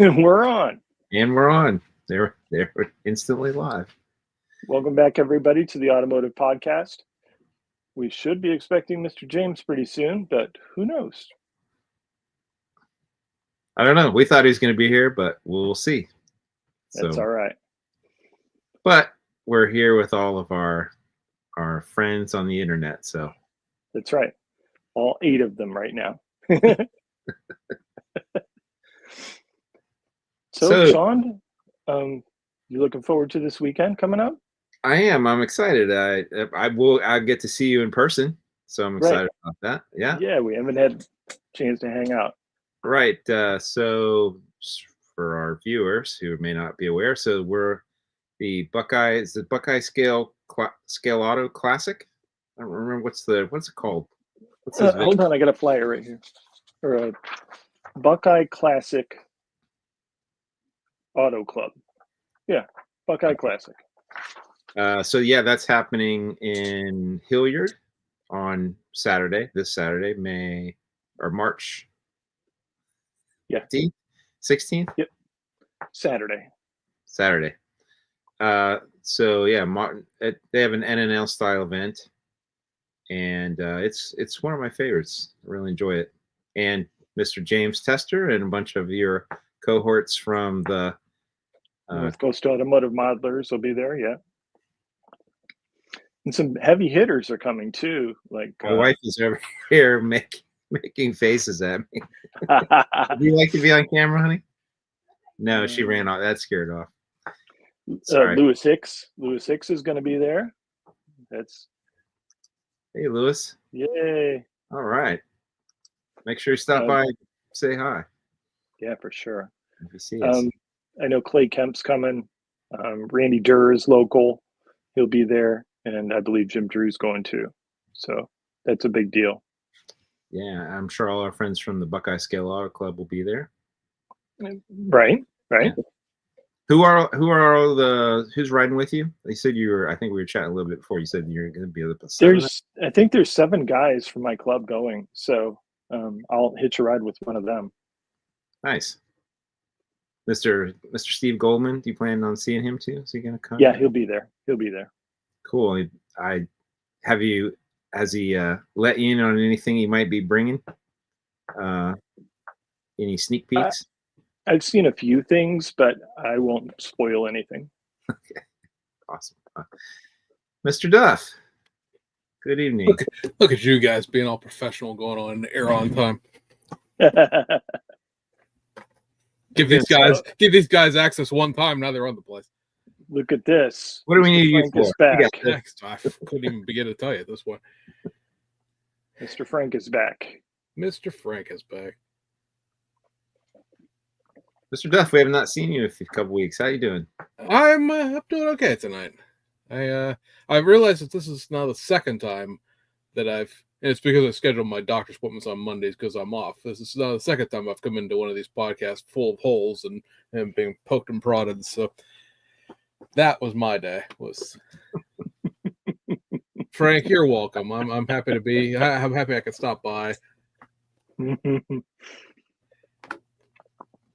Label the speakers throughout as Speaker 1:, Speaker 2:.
Speaker 1: We're on.
Speaker 2: And we're on. They're instantly live.
Speaker 1: Welcome back, everybody, to the Automotive Podcast. We should be expecting Mr. James pretty soon, but who knows?
Speaker 2: I don't know. We thought he was going to be here, but we'll see.
Speaker 1: That's all right.
Speaker 2: But we're here with all of our friends on the internet. So
Speaker 1: that's right. All 8 of them right now. So Sean, you looking forward to this weekend coming up?
Speaker 2: I am. I'm excited. I'll get to see you in person, so I'm excited about that. Yeah.
Speaker 1: Yeah, we haven't had a chance to hang out.
Speaker 2: Right. So for our viewers who may not be aware, so we're the Buckeye Scale Auto Classic. I don't remember what's it called.
Speaker 1: Hold on, I got a flyer right here. Or a Buckeye Classic Auto Club. Yeah, Buckeye Classic.
Speaker 2: So yeah, that's happening in Hilliard on Saturday. This Saturday, March.
Speaker 1: Yeah.
Speaker 2: 16th.
Speaker 1: Yep. Saturday.
Speaker 2: So yeah, they have an NNL style event, and it's one of my favorites. I really enjoy it. And Mr. James Tester and a bunch of your cohorts from the
Speaker 1: North Coast Automotive Modelers will be there. Yeah. And some heavy hitters are coming too. Like
Speaker 2: my wife is over here making faces at me. Do you like to be on camera, honey? No, she ran off. That scared off.
Speaker 1: Lewis Hicks is going to be there.
Speaker 2: Hey, Lewis.
Speaker 1: Yay!
Speaker 2: All right. Make sure you stop by and say hi.
Speaker 1: Yeah, for sure.
Speaker 2: If you see us.
Speaker 1: I know Clay Kemp's coming. Randy Durr is local. He'll be there. And I believe Jim Drew's going too. So that's a big deal.
Speaker 2: Yeah, I'm sure all our friends from the Buckeye Scale Auto Club will be there.
Speaker 1: Right.
Speaker 2: Yeah. Who's riding with you? They said I think we were chatting a little bit before. You said you're going to be able to.
Speaker 1: I think there's 7 guys from my club going. So I'll hitch a ride with one of them.
Speaker 2: Nice. Mr. Steve Goldman, do you plan on seeing him too? Is he going to come?
Speaker 1: Yeah, he'll be there.
Speaker 2: Cool. Has he let you in on anything he might be bringing? Any sneak peeks?
Speaker 1: I've seen a few things, but I won't spoil anything.
Speaker 2: Okay. Awesome. Mr. Duff, good evening.
Speaker 3: Look at you guys being all professional, going on air on time. Give these guys access one time. Now they're on the place.
Speaker 1: Look at this.
Speaker 2: What do we need you for?
Speaker 1: Back.
Speaker 3: I couldn't even begin to tell you at this point.
Speaker 1: Mr. Frank is back.
Speaker 3: Mr. Frank is back.
Speaker 2: Mr. Duff, we have not seen you in a couple weeks. How you doing?
Speaker 3: I'm doing okay tonight. I realized that this is now the second time that and it's because I scheduled my doctor's appointments on Mondays because I'm off. This is now the second time I've come into one of these podcasts full of holes and being poked and prodded. So that was my day. Frank, you're welcome. I'm happy to be. I'm happy I could stop by.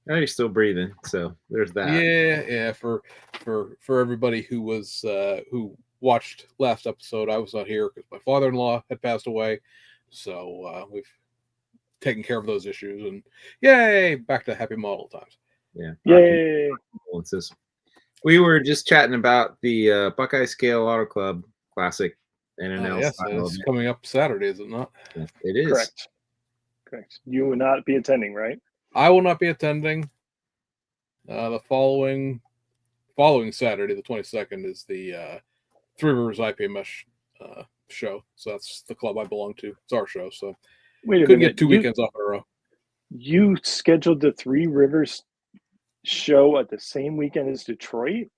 Speaker 2: Oh, you're still breathing, so there's that.
Speaker 3: Yeah. For everybody who watched last episode, I was not here because my father-in-law had passed away. So we've taken care of those issues, and yay, back to happy model times.
Speaker 2: Yeah.
Speaker 1: Yay.
Speaker 2: We were just chatting about the Buckeye Scale Auto Club Classic NNL.
Speaker 3: Yes, it's coming up Saturday, is it not?
Speaker 2: Yes, it is.
Speaker 1: Correct. You will not be attending, right?
Speaker 3: I will not be attending. The following Saturday, the 22nd, is the Three Rivers IPMS show. So that's the club I belong to. It's our show. So couldn't get 2 weekends off in a row.
Speaker 1: You scheduled the Three Rivers show at the same weekend as Detroit?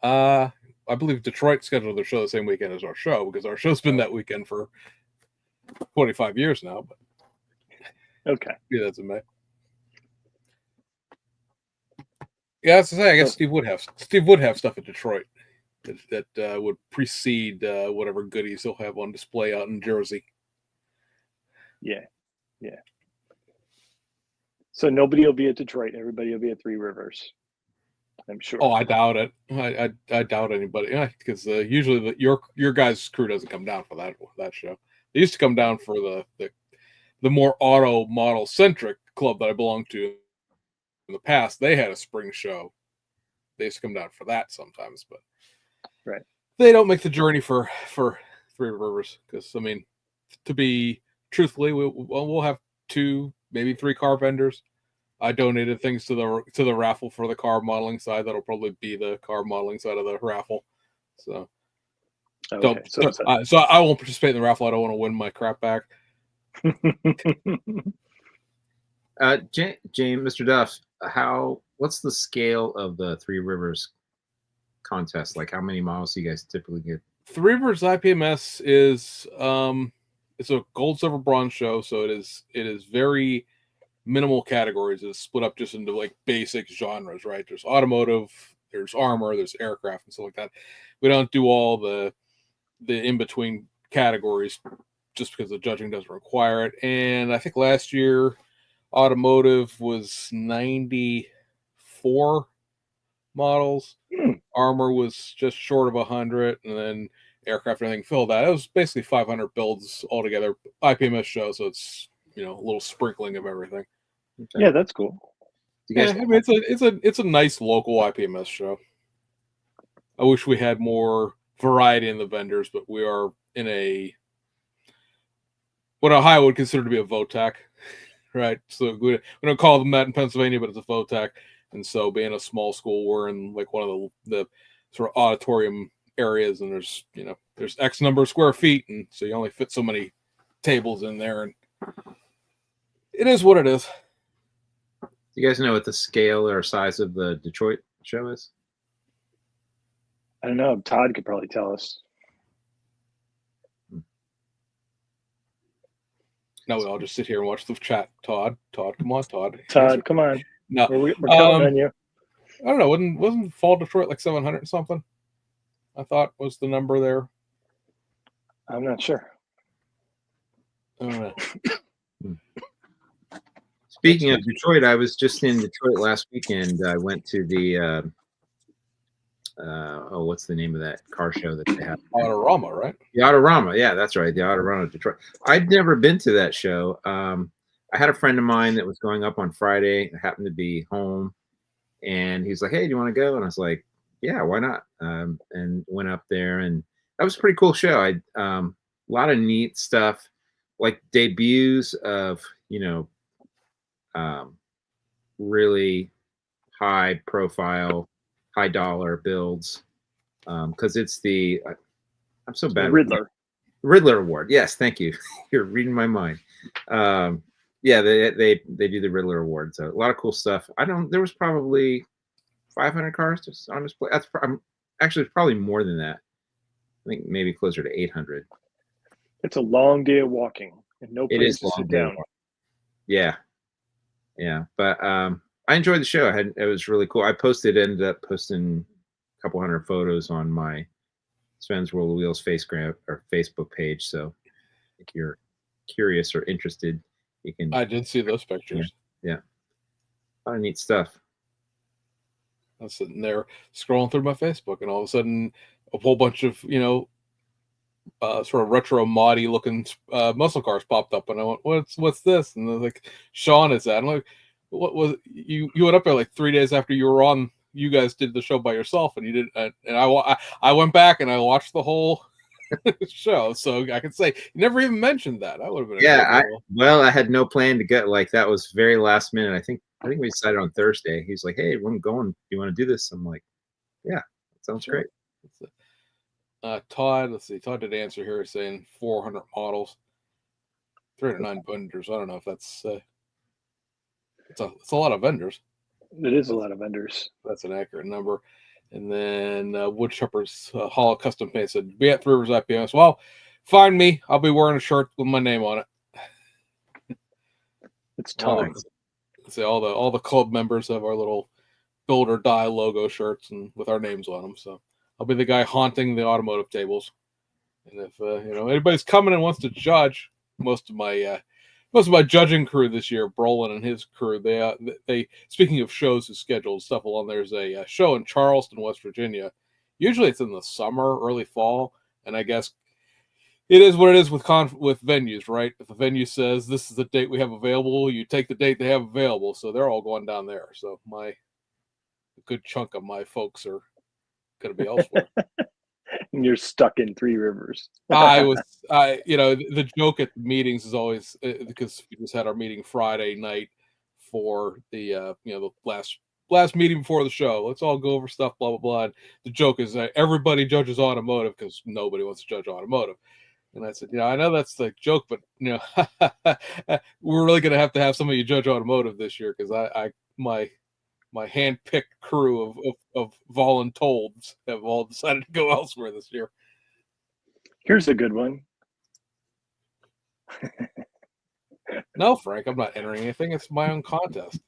Speaker 3: I believe Detroit scheduled their show the same weekend as our show because our show's been that weekend for 25 years now. But
Speaker 1: okay,
Speaker 3: yeah, that's a May. Yeah, that's to say. I guess Steve would have stuff at Detroit that would precede whatever goodies he'll have on display out in Jersey.
Speaker 1: Yeah. So nobody will be at Detroit. Everybody will be at Three Rivers. I'm sure.
Speaker 3: Oh, I doubt it. I doubt anybody. Yeah, because usually your guys' crew doesn't come down for that show. They used to come down for the more auto model centric club that I belonged to in the past. They had a spring show. They used to come down for that sometimes, but
Speaker 1: Right.
Speaker 3: they don't make the journey for Three Rivers because I mean, to be truthfully, we'll have 2, maybe 3 car vendors. I donated things to the raffle for the car modeling side. That'll probably be the car modeling side of the raffle. So
Speaker 1: Okay.
Speaker 3: so I won't participate in the raffle. I don't want to win my crap back.
Speaker 2: James, Mr. Duff, what's the scale of the Three Rivers contest? Like, how many models do you guys typically get?
Speaker 3: Three Rivers IPMS is it's a gold, silver, bronze show, so it is very minimal categories. It's split up just into like basic genres, right? There's automotive, there's armor, there's aircraft, and stuff like that. We don't do all the in between categories just because the judging doesn't require it. And I think last year automotive was 94 models. Armor was just short of 100, and then aircraft and everything filled that. It was basically 500 builds altogether. IPMS show, so it's a little sprinkling of everything.
Speaker 1: Okay. Yeah, that's cool.
Speaker 3: I mean, it's a nice local IPMS show. I wish we had more variety in the vendors, but we are in what Ohio would consider to be a VOTAC, right? So we don't call them that in Pennsylvania, but it's a VOTAC. And so being a small school, we're in like one of the sort of auditorium areas, and there's X number of square feet, and so you only fit so many tables in there, and it is what it is.
Speaker 2: Do you guys know what the scale or size of the Detroit show is?
Speaker 1: I don't know. Todd could probably tell us.
Speaker 3: No, we all just sit here and watch the chat. Todd, come on, Todd.
Speaker 1: Todd, come on.
Speaker 3: No,
Speaker 1: we're counting on you.
Speaker 3: I don't know. Wasn't Fall Detroit like 700 something? I thought was the number there.
Speaker 1: I'm not sure.
Speaker 3: I don't know.
Speaker 2: Speaking of Detroit, I was just in Detroit last weekend. I went to the what's the name of that car show that they have?
Speaker 3: Autorama, right?
Speaker 2: The Autorama, yeah, that's right. The Autorama Detroit. I'd never been to that show. I had a friend of mine that was going up on Friday. I happened to be home, and he's like, "Hey, do you want to go?" And I was like, "Yeah, why not?" And went up there, and that was a pretty cool show. A lot of neat stuff, like debuts of really high profile, high dollar builds. Because it's I'm so bad. Riddler Award. Yes, thank you. You're reading my mind. Yeah, they do the Riddler Award. So a lot of cool stuff. There was probably 500 cars just on display. Actually, it's probably more than that. I think maybe closer to 800.
Speaker 1: It's a long day of walking and no place to sit down.
Speaker 2: Yeah. But I enjoyed the show. It was really cool. I ended up posting a couple hundred photos on my Sven's World of Wheels Facebook page. So if you're curious or interested, you can.
Speaker 3: I did see those pictures.
Speaker 2: Yeah. A lot of neat stuff.
Speaker 3: I was sitting there scrolling through my Facebook, and all of a sudden, a whole bunch of sort of retro moddy looking muscle cars popped up, and I went, "What's this?" And they're like, "Sean is that?" I'm like, "What was you? You went up there like 3 days after you were on. You guys did the show by yourself, and you did." And I went back and I watched the whole show, so I could say you never even mentioned that. I would have been.
Speaker 2: Yeah, I had no plan to go. Like that was very last minute. I think we decided on Thursday. He's like, "Hey, I'm going. Do you want to do this?" I'm like, "Yeah, that sounds great."
Speaker 3: Todd, let's see. Todd did answer here saying 400 models, 309 vendors. I don't know if that's it's a lot of vendors.
Speaker 1: It is a lot of vendors.
Speaker 3: That's an accurate number. And then Woodchopper's Hall Custom Paint said, "Be at Three Rivers IPMS." Well, find me. I'll be wearing a shirt with my name on it.
Speaker 1: It's time.
Speaker 3: See, all the club members have our little build or die logo shirts and with our names on them. So I'll be the guy haunting the automotive tables. And if anybody's coming and wants to judge, most of my most of my judging crew this year, Brolin and his crew, they speaking of shows who scheduled stuff along, there's a show in Charleston, West Virginia. Usually it's in the summer, early fall, and I guess it is what it is with with venues, right? If the venue says this is the date we have available, you take the date they have available. So they're all going down there. So a good chunk of my folks are going to be elsewhere.
Speaker 1: And you're stuck in Three Rivers.
Speaker 3: The joke at the meetings is always because we just had our meeting Friday night for the the last meeting before the show. Let's all go over stuff, blah blah blah. And the joke is that everybody judges automotive because nobody wants to judge automotive. And I said, I know that's the joke, but we're really going to have some of you judge automotive this year because my hand-picked crew of voluntolds have all decided to go elsewhere this year.
Speaker 1: Here's a good one.
Speaker 3: No, Frank, I'm not entering anything. It's my own contest.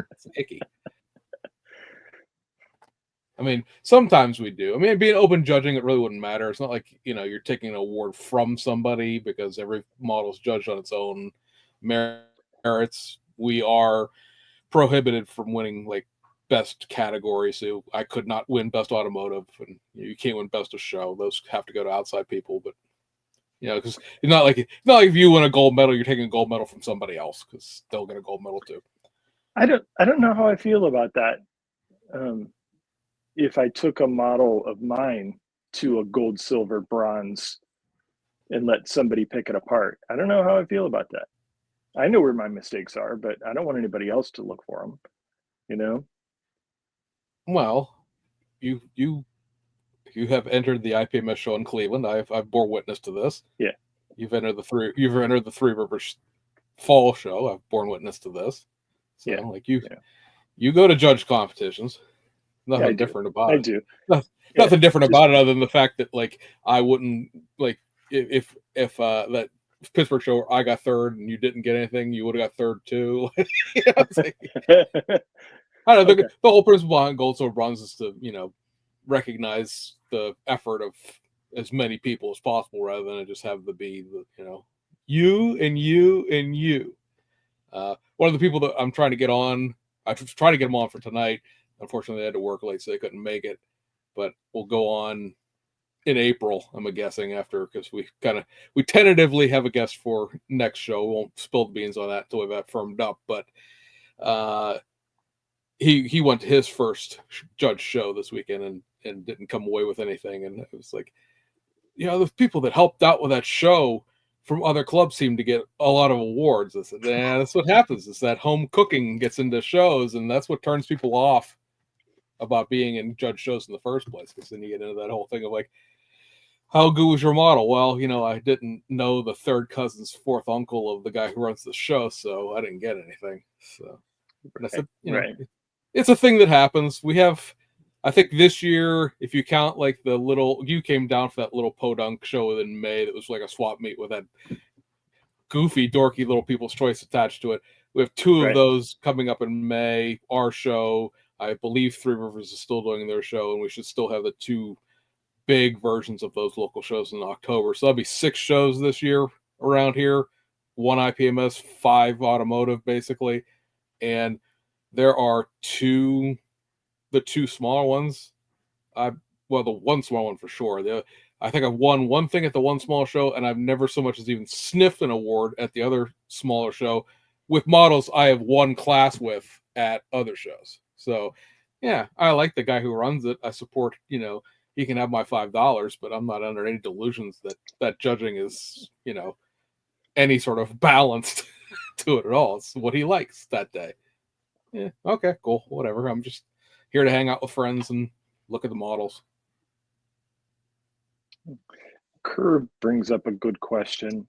Speaker 3: It's icky. I mean, sometimes we do. I mean, being open judging, it really wouldn't matter. It's not like, you're taking an award from somebody because every model's judged on its own merits. We are prohibited from winning like best category. So I could not win best automotive, and you can't win best of show. Those have to go to outside people. But because it's not like if you win a gold medal, you're taking a gold medal from somebody else because they'll get a gold medal too.
Speaker 1: I don't know how I feel about that. If I took a model of mine to a gold, silver, bronze and let somebody pick it apart, I don't know how I feel about that. I know where my mistakes are, but I don't want anybody else to look for them,
Speaker 3: Well, you have entered the IPMS show in Cleveland. I've bore witness to this.
Speaker 1: Yeah.
Speaker 3: You've entered the Three Rivers Fall show. I've borne witness to this. So you go to judge competitions. Nothing different about it.
Speaker 1: I do.
Speaker 3: Nothing different about it other than the fact that I wouldn't if that Pittsburgh show I got third and you didn't get anything, you would have got third too. I don't know. The whole principle behind gold, silver, bronze is to recognize the effort of as many people as possible rather than just have to be you and you and you. One of the people that I'm trying to get on, I tried to get them on for tonight. Unfortunately, they had to work late, so they couldn't make it. But we'll go on in April, I'm guessing, after, because we tentatively have a guest for next show. We won't spill the beans on that until we've got firmed up. But he went to his first judge show this weekend and didn't come away with anything. And it was like, the people that helped out with that show from other clubs seem to get a lot of awards. I said, that's what happens. Is that home cooking gets into shows, and that's what turns people off about being in judge shows in the first place. Because then you get into that whole thing of how good was your model? Well, I didn't know the third cousin's fourth uncle of the guy who runs the show, so I didn't get anything. So I said, it's a thing that happens. We have, I think this year, if you count you came down for that little podunk show in May that was like a swap meet with that goofy, dorky little People's Choice attached to it. We have two of those coming up in May. Our show, I believe Three Rivers is still doing their show, and we should still have the two big versions of those local shows in October. So that'll be 6 shows this year around here, 1 IPMS, 5 automotive, basically. And there are the two smaller ones. The one small one for sure. I think I've won one thing at the one small show, and I've never so much as even sniffed an award at the other smaller show with models I have won class with at other shows. So, yeah, I like the guy who runs it. I support, he can have my $5, but I'm not under any delusions that judging is, any sort of balanced to it at all. It's what he likes that day. Yeah, okay, cool, whatever. I'm just here to hang out with friends and look at the models.
Speaker 1: Curve brings up a good question.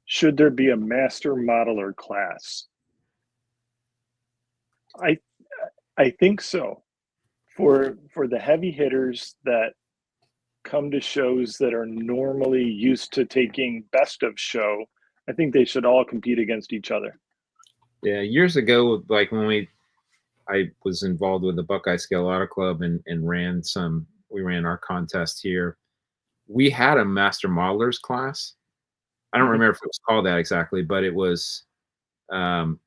Speaker 1: Should there be a master modeler class? I think so. For the heavy hitters that come to shows that are normally used to taking best of show, I think they should all compete against each other.
Speaker 2: Yeah, years ago, when I was involved with the Buckeye Scale Auto Club and we ran our contest here. We had a master modelers class, I don't
Speaker 1: Mhm.
Speaker 2: remember if it was called that exactly, but it was for,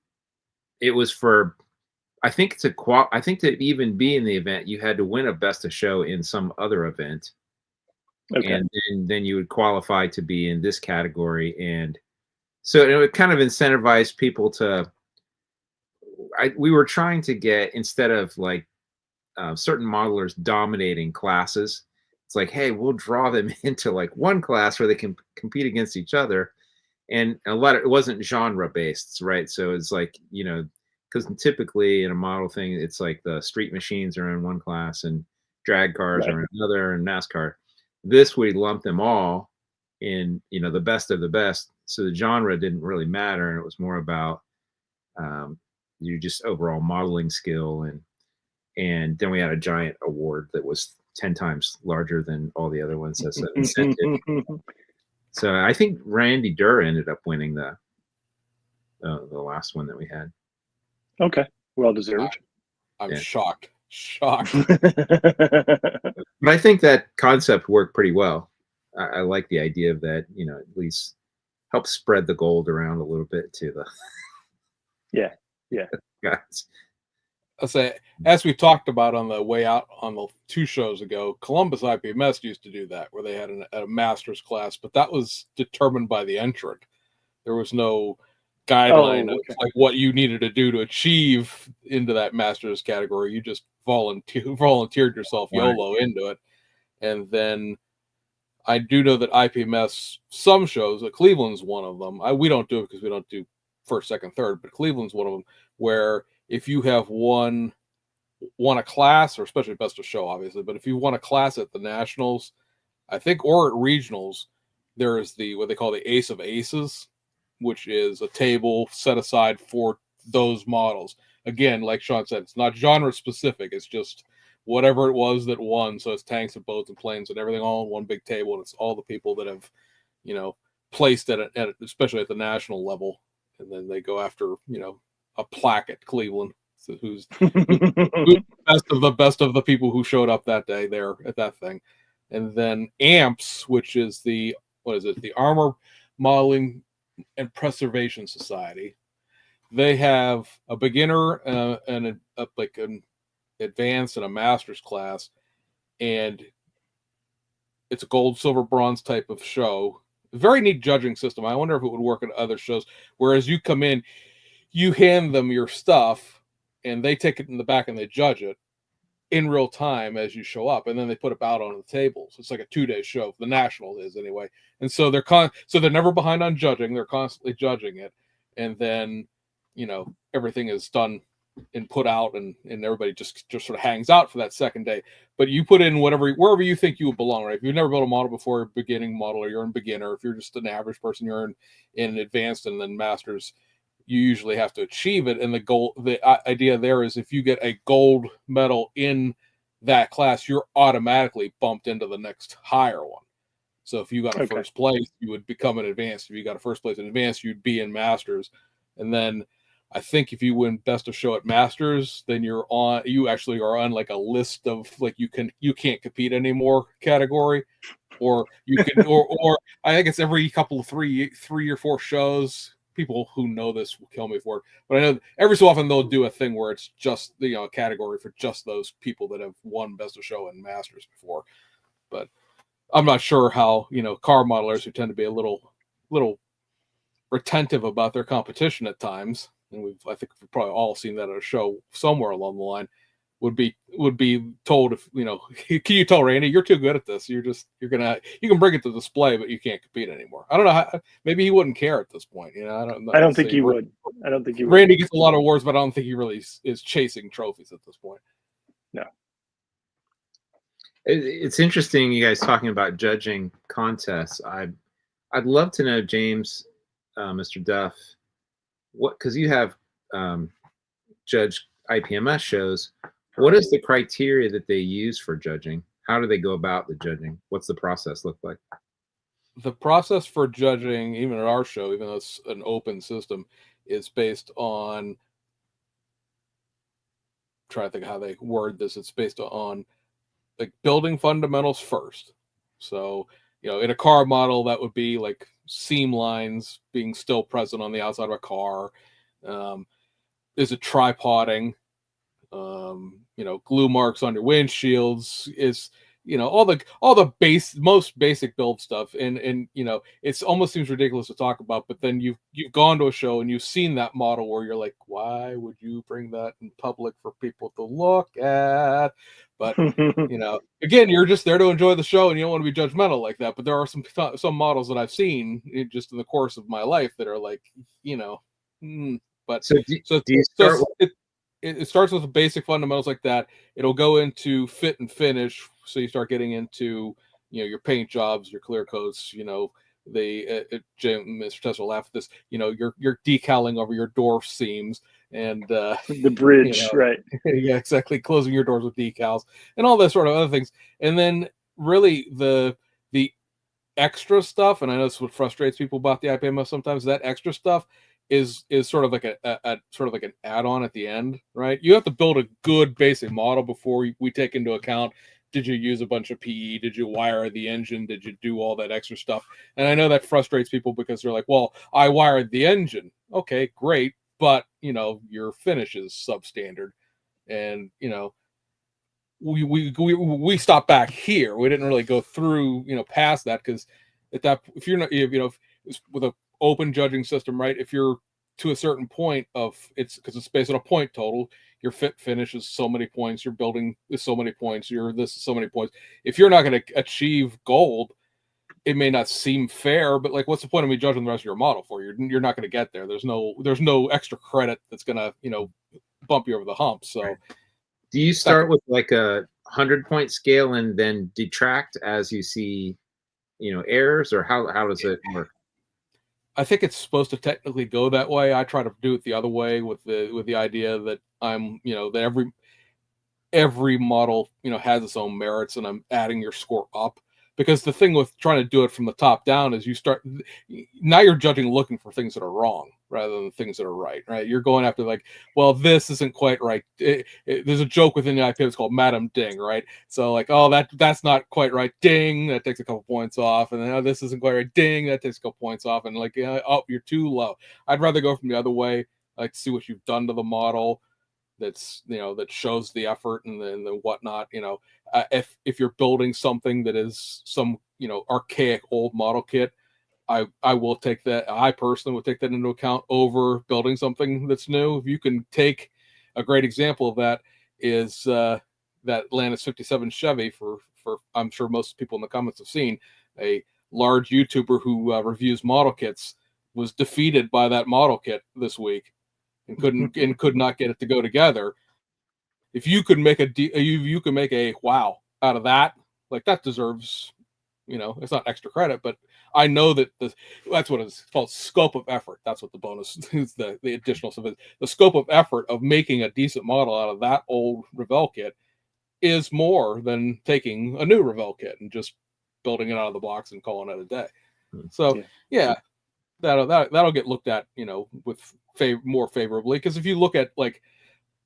Speaker 2: I think to even be in the event, you had to win a best of show in some other event,
Speaker 1: Okay.
Speaker 2: and then you would qualify to be in this category. And so it would kind of incentivize people to. We were trying to get, instead of like certain modelers dominating classes, it's like, hey, we'll draw them into like one class where they can compete against each other. And a lot of it wasn't genre based, right? So it's like, because typically in a model thing, it's like the street machines are in one class and drag cars
Speaker 1: Right.
Speaker 2: are in another, and NASCAR. This we lump them all in, the best of the best. So the genre didn't really matter, and it was more about um, you just overall modeling skill. And then we had a giant award that was 10 times larger than all the other ones as an incentive. So I think Randy Durr ended up winning the last one that we had.
Speaker 1: Okay. Well deserved.
Speaker 3: I'm
Speaker 2: Yeah.
Speaker 3: shocked. Shocked.
Speaker 2: But I think that concept worked pretty well. I like the idea of that, at least help spread the gold around a little bit to the
Speaker 1: Yeah. Yeah.
Speaker 2: guys.
Speaker 3: I'll say, as we talked about on the way out on the 2 shows ago, Columbus IPMS used to do that, where they had a master's class, but that was determined by the entrant. There was no guideline of
Speaker 1: okay.
Speaker 3: like what you needed to do to achieve into that master's category. You just volunteered yourself
Speaker 2: Right.
Speaker 3: YOLO into it. And then I do know that IPMS, some shows, Cleveland's one of them. We don't do it because we don't do first, second, third, but Cleveland's one of them, where if you have won a class, or especially best of show, obviously, but if you won a class at the nationals, I think, or at regionals, there is what they call the Ace of Aces, which is a table set aside for those models. Again, like Sean said, it's not genre specific. It's just whatever it was that won. So it's tanks and boats and planes and everything all on one big table. And it's all the people that have, placed at it, especially at the national level. And then they go after, a plaque at Cleveland. So who's best of the people who showed up that day there at that thing. And then AMPS, which is the Armor Modeling and Preservation Society. They have a beginner and like an advanced and a master's class, and it's a gold, silver, bronze type of show. Very neat judging system. I wonder if it would work at other shows. Whereas you come in, you hand them your stuff, and they take it in the back and they judge it in real time as you show up, and then they put it out on the tables. It's like a 2-day show. The national is anyway, and so they're never behind on judging. They're constantly judging it, and then everything is done and put out, and everybody just sort of hangs out for that second day. But you put in wherever you think you would belong. Right? If you've never built a model before, you're a beginning model, or you're in beginner. If you're just an average person, you're in advanced and then masters. You usually have to achieve it. And the idea there is if you get a gold medal in that class, you're automatically bumped into the next higher one. So if you got a first place, you would become an advanced. If you got a first place in advanced, you'd be in masters. And then I think if you win best of show at masters, then you actually are on like a list of like you can't compete anymore category, or you can or I think it's every couple of three or 4 shows. People who know this will kill me for it, but I know every so often they'll do a thing where it's just a category for just those people that have won best of show and masters before. But I'm not sure how car modelers, who tend to be a little retentive about their competition at times, and I think we've probably all seen that at a show somewhere along the line, would be told, if can you tell Randy, you're too good at this, you can bring it to display, but you can't compete anymore. I don't know maybe he wouldn't care at this point.
Speaker 1: I don't think he would.
Speaker 3: Randy gets a lot of awards, but I don't think he really is chasing trophies at this point.
Speaker 1: No.
Speaker 2: It's interesting you guys talking about judging contests. I'd love to know, James, Mr. Duff, because you have judged IPMS shows. What is the criteria that they use for judging? How do they go about the judging? What's the process look like?
Speaker 3: The process for judging, even at our show, even though it's an open system, is based on, try to think how they word this. It's based on like building fundamentals first. So, in a car model, that would be like seam lines being still present on the outside of a car. Is it tripoding? Glue marks on your windshields, is all the most basic build stuff, and it's almost seems ridiculous to talk about, but then you've gone to a show and you've seen that model where you're like, why would you bring that in public for people to look at? But again, you're just there to enjoy the show and you don't want to be judgmental like that. But there are some models that I've seen just in the course of my life that are like, but
Speaker 2: So do you start with
Speaker 3: it starts with the basic fundamentals like that. It'll go into fit and finish, so you start getting into your paint jobs, your clear coats. Jim, Mr. Tesla laughed at this. You're decaling over your door seams and
Speaker 1: the bridge, right?
Speaker 3: Yeah, exactly. Closing your doors with decals and all that sort of other things. And then really the extra stuff, and I know this is what frustrates people about the IPMS sometimes. That extra stuff is sort of like a sort of like an add-on at the end, right? You have to build a good basic model before we take into account, did you use a bunch of PE? Did you wire the engine? Did you do all that extra stuff? And I know that frustrates people because they're like, well, I wired the engine. Okay, great. But, your finish is substandard. And, we stopped back here. We didn't really go through, past that, because if you're not, with a open judging system, right? If you're to a certain point because it's based on a point total, your fit finish is so many points, your building is so many points, this is so many points. If you're not going to achieve gold, it may not seem fair, but like, what's the point of me judging the rest of your model for you? You're not going to get there. There's no extra credit that's going to, bump you over the hump. So
Speaker 2: do you start with like a 100-point scale and then detract as you see, errors, or how does it work?
Speaker 3: I think it's supposed to technically go that way. I try to do it the other way with the idea that I'm, that every model, has its own merits, and I'm adding your score up. Because the thing with trying to do it from the top down is now you're judging looking for things that are wrong rather than things that are right, right? You're going after like, well, this isn't quite right. There's a joke within the IP, it's called Madam Ding, right? So like, oh, that's not quite right. Ding, that takes a couple points off. And then, oh, this isn't quite right. Ding, that takes a couple points off. And like, oh, you're too low. I'd rather go from the other way, like see what you've done to the model. That's that shows the effort and the whatnot. If you're building something that is some archaic old model kit, I will take that. I personally would take that into account over building something that's new. If you can take a great example of that is that Atlantis 57 Chevy for I'm sure most people in the comments have seen, a large YouTuber who reviews model kits was defeated by that model kit this week. And could not get it to go together. If you could make you could make a wow out of that, like that deserves, it's not extra credit, but I know that that's what it's called, scope of effort. That's what the bonus is, the additional stuff is. The scope of effort of making a decent model out of that old Revell kit is more than taking a new Revell kit and just building it out of the box and calling it a day. So yeah, that'll get looked at, with more favorably, because if you look at like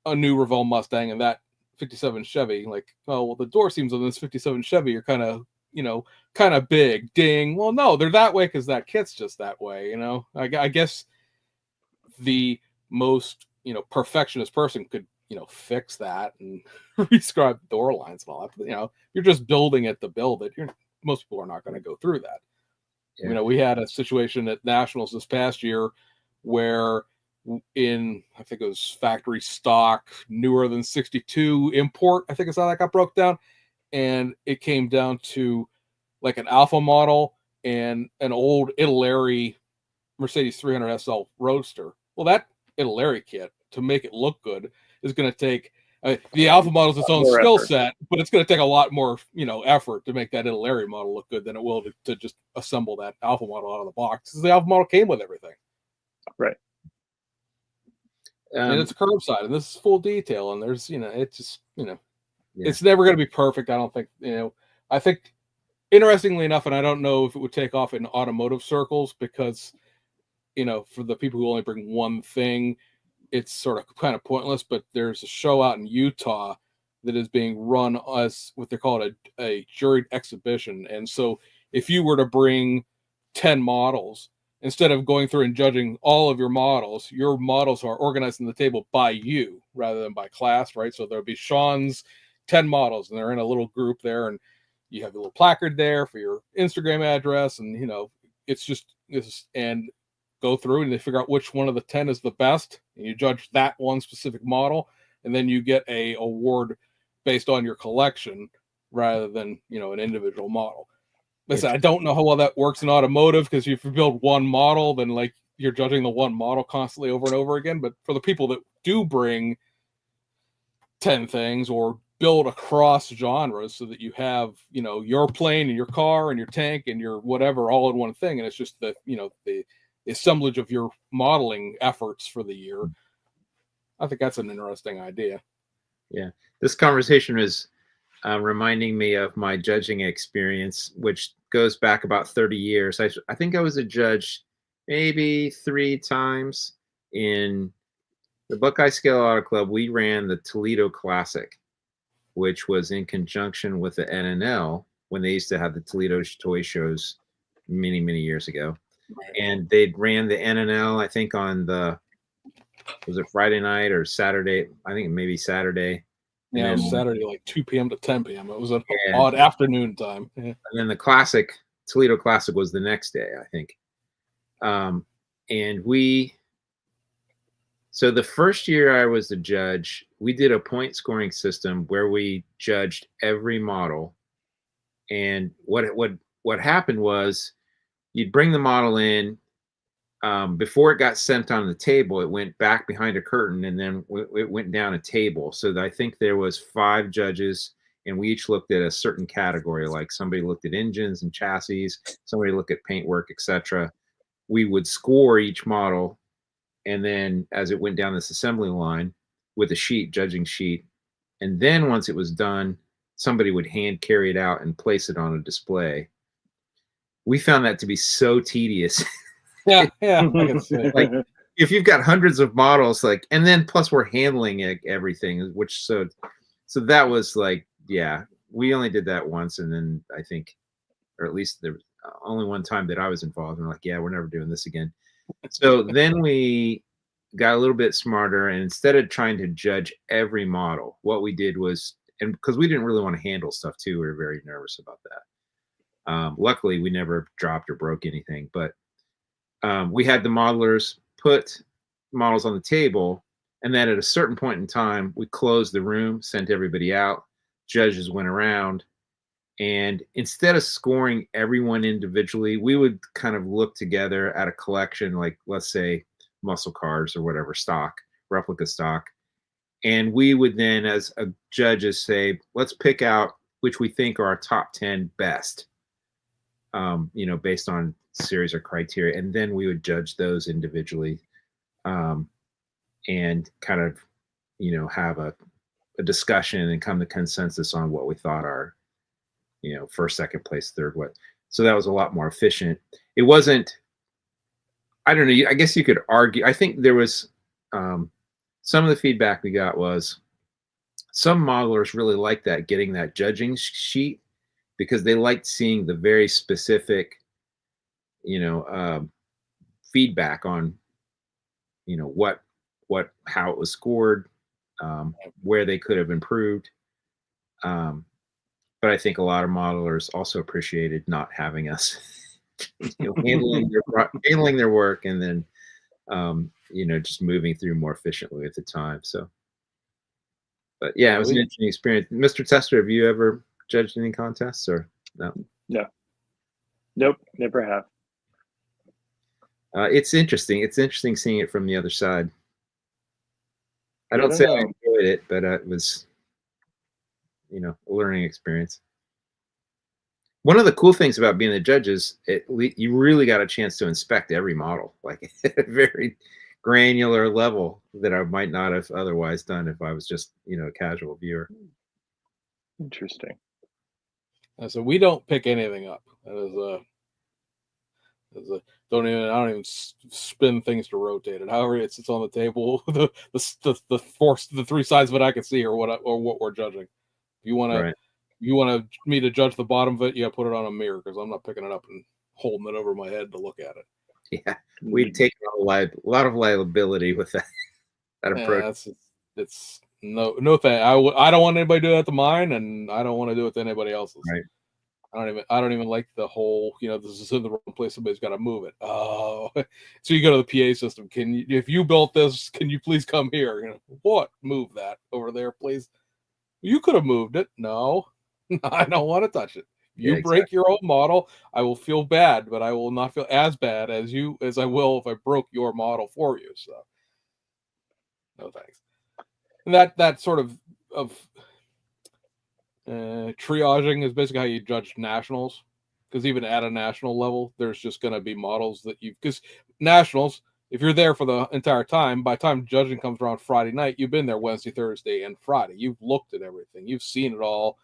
Speaker 3: a new Revell Mustang and that 57 Chevy, like, oh well, the door seams on this 57 Chevy are kind of big. Ding. Well, no, they're that way because that kit's just that way. I guess the most perfectionist person could fix that and rescribe door lines and all that. You're just building it to build it. Most people are not going to go through that. Yeah. We had a situation at Nationals this past year where I think it was factory stock, newer than 62 import, I think is how that got broke down. And it came down to like an Alpha model and an old Italeri Mercedes 300 SL Roadster. Well, that Italeri kit, to make it look good, is going to take the Alpha model is its own skill set, but it's going to take a lot more, effort to make that Italeri model look good than it will to just assemble that Alpha model out of the box. Because the Alpha model came with everything,
Speaker 1: right?
Speaker 3: And it's curbside, and this is full detail, and there's, it's just, it's never going to be perfect. I don't think, I think, interestingly enough, and I don't know if it would take off in automotive circles because, for the people who only bring one thing, it's sort of kind of pointless, but there's a show out in Utah that is being run as what they call a juried exhibition. And so if you were to bring 10 models, instead of going through and judging all of your models are organized in the table by you rather than by class, right? So there'll be Sean's 10 models, and they're in a little group there, and you have a little placard there for your Instagram address, and it's just this, and go through and they figure out which one of the 10 is the best, and you judge that one specific model, and then you get a award based on your collection rather than an individual model. Listen, I don't know how well that works in automotive, because if you build one model, then like you're judging the one model constantly over and over again. But for the people that do bring 10 things or build across genres, so that you have, your plane and your car and your tank and your whatever all in one thing, and it's just the assemblage of your modeling efforts for the year. I think that's an interesting idea.
Speaker 2: Yeah, this conversation is reminding me of my judging experience, which goes back about 30 years. I think I was a judge maybe 3 times. In the Buckeye Scale Auto Club, we ran the Toledo Classic, which was in conjunction with the NNL when they used to have the Toledo toy shows many, many years ago. Right. And they ran the NNL, I think, on was it Friday night or Saturday? I think maybe Saturday.
Speaker 3: Yeah, it was Saturday, like 2 p.m. to 10 p.m. It was an odd afternoon time. Yeah. And
Speaker 2: then the Toledo Classic was the next day, I think. So the first year I was the judge, we did a point scoring system where we judged every model. And what happened was, you'd bring the model in. Before it got sent on the table, it went back behind a curtain, and then it went down a table. So I think there was 5 judges, and we each looked at a certain category. Like somebody looked at engines and chassis, somebody looked at paintwork, etc. We would score each model, and then as it went down this assembly line with a judging sheet, and then once it was done, somebody would hand carry it out and place it on a display. We found that to be so tedious.
Speaker 3: Yeah, I can see it.
Speaker 2: Like, if you've got hundreds of models, like, and then plus we're handling everything, which so that was like, yeah, we only did that once, and then I think, or at least there was only one time that I was involved, and like, yeah, we're never doing this again. So then we got a little bit smarter, and instead of trying to judge every model, what we did was, and because we didn't really want to handle stuff too, we were very nervous about that. Luckily, we never dropped or broke anything, but we had the modelers put models on the table, and then at a certain point in time, we closed the room, sent everybody out, judges went around, and instead of scoring everyone individually, we would kind of look together at a collection, like let's say muscle cars or whatever stock, replica stock, and we would then, as judges, say, let's pick out which we think are our top 10 best, based on series or criteria, and then we would judge those individually, and kind of have a discussion and come to consensus on what we thought our first, second place, third, what. So that was a lot more efficient. It wasn't, I don't know, I guess you could argue, I think there was some of the feedback we got was some modelers really liked that, getting that judging sheet, because they liked seeing the very specific feedback on how it was scored, where they could have improved, but I think a lot of modelers also appreciated not having us handling their work, and then just moving through more efficiently at the time. So, but yeah, it was an interesting experience. Mr. Tester, have you ever judged any contests, or no?
Speaker 1: Nope, never have.
Speaker 2: It's interesting. It's interesting seeing it from the other side. I don't say I enjoyed it, but it was, a learning experience. One of the cool things about being the judge is you really got a chance to inspect every model, like at a very granular level that I might not have otherwise done if I was just, a casual viewer.
Speaker 1: Interesting.
Speaker 3: So we don't pick anything up. That is I don't even spin things to rotate it. However, it sits on the table, the 3 sides of it I can see, or what we're judging. If you want to, me to judge the bottom of it, put it on a mirror, because I'm not picking it up and holding it over my head to look at it.
Speaker 2: Yeah, we've taken a lot of liability with that approach.
Speaker 3: Yeah, it's no thing. I don't want anybody to do that to mine, and I don't want to do it to anybody else's.
Speaker 2: Right.
Speaker 3: I don't even like the whole, this is in the wrong place, somebody's got to move it. Oh, so you go to the PA system. If you built this, can you please come here? What? Move that over there, please. You could have moved it. No, I don't want to touch it. You break your own model, I will feel bad, but I will not feel as bad as I will if I broke your model for you. So, no thanks. And that sort of triaging is basically how you judge nationals, because even at a national level, there's just going to be models that because nationals, if you're there for the entire time, by the time judging comes around Friday night, you've been there Wednesday, Thursday, and Friday. You've looked at everything. You've seen it all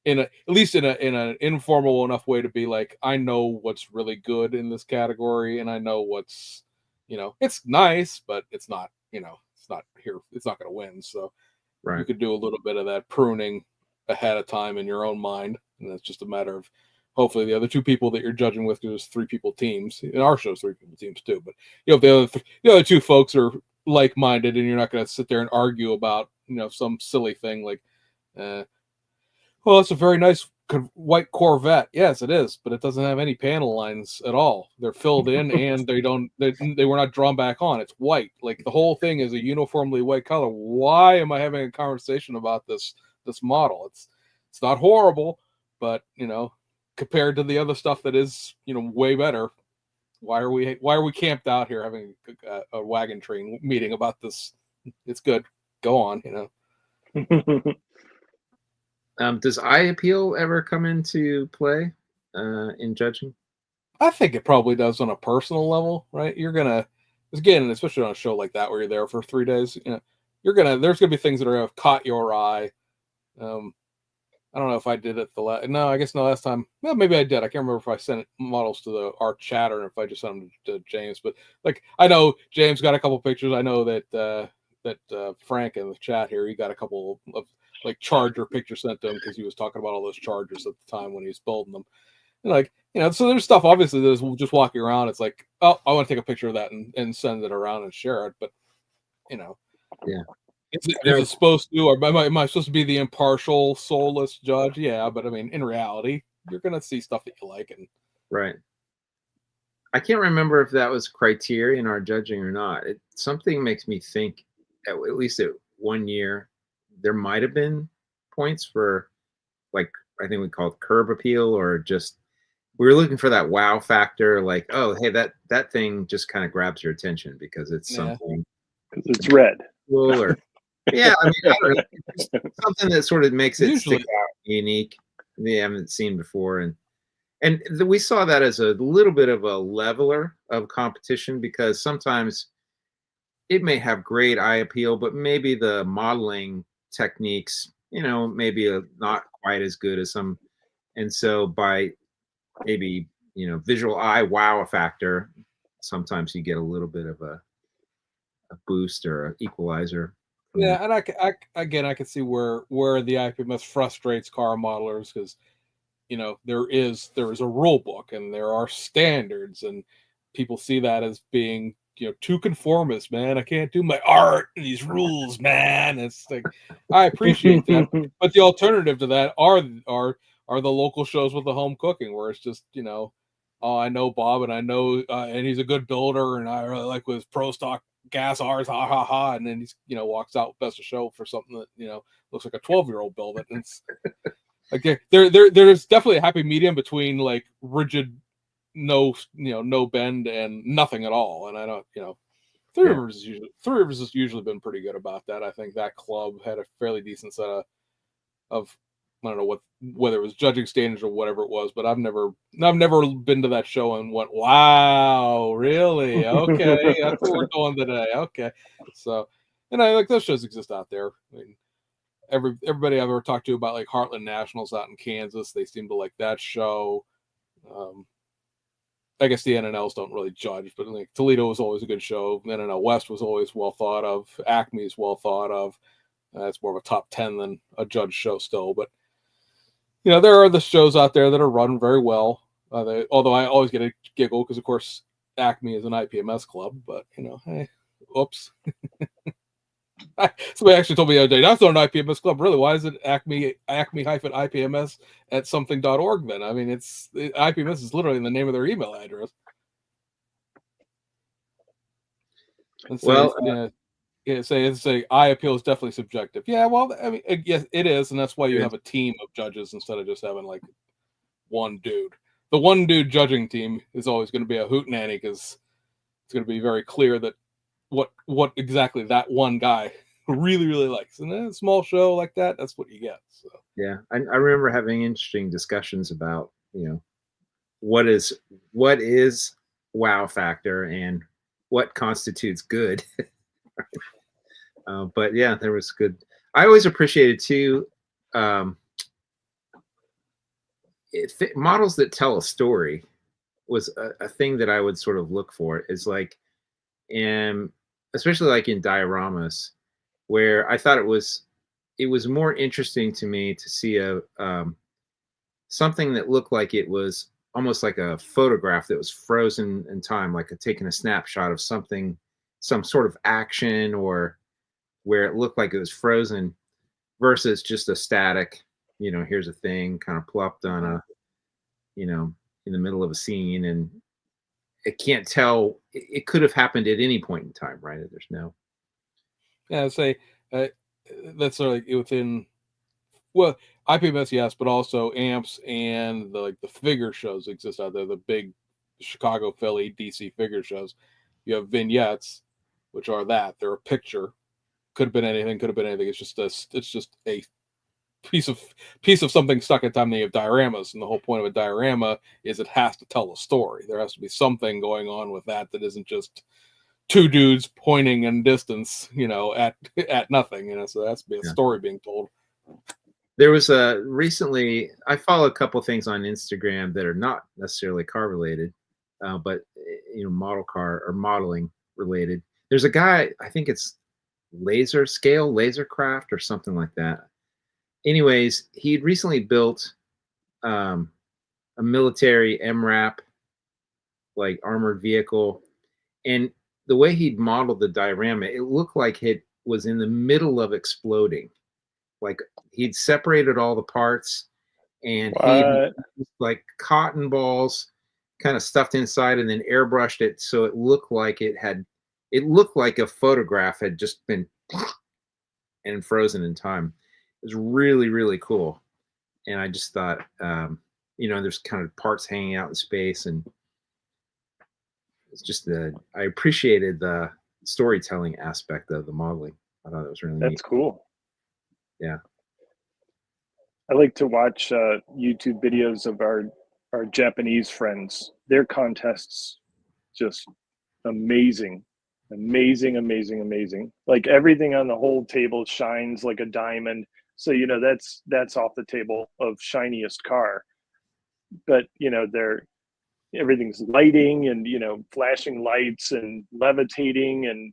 Speaker 3: at least in an informal enough way to be like, I know what's really good in this category, and I know what's, it's nice, but it's not, it's not here. It's not going to win. So you could do a little bit of that pruning ahead of time in your own mind, and it's just a matter of hopefully the other two people that you're judging with, because there's 3 people teams. In our show's 3 people teams too, but if the other 2 folks are like-minded, and you're not going to sit there and argue about some silly thing like, well, it's a very nice white Corvette. Yes, it is, but it doesn't have any panel lines at all. They're filled in, and they were not drawn back on. It's white. Like, the whole thing is a uniformly white color. Why am I having a conversation about this model? It's not horrible, but compared to the other stuff that is way better, why are we camped out here having a wagon train meeting about this? It's good. Go on,
Speaker 2: Does eye appeal ever come into play in judging?
Speaker 3: I think it probably does on a personal level, right? You're gonna, again, especially on a show like that where you're there for 3 days, there's gonna be things that are have caught your eye. I don't know if I did it I guess no, last time. Well, maybe I did. I can't remember if I sent models to our chat or if I just sent them to James. But like, I know James got a couple pictures. I know that Frank in the chat here, he got a couple of like Charger pictures sent to him because he was talking about all those Chargers at the time when he was building them. And like, so there's stuff obviously that's just walking around. It's like, oh, I want to take a picture of that and send it around and share it. But
Speaker 2: yeah.
Speaker 3: Is it supposed to, or am I supposed to be the impartial, soulless judge? Yeah, but I mean, in reality, you're gonna see stuff that you like, and
Speaker 2: right. I can't remember if that was criteria in our judging or not. Something makes me think, at least at 1 year, there might have been points for, like, I think we called curb appeal, or just we were looking for that wow factor, like, oh, hey, that thing just kind of grabs your attention because it's something,
Speaker 1: because it's red.
Speaker 2: Cool, or yeah, I mean, I don't know, something that sort of makes it stick out, unique, they haven't seen before, and we saw that as a little bit of a leveler of competition, because sometimes it may have great eye appeal, but maybe the modeling techniques, maybe not quite as good as some, and so by maybe visual eye wow factor, sometimes you get a little bit of a boost or an equalizer.
Speaker 3: Yeah, and I can see where the IPMS frustrates car modelers, because there is a rule book and there are standards, and people see that as being too conformist. Man, I can't do my art in these rules, man. It's like, I appreciate that, but the alternative to that are the local shows with the home cooking, where it's just oh, I know Bob, and I know and he's a good builder, and I really like his pro stock gas R's, ha ha ha, and then he's walks out best of show for something that looks like a 12-year-old build it. And it's like there's definitely a happy medium between like rigid, no bend, and nothing at all. And I don't Three Rivers has usually been pretty good about that. I think that club had a fairly decent set of I don't know whether it was judging standards or whatever it was, but I've never been to that show and went, wow, really? Okay, that's what we're doing today. Okay, so, and I like those shows exist out there. I mean, everybody I've ever talked to about like Heartland Nationals out in Kansas, they seem to like that show. I guess the NNLs don't really judge, but like Toledo was always a good show. NNL West was always well thought of. Acme is well thought of. It's more of a top 10 than a judge show still, but there are the shows out there that are run very well. Although I always get a giggle because, of course, Acme is an IPMS club, but hey, oops. Somebody actually told me the other day, that's not an IPMS club. Really? Why is it Acme-IPMS at something.org then? I mean, IPMS is literally in the name of their email address. And so, say eye appeal is definitely subjective. Yeah, well, I mean, yes, it is, and that's why you have a team of judges instead of just having like one dude. The one dude judging team is always going to be a hootenanny because it's going to be very clear that what exactly that one guy really, really likes. And in a small show like that, that's what you get. So
Speaker 2: Yeah, I remember having interesting discussions about what is wow factor and what constitutes good. But yeah, there was good. I always appreciated too models that tell a story was a thing that I would sort of look for. Is like, and especially like in dioramas, where I thought it was more interesting to me to see a something that looked like it was almost like a photograph that was frozen in time, like taking a snapshot of something, some sort of action, or where it looked like it was frozen versus just a static, here's a thing kind of plopped on a, in the middle of a scene, and it can't tell. It could have happened at any point in time, right? There's no.
Speaker 3: Yeah, say that's sort of like within. Well, IPMS, yes, but also AMPS and the figure shows exist out there. The big Chicago, Philly, DC figure shows. You have vignettes, which are that they're a picture. Could have been anything. Could have been anything. It's just a piece of something stuck in time. They have dioramas, and the whole point of a diorama is it has to tell a story. There has to be something going on with that isn't just two dudes pointing in distance, at nothing. So that's a story being told.
Speaker 2: There was recently, I follow a couple things on Instagram that are not necessarily car related, but model car or modeling related. There's a guy, I think it's Lasercraft or something like that. Anyways, he'd recently built a military MRAP, like armored vehicle, and the way he'd modeled the diorama, it looked like it was in the middle of exploding. Like he'd separated all the parts, and he'd like cotton balls kind of stuffed inside, and then airbrushed it so it looked like it looked like a photograph had just been and frozen in time. It was really, really cool. And I just thought, there's kind of parts hanging out in space, and it's just I appreciated the storytelling aspect of the modeling. I thought it was really neat.
Speaker 1: That's cool.
Speaker 2: Yeah.
Speaker 1: I like to watch YouTube videos of our Japanese friends. Their contests, just amazing. Like everything on the whole table shines like a diamond. So that's off the table of shiniest car. But everything's lighting and flashing lights and levitating, and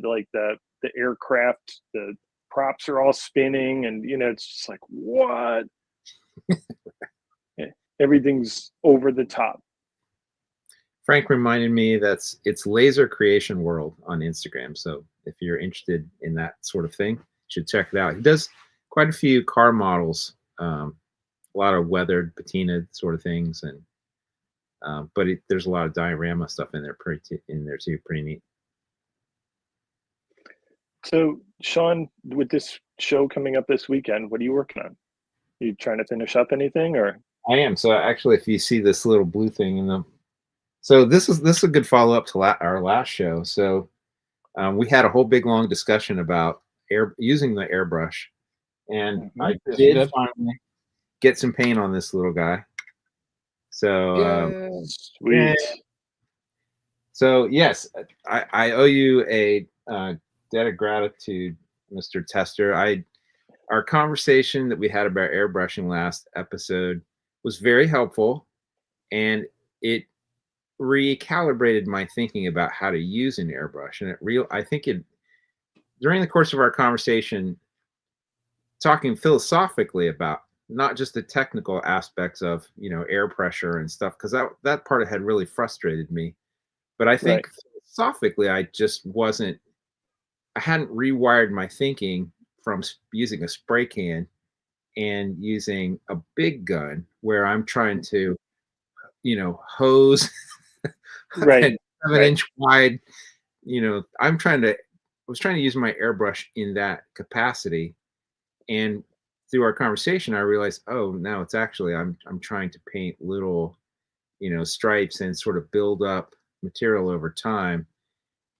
Speaker 1: like the aircraft, the props are all spinning, and it's just like, what? Everything's over the top.
Speaker 2: Frank reminded me it's Laser Creation World on Instagram. So if you're interested in that sort of thing, you should check it out. He does quite a few car models, a lot of weathered patina sort of things, and but there's a lot of diorama stuff in there, too, pretty neat.
Speaker 1: So, Sean, with this show coming up this weekend, what are you working on? Are you trying to finish up anything, or?
Speaker 2: I am. So actually, if you see this little blue thing so this is a good follow up to our last show. So we had a whole big long discussion about using the airbrush, and I did finally get some paint on this little guy. So
Speaker 1: sweet.
Speaker 2: Yeah. So yes, I owe you a debt of gratitude, Mr. Tester. Our conversation that we had about airbrushing last episode was very helpful, and it recalibrated my thinking about how to use an airbrush. And I think during the course of our conversation, talking philosophically about not just the technical aspects of, air pressure and stuff, because that part had really frustrated me. But I think
Speaker 1: Right.
Speaker 2: philosophically, I hadn't rewired my thinking from using a spray can and using a big gun where I'm trying to, hose
Speaker 1: Right.
Speaker 2: a 7-inch wide, I was trying to use my airbrush in that capacity. And through our conversation, I realized, oh, no, it's actually, I'm trying to paint little, stripes and sort of build up material over time.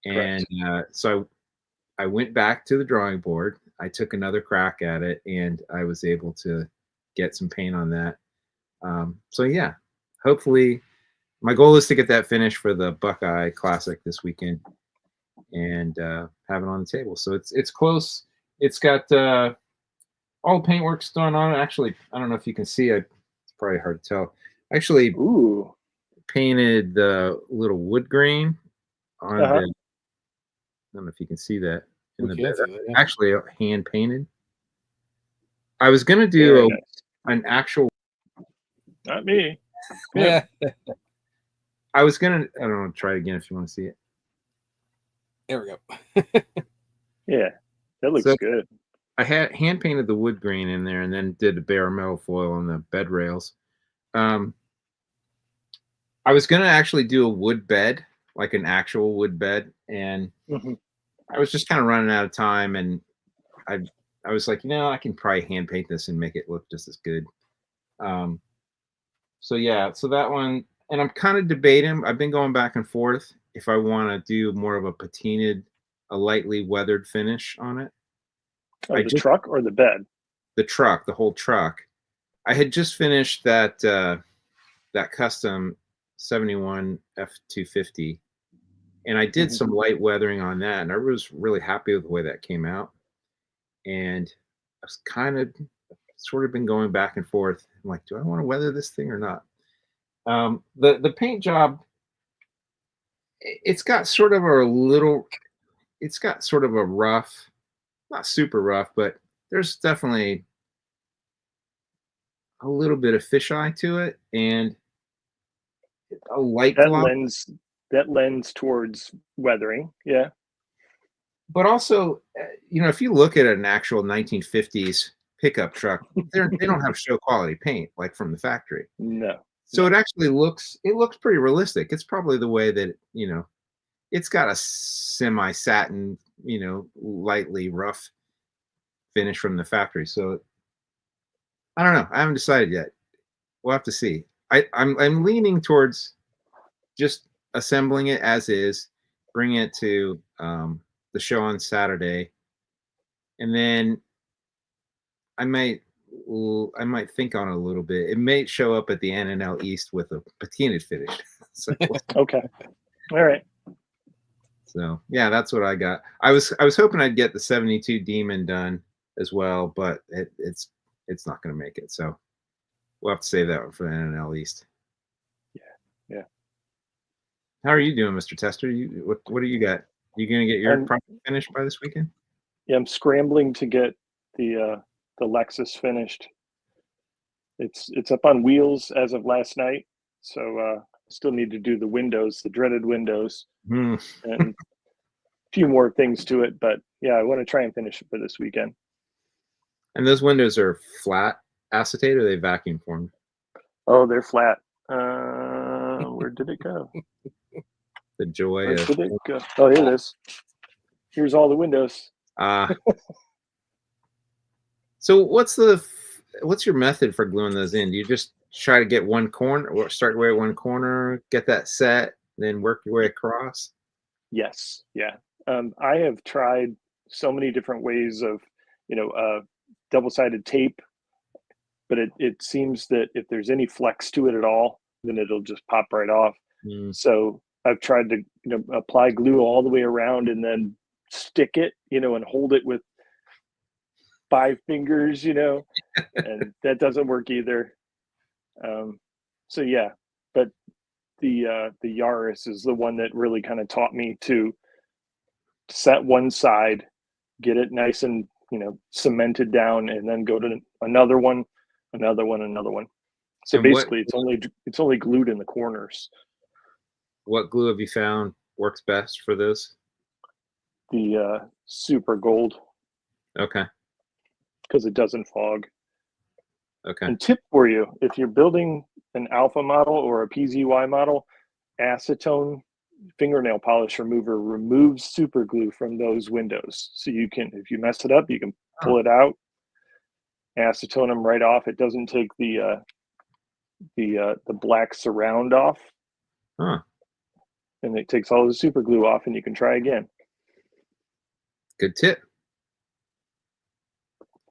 Speaker 2: And
Speaker 1: Correct.
Speaker 2: so I went back to the drawing board. I took another crack at it, and I was able to get some paint on that. So yeah, hopefully, my goal is to get that finished for the Buckeye Classic this weekend, and have it on the table. So it's close. It's got all the paintwork's done on it. Actually, I don't know if you can see it. It's probably hard to tell. Actually,
Speaker 1: Ooh.
Speaker 2: painted the little wood grain on
Speaker 1: Uh-huh.
Speaker 2: the. I don't know if you can see that in
Speaker 3: We
Speaker 2: the
Speaker 3: can't
Speaker 2: bed.
Speaker 3: see that. Yeah.
Speaker 2: Actually, hand painted. I was gonna
Speaker 1: Very
Speaker 2: do
Speaker 1: nice.
Speaker 2: an actual.
Speaker 1: Not me.
Speaker 3: Yeah.
Speaker 2: I was gonna. I don't know. Try it again if you want to see it.
Speaker 3: There we go.
Speaker 1: Yeah. That looks
Speaker 2: So
Speaker 1: good.
Speaker 2: I had hand painted the wood grain in there, and then did a bare metal foil on the bed rails. I was gonna actually do a wood bed, like an actual wood bed, and
Speaker 1: Mm-hmm.
Speaker 2: I was just kind of running out of time, and I I was like, I can probably hand paint this and make it look just as good. So yeah, so that one, and I'm kind of debating. I've been going back and forth if I want to do more of a patinaed, a lightly weathered finish on it.
Speaker 1: Oh,
Speaker 2: I
Speaker 1: the
Speaker 2: just
Speaker 1: truck or the bed?
Speaker 2: the whole truck. I had just finished that custom 71 F250, and I did
Speaker 1: Mm-hmm.
Speaker 2: some light weathering on that, and I was really happy with the way that came out. And I was kind of sort of been going back and forth. I'm like, do I want to weather this thing or not? The paint job, it's got sort of a rough, not super rough, but there's definitely a little bit of fisheye to it, and a light
Speaker 1: That
Speaker 2: gloss.
Speaker 1: lends towards weathering. Yeah.
Speaker 2: But also, if you look at an actual 1950s pickup truck, they don't have show quality paint like from the factory.
Speaker 1: No.
Speaker 2: So it actually looks pretty realistic. It's probably the way that it's got a semi satin, lightly rough finish from the factory. So I don't know. I haven't decided yet. We'll have to see. I'm leaning towards just assembling it as is, bring it to the show on Saturday, and then I might think on it a little bit. It may show up at the NNL East with a patinaed finish.
Speaker 1: Okay. All right.
Speaker 2: So yeah, that's what I got. I was hoping I'd get the 72 Demon done as well, but it's not going to make it. So we'll have to save that one for the NNL East.
Speaker 1: Yeah.
Speaker 2: How are you doing, Mr. Tester? What do you got? You going to get your project finished by this weekend?
Speaker 1: Yeah, I'm scrambling to get the Lexus finished. It's up on wheels as of last night, so still need to do the windows, the dreaded windows, and a few more things to it. But yeah, I want to try and finish it for this weekend.
Speaker 2: And those windows are flat acetate, or are they vacuum formed?
Speaker 1: Oh, they're flat. Where did it go?
Speaker 2: The joy
Speaker 1: Where
Speaker 2: of
Speaker 1: did it go? Oh, here it is. Here's all the windows.
Speaker 2: So what's your method for gluing those in? Do you just try to get one corner, or start way at one corner, get that set, then work your way across?
Speaker 1: Yes. Yeah. I have tried so many different ways of, double-sided tape, but it seems that if there's any flex to it at all, then it'll just pop right off. So I've tried to, apply glue all the way around and then stick it, and hold it with 5 fingers, and that doesn't work either. So yeah, but the Yaris is the one that really kind of taught me to set one side, get it nice and cemented down, and then go to another one, another one, another one. So
Speaker 2: And
Speaker 1: basically, it's only glued in the corners.
Speaker 2: what glue have you found works best for this?
Speaker 1: The super gold,
Speaker 2: Okay.
Speaker 1: because it doesn't fog.
Speaker 2: Okay.
Speaker 1: And tip for you, if you're building an alpha model or a PZY model, acetone fingernail polish remover removes super glue from those windows. So you can, if you mess it up, you can pull it out, acetone them right off. It doesn't take the black surround off,
Speaker 2: Huh.
Speaker 1: and it takes all the super glue off, and you can try again.
Speaker 2: Good tip.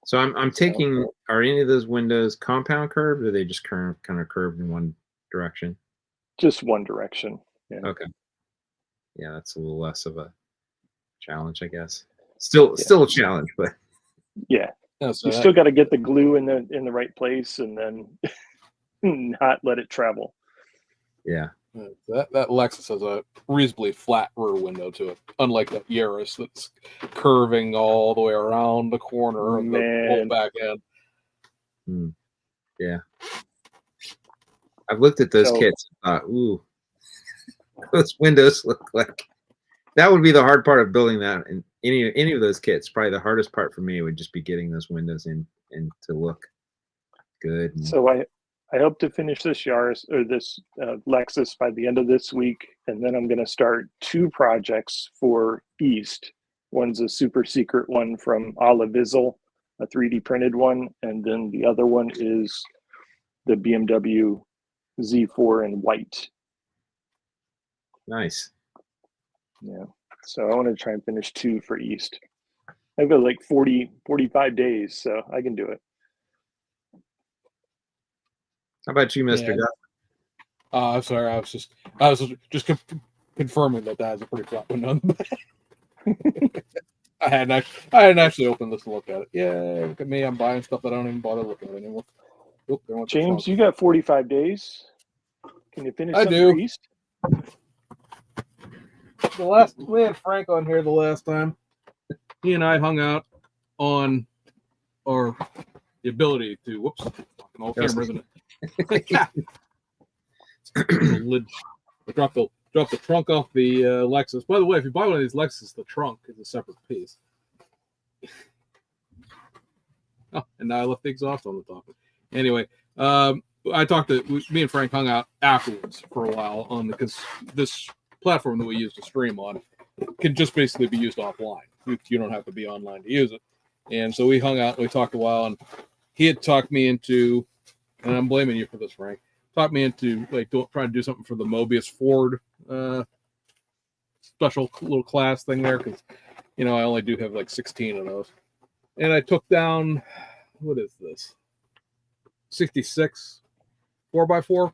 Speaker 2: So I'm taking, are any of those windows compound curved, or are they just kind of curved in one direction?
Speaker 1: Just one direction. Yeah.
Speaker 2: Okay. Yeah, that's a little less of a challenge, I guess. Still a challenge, but
Speaker 1: yeah.
Speaker 3: Yeah, so
Speaker 1: You still got to get the glue in the right place, and then not let it travel.
Speaker 2: yeah.
Speaker 3: that Lexus has a reasonably flat rear window to it, unlike that Yaris that's curving all the way around the corner of the whole back end.
Speaker 2: Yeah. I've looked at those kits and thought, ooh, those windows look like that would be the hard part of building that. And any of those kits, probably the hardest part for me would just be getting those windows in and to look good. And,
Speaker 1: So I hope to finish this Yaris or this Lexus by the end of this week, and then I'm going to start 2 projects for East. One's a super secret one from Olivizel, a 3D printed one, and then the other one is the BMW Z4 in white.
Speaker 2: nice.
Speaker 1: Yeah. So I want to try and finish 2 for East. I've got like 45 days, so I can do it.
Speaker 2: How about you, Mr. Duff?
Speaker 3: I'm sorry, I was just confirming that is a pretty flat window on the back. I hadn't actually opened this to look at it. Yeah, look at me. I'm buying stuff that I don't even bother looking at anymore. Oop,
Speaker 1: James, you got 45 days. Can you finish something for East?
Speaker 3: We had Frank on here the last time. He and I hung out on the ability to all cameras in it. Drop the trunk off the Lexus. By the way, if you buy one of these Lexus, the trunk is a separate piece. Oh, and now I left the exhaust on the top. Anyway, I talked to me and Frank hung out afterwards for a while because this platform that we use to stream on can just basically be used offline. You don't have to be online to use it. And so we hung out and we talked a while, and he had talked me into, and I'm blaming you for this, Frank, talked me into trying to do something for the Mobius Ford special little class thing there, because I only do have 16 of those. And I took down, what is this? 66 4x4.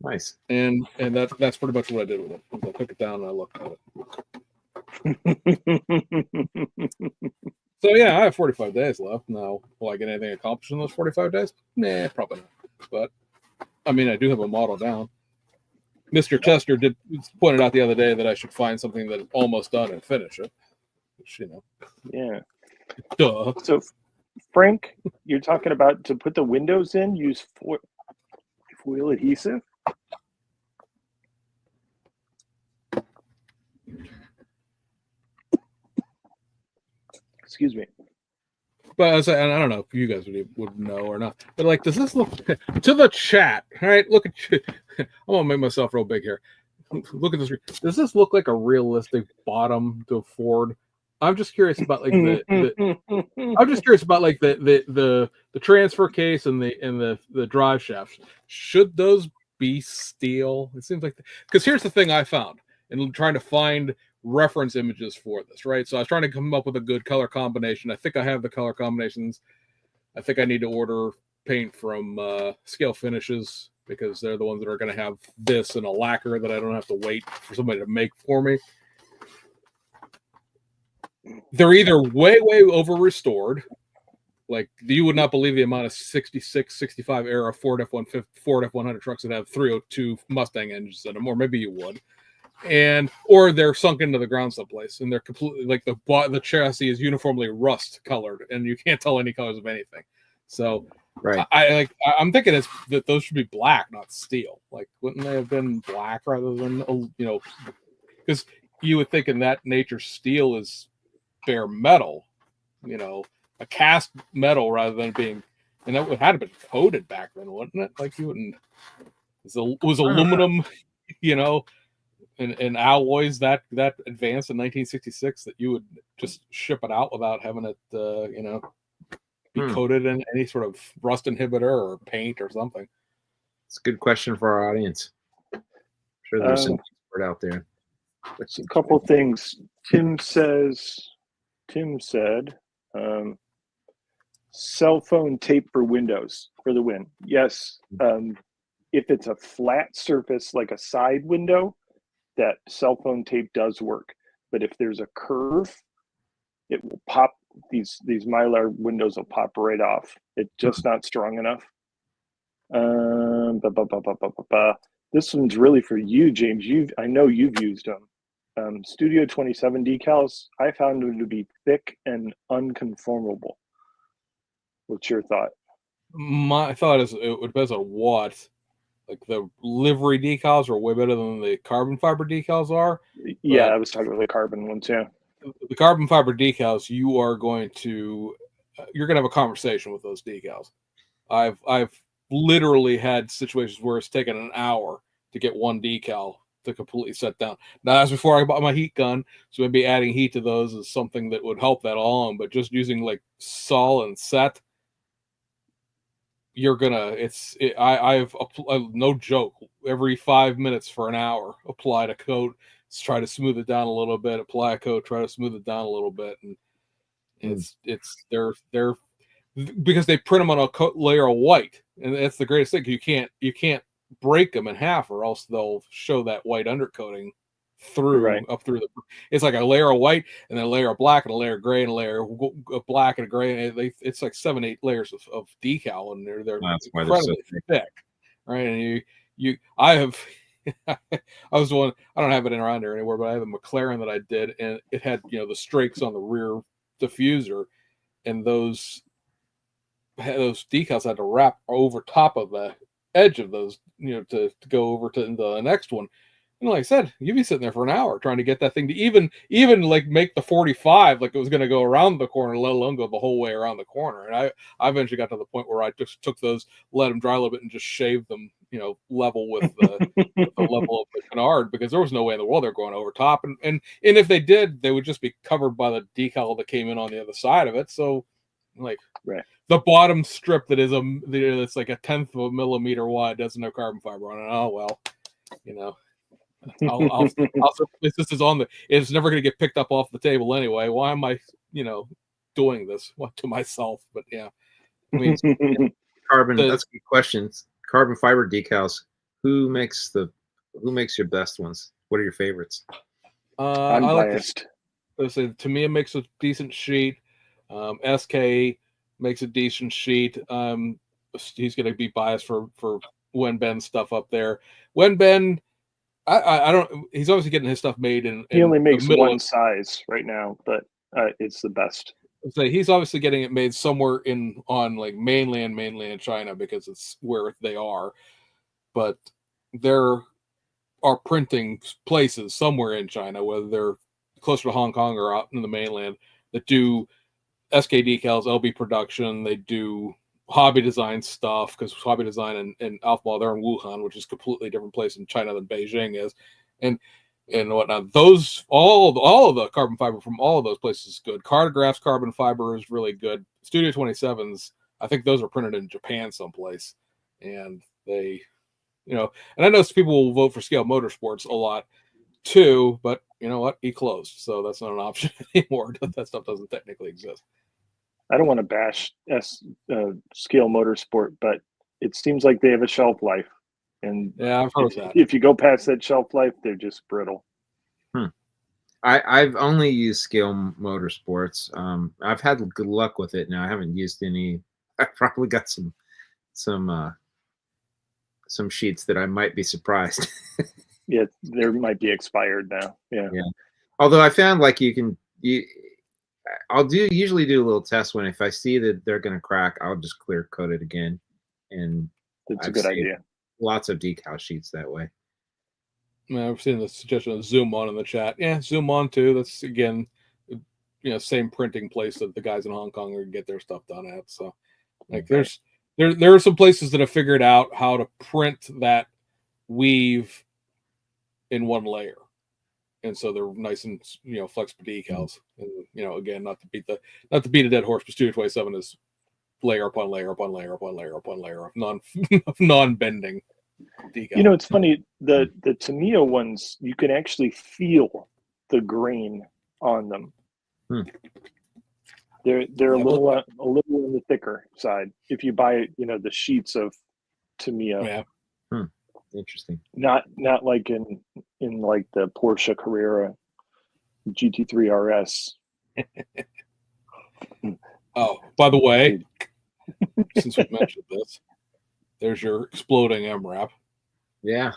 Speaker 2: Nice.
Speaker 3: And that's pretty much what I did with it. I took it down and I looked at it. So yeah, I have 45 days left. Now, will I get anything accomplished in those 45 days? Nah, probably not. But I mean, I do have a model down. Mr. Chester pointed out the other day that I should find something that is almost done and finish it. Which,
Speaker 1: Yeah.
Speaker 3: Duh.
Speaker 1: So, Frank, you're talking about to put the windows in, use foil adhesive? Excuse me.
Speaker 3: But I don't know if you guys would know or not. But does this look to the chat? Right? Look at you. I'm gonna make myself real big here. Look at this. Does this look like a realistic bottom to a Ford? I'm just curious about the transfer case and the drive shafts. Should those be steel? It seems like because here's the thing I found in trying to find reference images for this, right? So I was trying to come up with a good color combination. I think I have the color combinations. I think I need to order paint from Scale Finishes because they're the ones that are going to have this and a lacquer that I don't have to wait for somebody to make for me. They're either way over restored, like you would not believe the amount of 66, 65 era Ford F100 trucks that have 302 Mustang engines in them, or maybe you would. Or they're sunk into the ground someplace and they're completely the chassis is uniformly rust colored and you can't tell any colors of anything. So
Speaker 2: Right.
Speaker 3: I'm thinking that those should be black, not steel. Like, wouldn't they have been black rather than because you would think in that nature steel is bare metal, a cast metal rather than being, and that would have been coated back then, wouldn't it? Like you wouldn't. Was aluminum, and alloys that advanced in 1966 that you would just ship it out without having it, be coated in any sort of rust inhibitor or paint or something?
Speaker 2: It's a good question for our audience. I'm sure there's some expert out there.
Speaker 1: A couple things. Tim said, cell phone tape for windows for the win. Yes. If it's a flat surface like a side window, that cell phone tape does work. But if there's a curve, it will pop. These Mylar windows will pop right off. It's just not strong enough. This one's really for you, James. I know you've used them. Studio 27 decals, I found them to be thick and unconformable. What's your thought?
Speaker 3: My thought is it depends on what. Like the livery decals are way better than the carbon fiber decals are.
Speaker 1: Yeah, I was talking about the carbon ones. Yeah,
Speaker 3: the carbon fiber decals, you're going to have a conversation with those decals. I've literally had situations where it's taken an hour to get one decal to completely set down. Now that's before I bought my heat gun, so maybe adding heat to those is something that would help that along. But just using like sol and set, you're gonna. I've no joke. Every 5 minutes for an hour, applied a coat, try to smooth it down a little bit. Apply a coat, try to smooth it down a little bit, and they're because they print them on a layer of white, and that's the greatest thing. You can't break them in half, or else they'll show that white undercoating up through the. It's like a layer of white, and then a layer of black, and a layer of gray, and a layer of black and gray. And it's like 7-8 layers of decal, and they're incredibly thick, right? And I have. I was the one. I don't have it around here anywhere, but I have a McLaren that I did, and it had the strakes on the rear diffuser, and those decals had to wrap over top of the edge of those, to go over to the next one. And like I said, you'd be sitting there for an hour trying to get that thing to even like make the 45 like it was going to go around the corner, let alone go the whole way around the corner. And I eventually got to the point where I just took those, let them dry a little bit, and just shaved them, level with the level of the canard, because there was no way in the world they're going over top. And if they did, they would just be covered by the decal that came in on the other side of it. So like the bottom strip that is that's like 1/10 of a millimeter wide doesn't have carbon fiber on it. Oh well, I'll this is on it's never going to get picked up off the table anyway. Why am I doing this to myself? But yeah, I mean,
Speaker 2: carbon. That's a good question. Carbon fiber decals. Who makes your best ones? What are your favorites?
Speaker 1: I'm biased.
Speaker 3: To me, it makes a decent sheet. SK makes a decent sheet. He's going to be biased for Wenben stuff up there. Wenben, I don't. He's obviously getting his stuff made in.
Speaker 1: He only makes one size right now, but it's the best.
Speaker 3: So he's obviously getting it made somewhere on like mainland China, because it's where they are. But there are printing places somewhere in China, whether they're closer to Hong Kong or out in the mainland, that do SK decals, LB production. They do hobby design stuff, because hobby design and Alphabet, they're in Wuhan, which is a completely different place in China than Beijing is, and whatnot. Those all of the carbon fiber from all of those places is good. Cartograph's carbon fiber is really good. Studio 27s, I think those are printed in Japan someplace, and they, and I know people will vote for Scale Motorsports a lot too, but you know what? He closed, so that's not an option anymore. That stuff doesn't technically exist.
Speaker 1: I don't want to bash Scale Motorsport, but it seems like they have a shelf life, and
Speaker 3: yeah, I've heard that.
Speaker 1: If you go past that shelf life, they're just brittle.
Speaker 2: I've only used Scale Motorsports. I've had good luck with it. Now I haven't used any. I've probably got some sheets that I might be surprised.
Speaker 1: Yeah, there might be expired now. Yeah.
Speaker 2: Although I found like I'll usually do a little test when if I see that they're going to crack, I'll just clear coat it again, and
Speaker 1: That's a
Speaker 2: I've
Speaker 1: good
Speaker 2: saved
Speaker 1: idea.
Speaker 2: lots of decal sheets that way.
Speaker 3: I've seen the suggestion of Zoom On in the chat. Yeah, Zoom On too. That's again, same printing place that the guys in Hong Kong are get their stuff done at. So, like,
Speaker 1: Right.
Speaker 3: there are some places that have figured out how to print that weave in one layer, and so they're nice and flexible decals. And again, not to beat a dead horse, but Studio 27 is layer upon layer upon layer upon layer upon layer of non bending decal.
Speaker 1: It's funny. The Tamiya ones, you can actually feel the grain on them. They're a little on the thicker side. If you buy the sheets of Tamiya.
Speaker 3: Yeah.
Speaker 2: Interesting.
Speaker 1: Not like in like the Porsche Carrera GT3 RS.
Speaker 3: Oh, by the way, since we mentioned this, there's your exploding MRAP.
Speaker 2: Yeah.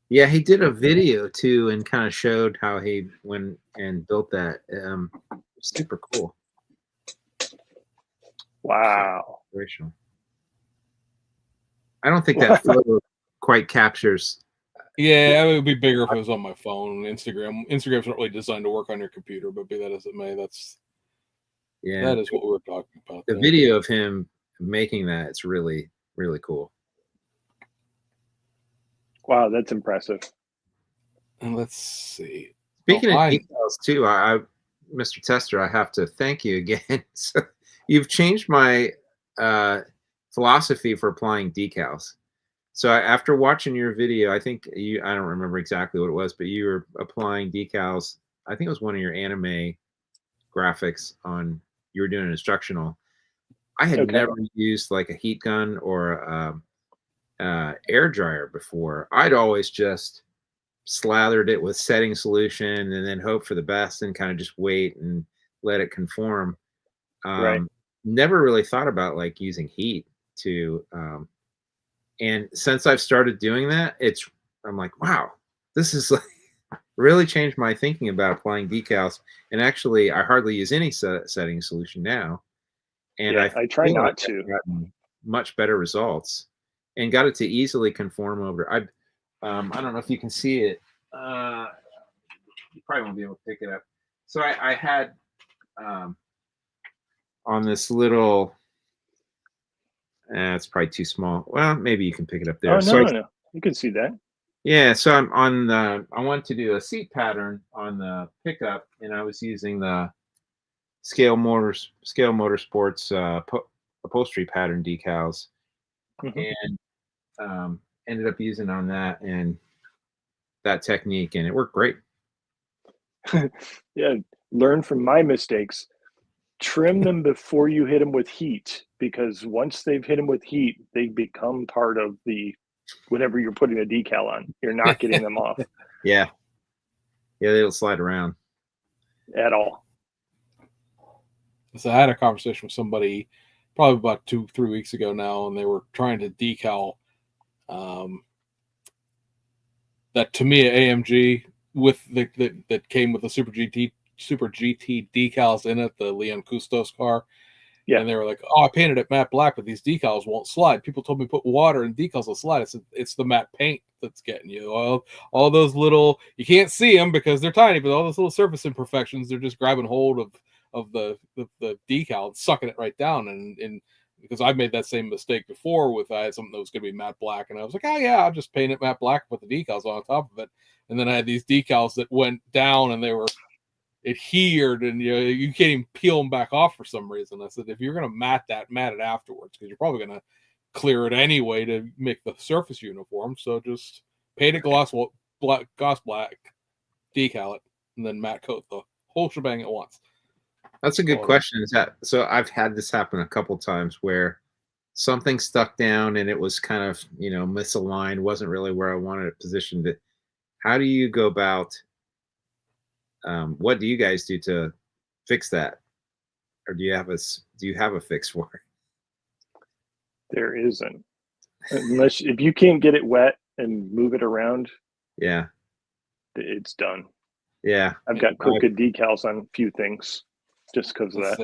Speaker 2: Yeah, he did a video too and kind of showed how he went and built that. Super cool.
Speaker 1: Wow.
Speaker 2: Inspirational. I don't think that photo quite captures.
Speaker 3: Yeah, it would be bigger if it was on my phone. Instagram's not really designed to work on your computer, but be that as it may, that is what we were talking about.
Speaker 2: The video of him making that, it's really, really cool.
Speaker 1: Wow, that's impressive.
Speaker 3: And let's see.
Speaker 2: Speaking of decals too, Mr. Tester, I have to thank you again. So you've changed my philosophy for applying decals. So after watching your video, I think I don't remember exactly what it was, but you were applying decals. I think it was one of your anime graphics you were doing an instructional. I had never used like a heat gun or air dryer before. I'd always just slathered it with setting solution and then hope for the best and kind of just wait and let it conform.
Speaker 1: Right.
Speaker 2: Never really thought about like using heat to and since I've started doing that, I'm like, wow, this is like really changed my thinking about applying decals. And actually, I hardly use any setting solution now. And
Speaker 1: I try not to.
Speaker 2: Gotten much better results and got it to easily conform over. I don't know if you can see it. You probably won't be able to pick it up. So I had on this little. It's probably too small. Well, maybe you can pick it up there.
Speaker 1: Oh, no. You can see that.
Speaker 2: Yeah, so I'm on I wanted to do a seat pattern on the pickup, and I was using the Scale Motorsports upholstery pattern decals, and ended up using on that and that technique, and it worked great.
Speaker 1: Yeah, learn from my mistakes. Trim them before you hit them with heat, because once they've hit them with heat, they become part of whatever you're putting a decal on. You're not getting them off.
Speaker 2: Yeah, they'll slide around
Speaker 1: at all.
Speaker 3: So I had a conversation with somebody probably about 2-3 weeks ago now, and they were trying to decal that Tamiya AMG with that came with the Super GT decals in it, the Leon Custos car. Yeah. And they were like, oh, I painted it matte black, but these decals won't slide. People told me put water and decals will slide. It's the matte paint that's getting you. All those little, you can't see them because they're tiny, but all those little surface imperfections, they're just grabbing hold of the decal and sucking it right down. And because I've made that same mistake before with I had something that was going to be matte black, and I was like, oh yeah, I'll just paint it matte black and put the decals on top of it. And then I had these decals that went down and they were adhered, and you can't even peel them back off for some reason. I said, if you're going to matte it afterwards, because you're probably going to clear it anyway to make the surface uniform. So just paint it gloss black, decal it, and then matte coat the whole shebang at once.
Speaker 2: That's a good question. So I've had this happen a couple times where something stuck down and it was kind of misaligned, wasn't really where I wanted it positioned. How do you go about? What do you guys do to fix that, or do you have a fix for it?
Speaker 1: There isn't, unless if you can't get it wet and move it around.
Speaker 2: Yeah,
Speaker 1: it's done.
Speaker 2: Yeah.
Speaker 1: I've got crooked decals on a few things just because of that.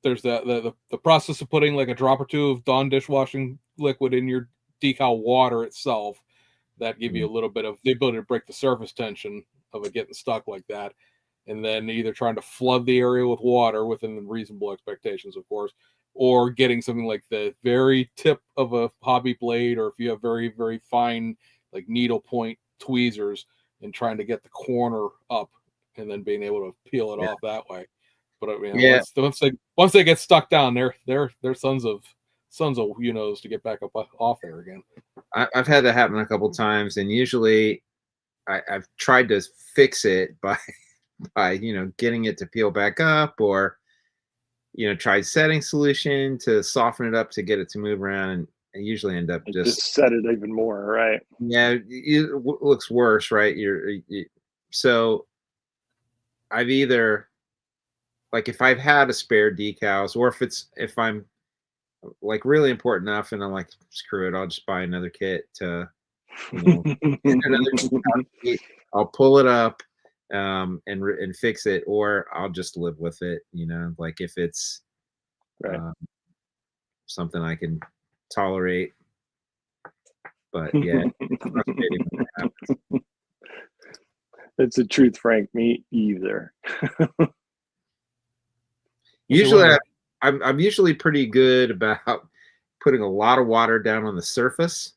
Speaker 3: There's the process of putting like a drop or two of Dawn dishwashing liquid in your decal water itself that give you a little bit of the ability to break the surface tension of it getting stuck like that. And then either trying to flood the area with water within reasonable expectations, of course, or getting something like the very tip of a hobby blade, or if you have very, very fine, like needle point tweezers, and trying to get the corner up and then being able to peel it off that way. But I mean, once they get stuck down, they're sons of to get back up off there again.
Speaker 2: I've had that happen a couple times, and usually I've tried to fix it by getting it to peel back up, or tried setting solution to soften it up to get it to move around, and I usually end up
Speaker 1: just set it even more, right?
Speaker 2: Yeah, it looks worse, right? So I've either, like, if I've had a spare decals, or if I'm like really important enough and I'm like, screw it, I'll just buy another kit to I'll pull it up and fix it, or I'll just live with it, like if it's something I can tolerate. But yeah, it's frustrating when it happens.
Speaker 1: It's the truth, Frank. Me either.
Speaker 2: Usually I'm usually pretty good about putting a lot of water down on the surface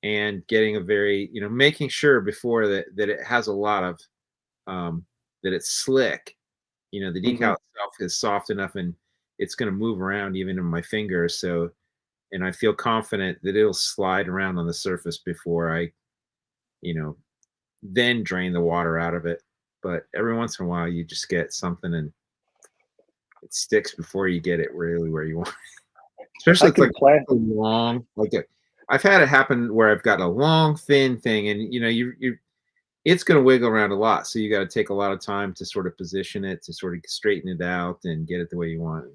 Speaker 2: and getting a very, making sure before that it has a lot of that it's slick. The decal itself is soft enough and it's going to move around even in my fingers. So, and I feel confident that it'll slide around on the surface before I, then drain the water out of it. But every once in a while, you just get something and it sticks before you get it really where you want it. Especially if it's like long, I've had it happen where I've got a long, thin thing, and it's going to wiggle around a lot. So you got to take a lot of time to sort of position it, to sort of straighten it out and get it the way you want.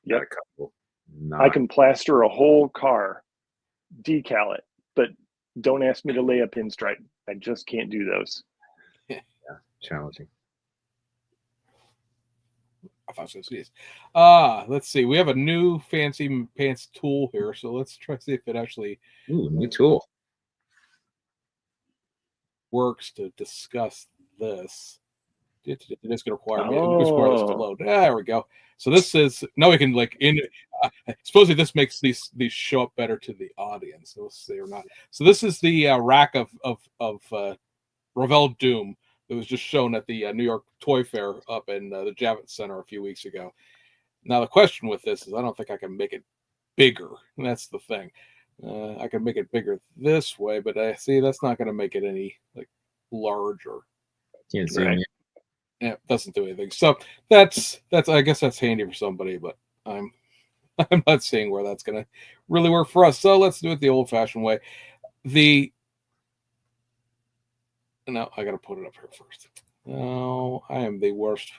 Speaker 1: Yep. I can plaster a whole car, decal it, but don't ask me to lay a pinstripe. I just can't do those.
Speaker 2: Yeah, challenging.
Speaker 3: Let's see. We have a new fancy pants tool here, so let's try to see if it actually
Speaker 2: new tool
Speaker 3: works to discuss this. It's going to require me to load. There we go. So this is now we can supposedly this makes these show up better to the audience. So we'll see or not. So this is the rack of Revell Doom that was just shown at the New York Toy Fair up in the Javits Center a few weeks ago. Now the question with this is I don't think I can make it bigger. And that's the thing. I can make it bigger this way, but I see that's not going to make it any larger.
Speaker 2: Can't zoom in.
Speaker 3: Yeah, it doesn't do anything. So that's I guess that's handy for somebody, but I'm not seeing where that's going to really work for us. So let's do it the old-fashioned way. No, I got to put it up here first. No, I am the worst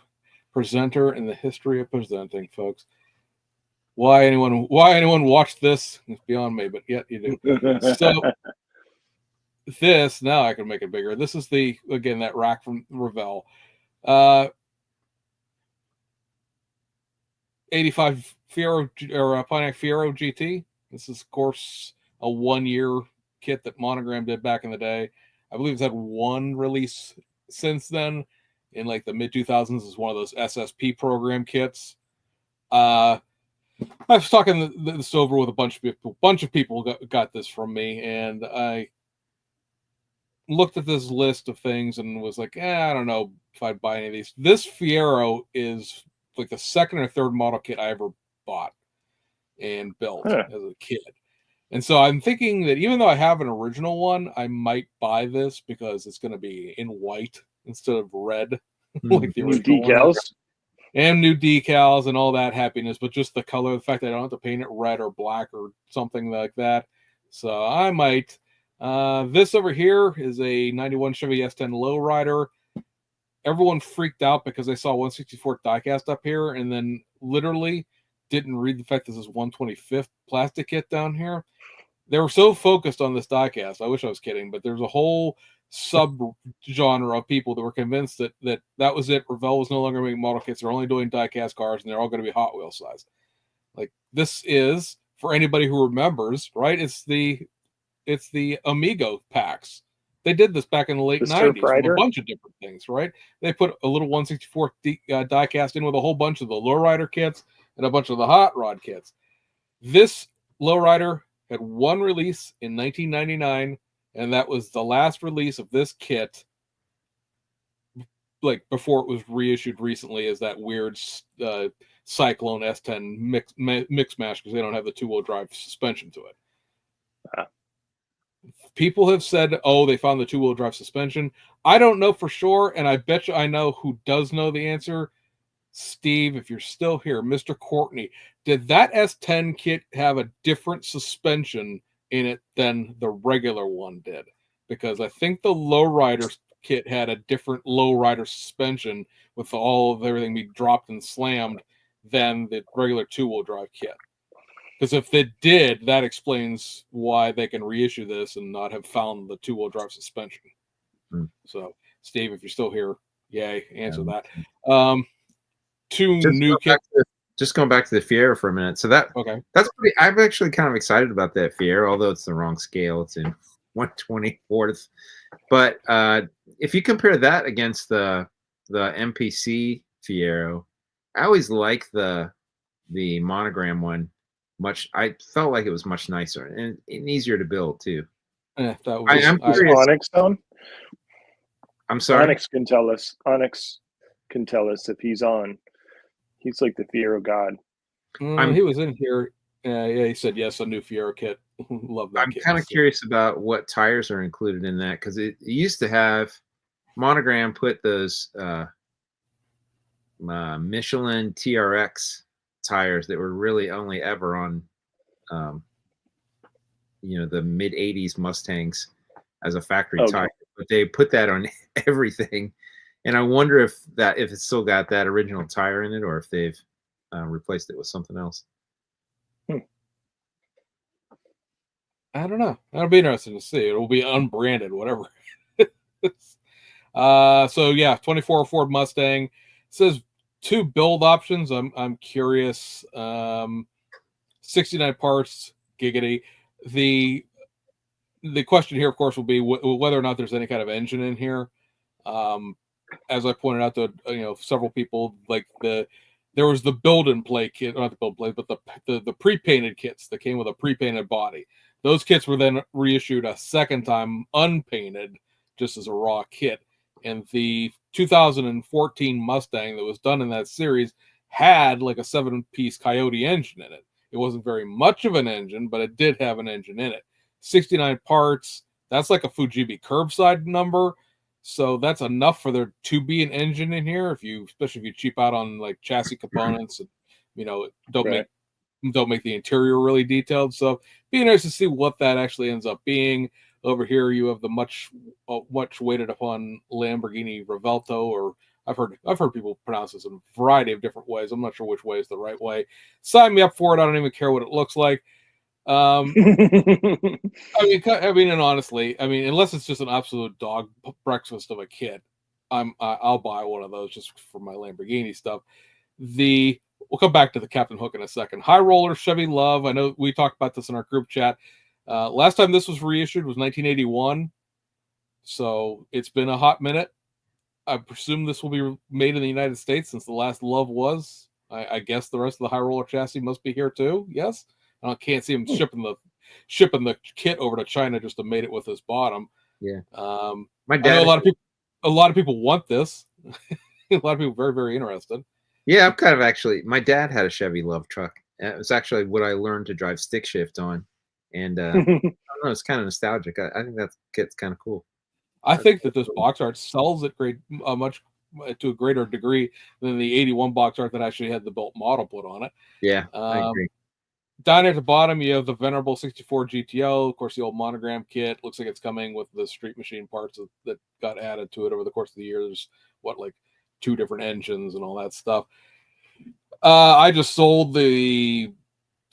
Speaker 3: presenter in the history of presenting, folks. Why anyone watched this is beyond me, but yet you do. So this, now I can make it bigger. This is that rack from Revell. 85 Fiero or Pontiac Fiero GT. This is, of course, a 1-year kit that Monogram did back in the day. I believe it's had one release since then. In the mid 2000s, is one of those SSP program kits. I was talking this over with a bunch of people. Bunch of people got this from me, and I looked at this list of things and was like, I don't know if I'd buy any of these. This Fiero is the second or third model kit I ever bought and built as a kid. And so I'm thinking that even though I have an original one, I might buy this because it's going to be in white instead of red, like the original
Speaker 1: decals.
Speaker 3: And new decals and all that happiness, but just the color, the fact that I don't have to paint it red or black or something like that. So I might. This over here is a 91 Chevy S10 Lowrider. Everyone freaked out because they saw 164th diecast up here and then literally didn't read the fact this is 125th plastic kit down here. They were so focused on this diecast. I wish I was kidding, but there's a whole sub-genre of people that were convinced that was it. Revell was no longer making model kits. They're only doing die-cast cars, and they're all going to be Hot Wheel size. Like, this is, for anybody who remembers, right? It's the Amigo packs. They did this back in the late 90s with a bunch of different things, right? They put a little 164 die-cast in with a whole bunch of the lowrider kits and a bunch of the hot rod kits. This lowrider had one release in 1999, and that was the last release of this kit, like before it was reissued recently as that weird Cyclone S10 mix mash, because they don't have the two-wheel drive suspension to it. People have said, oh, they found the two-wheel drive suspension. I don't know for sure, and I bet you I know who does know the answer. Steve, if you're still here, Mr. Courtney, did that S10 kit have a different suspension in it than the regular one did? Because I think the lowrider kit had a different lowrider suspension with all of everything being dropped and slammed than the regular two-wheel drive kit. Because if it did, that explains why they can reissue this and not have found the two-wheel drive suspension. So, Steve, if you're still here, yay, answer that. New kits.
Speaker 2: Just going back to the Fiero for a minute. So that's pretty. I'm actually kind of excited about that Fiero, although it's the wrong scale. It's in 1/24th. But if you compare that against the MPC Fiero, I always like the monogram one. I felt like it was much nicer and easier to build too.
Speaker 3: I'm
Speaker 1: curious. Onyx on?
Speaker 2: I'm sorry.
Speaker 1: Onyx can tell us. Onyx can tell us if he's on. He's like the Fiero god.
Speaker 3: He was in here. Yeah, he said yes, a new Fiero kit. Love that.
Speaker 2: I'm kind of curious about what tires are included in that, because it used to have Monogram put those Michelin TRX tires that were really only ever on the mid 80s Mustangs as a factory tire, but they put that on everything, and I wonder if it's still got that original tire in it, or if they've replaced it with something else.
Speaker 3: I don't know. That'll be interesting to see. It'll be unbranded, whatever. So yeah, 24 Ford Mustang. It says 2 build options. I'm curious. 69 parts, giggity. The question here, of course, will be whether or not there's any kind of engine in here. As I pointed out to several people, like there was the build and play kit, not the build play, but the pre-painted kits that came with a pre-painted body. Those kits were then reissued a second time unpainted, just as a raw kit. And the 2014 Mustang that was done in that series had like a 7-piece Coyote engine in it. It wasn't very much of an engine, but it did have an engine in it. 69 parts. That's like a Fujibi curbside number. So that's enough for there to be an engine in here, especially if you cheap out on like chassis components and don't make the interior really detailed. So be nice to see what that actually ends up being. Over here you have the much waited upon Lamborghini Revelto, or I've heard people pronounce this in a variety of different ways. I'm not sure which way is the right way. Sign me up for it. I don't even care what it looks like. I mean, and honestly, unless it's just an absolute dog breakfast of a kid, I'll buy one of those just for my Lamborghini stuff. We'll come back to the Captain Hook in a second. High Roller Chevy Love. I know we talked about this in our group chat. Last time this was reissued was 1981, so it's been a hot minute. I presume this will be made in the United States since the last Love was. I guess the rest of the High Roller chassis must be here too. Yes. I can't see him shipping the kit over to China just to mate it with his bottom.
Speaker 2: Yeah.
Speaker 3: My dad. I know a lot of people want this. A lot of people very, very interested.
Speaker 2: Yeah, I'm kind of actually. My dad had a Chevy Love truck. It was actually what I learned to drive stick shift on, and I don't know. It's kind of nostalgic. I think that kit's kind of cool.
Speaker 3: I think that this box art sells at much to a greater degree than the 81 box art that actually had the built model put on it.
Speaker 2: Yeah, I agree.
Speaker 3: Down at the bottom, you have the venerable 64 GTO. Of course, the old monogram kit. Looks like it's coming with the Street Machine parts that got added to it over the course of the years. Like 2 different engines and all that stuff. I just sold the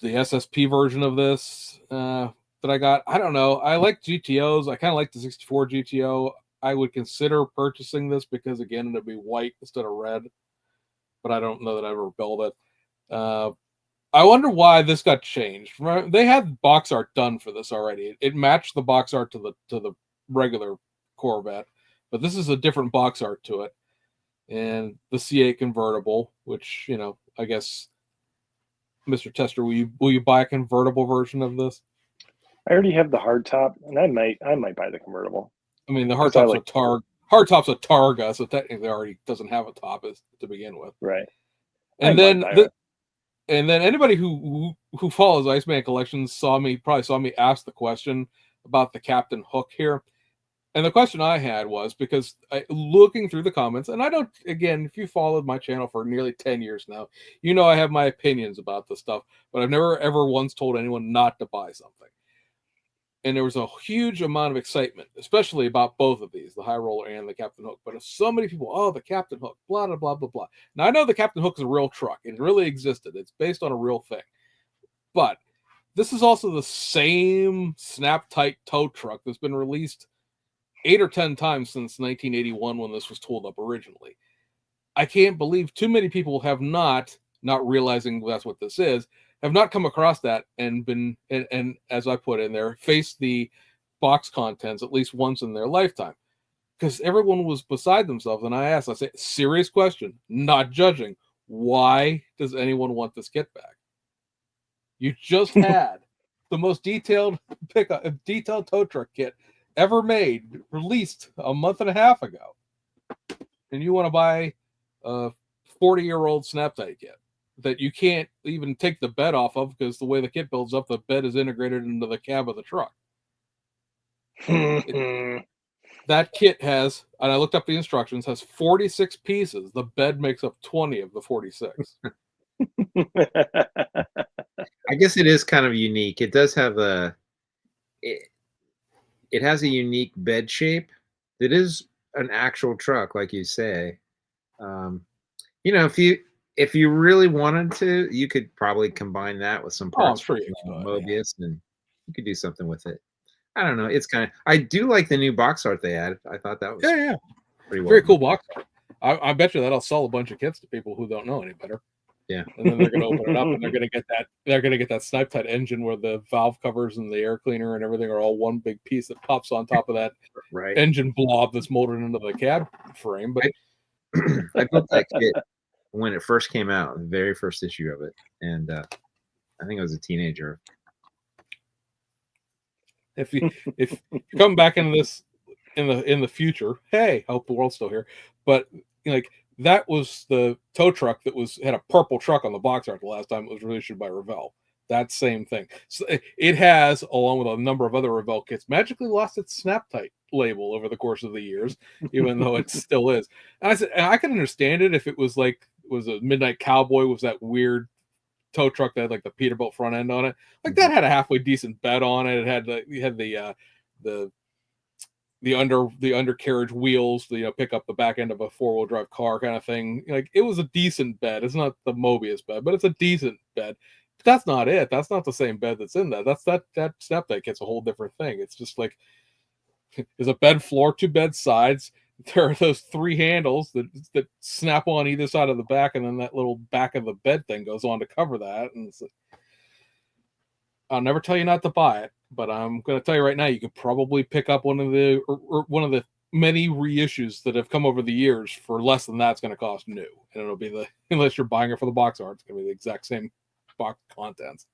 Speaker 3: SSP version of this that I got. I don't know. I like GTOs. I kind of like the 64 GTO. I would consider purchasing this because again, it'd be white instead of red. But I don't know that I ever build it. I wonder why this got changed. They had box art done for this already. It matched the box art to the regular Corvette, but this is a different box art to it. And the CA convertible, which I guess, Mr. Tester, will you buy a convertible version of this?
Speaker 1: I already have the hardtop, and I might buy the convertible.
Speaker 3: I mean, the hardtop's a Targa, so technically already doesn't have a top to begin with.
Speaker 1: Right.
Speaker 3: And then anybody who follows Iceman Collections probably saw me ask the question about the Captain Hook here. And the question I had was because looking through the comments, and if you followed my channel for nearly 10 years now, I have my opinions about this stuff, but I've never ever once told anyone not to buy something. And there was a huge amount of excitement, especially about both of these, the High Roller and the Captain Hook. But if so many people, the Captain Hook, blah, blah, blah, blah, blah. Now, I know the Captain Hook is a real truck. It really existed. It's based on a real thing. But this is also the same snap-tight tow truck that's been released 8 or 10 times since 1981 when this was tooled up originally. I can't believe too many people have not realizing that's what this is, have not come across that and been, and as I put in there, faced the box contents at least once in their lifetime. Because everyone was beside themselves. And I say, serious question, not judging. Why does anyone want this kit back? You just had the most detailed tow truck kit ever made, released a month and a half ago. And you want to buy a 40-year-old snap-tight kit that you can't even take the bed off of because the way the kit builds up, the bed is integrated into the cab of the truck. That kit has, and I looked up the instructions, has 46 pieces. The bed makes up 20 of the 46.
Speaker 2: I guess it is kind of unique. It does have it has a unique bed shape that is an actual truck, like you say. If you really wanted to, you could probably combine that with some parts from Mobius, and you could do something with it. I don't know. It's kind of. I do like the new box art they added. I thought that was pretty well
Speaker 3: very cool box art. I bet you that'll sell a bunch of kits to people who don't know any better.
Speaker 2: Yeah,
Speaker 3: and then they're going to open it up, and they're going to get that. They're going to get that snipe-tight engine where the valve covers and the air cleaner and everything are all one big piece that pops on top of that engine blob that's molded into the cab frame. But
Speaker 2: I built that kit when it first came out, the very first issue of it, and I think I was a teenager.
Speaker 3: If you come back into this in the future, hey, I hope the world's still here. But that was the tow truck that had a purple truck on the box art the last time it was reissued by Revell. That same thing. So it has, along with a number of other Revell kits, magically lost its snap-tight label over the course of the years, even though it still is. And I said, I can understand it if it was a Midnight Cowboy, was that weird tow truck that had the Peterbilt front end on it. That had a halfway decent bed on it. It had the undercarriage wheels, pick up the back end of a 4-wheel drive car kind of thing. It was a decent bed. It's not the Mobius bed, but it's a decent bed. But that's not it. That's not the same bed that's in that. That snap-tight kit's a whole different thing. It's just there's a bed floor, 2 bed sides. There are those 3 handles that snap on either side of the back, and then that little back of the bed thing goes on to cover that. And I'll never tell you not to buy it, but I'm going to tell you right now, you could probably pick up one of the many reissues that have come over the years for less than that's going to cost new, and it'll be unless you're buying it for the box art, it's going to be the exact same box contents.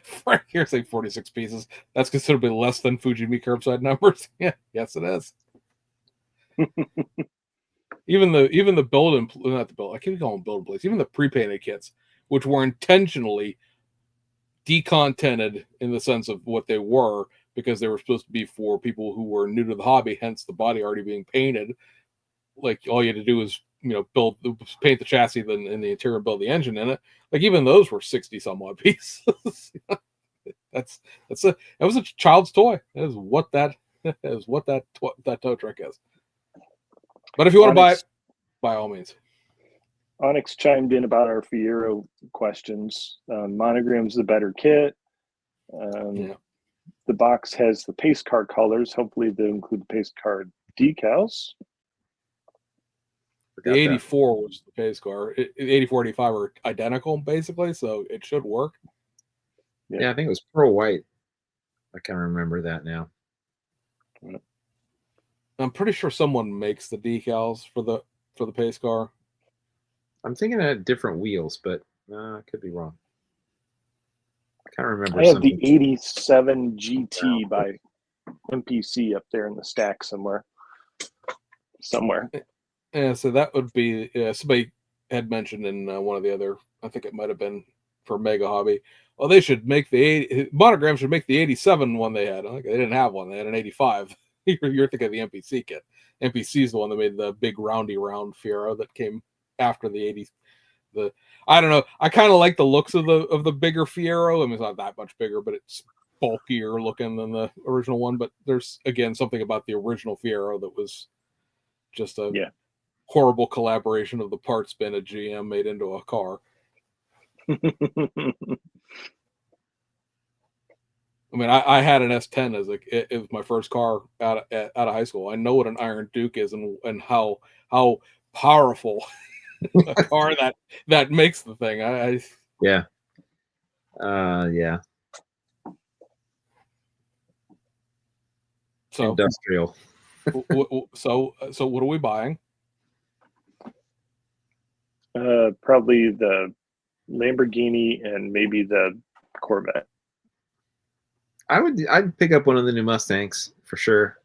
Speaker 3: Frank here saying 46 pieces. That's considerably less than Fujimi curbside numbers. Yeah, yes, it is. Even the build and not the build. I keep calling them build plates. Even the pre-painted kits, which were intentionally decontented in the sense of what they were, because they were supposed to be for people who were new to the hobby. Hence, the body already being painted. All you had to do was paint the chassis, then in the interior, build the engine in it. Even those were 60 some odd pieces. that was a child's toy. That is what that tow truck is. But if you want to buy it, by all means.
Speaker 1: Onyx chimed in about our Fiero questions. Monogram's the better kit. The box has the pace car colors. Hopefully they'll include the pace car decals.
Speaker 3: The 84 was the pace car. 84, 85 are identical, basically, so it should work.
Speaker 2: Yeah, I think it was pearl white. I can't remember that now.
Speaker 3: I'm pretty sure someone makes the decals for the pace car.
Speaker 2: I'm thinking of different wheels, but I could be wrong. I can't remember.
Speaker 1: I have the 87 GT by MPC up there in the stack somewhere.
Speaker 3: Yeah, so that would be somebody had mentioned in one of the other. I think it might have been for Mega Hobby. Well, they should make the 80 Monogram should make the 87 one they had. Like, they didn't have one; they had an 85. You're thinking of the MPC kit. MPC is the one that made the big roundy round Fiero that came after the 80. I don't know. I kind of like the looks of the bigger Fiero. I mean, it's not that much bigger, but it's bulkier looking than the original one. But there's again something about the original Fiero that was just a horrible collaboration of the parts bin a GM made into a car. I mean, I had an S10 as it was my first car out of high school. I know what an Iron Duke is and how powerful a car that makes the thing.
Speaker 2: Yeah.
Speaker 3: So
Speaker 2: industrial.
Speaker 3: So what are we buying?
Speaker 1: Probably the Lamborghini and maybe the Corvette.
Speaker 2: I'd pick up one of the new Mustangs for sure,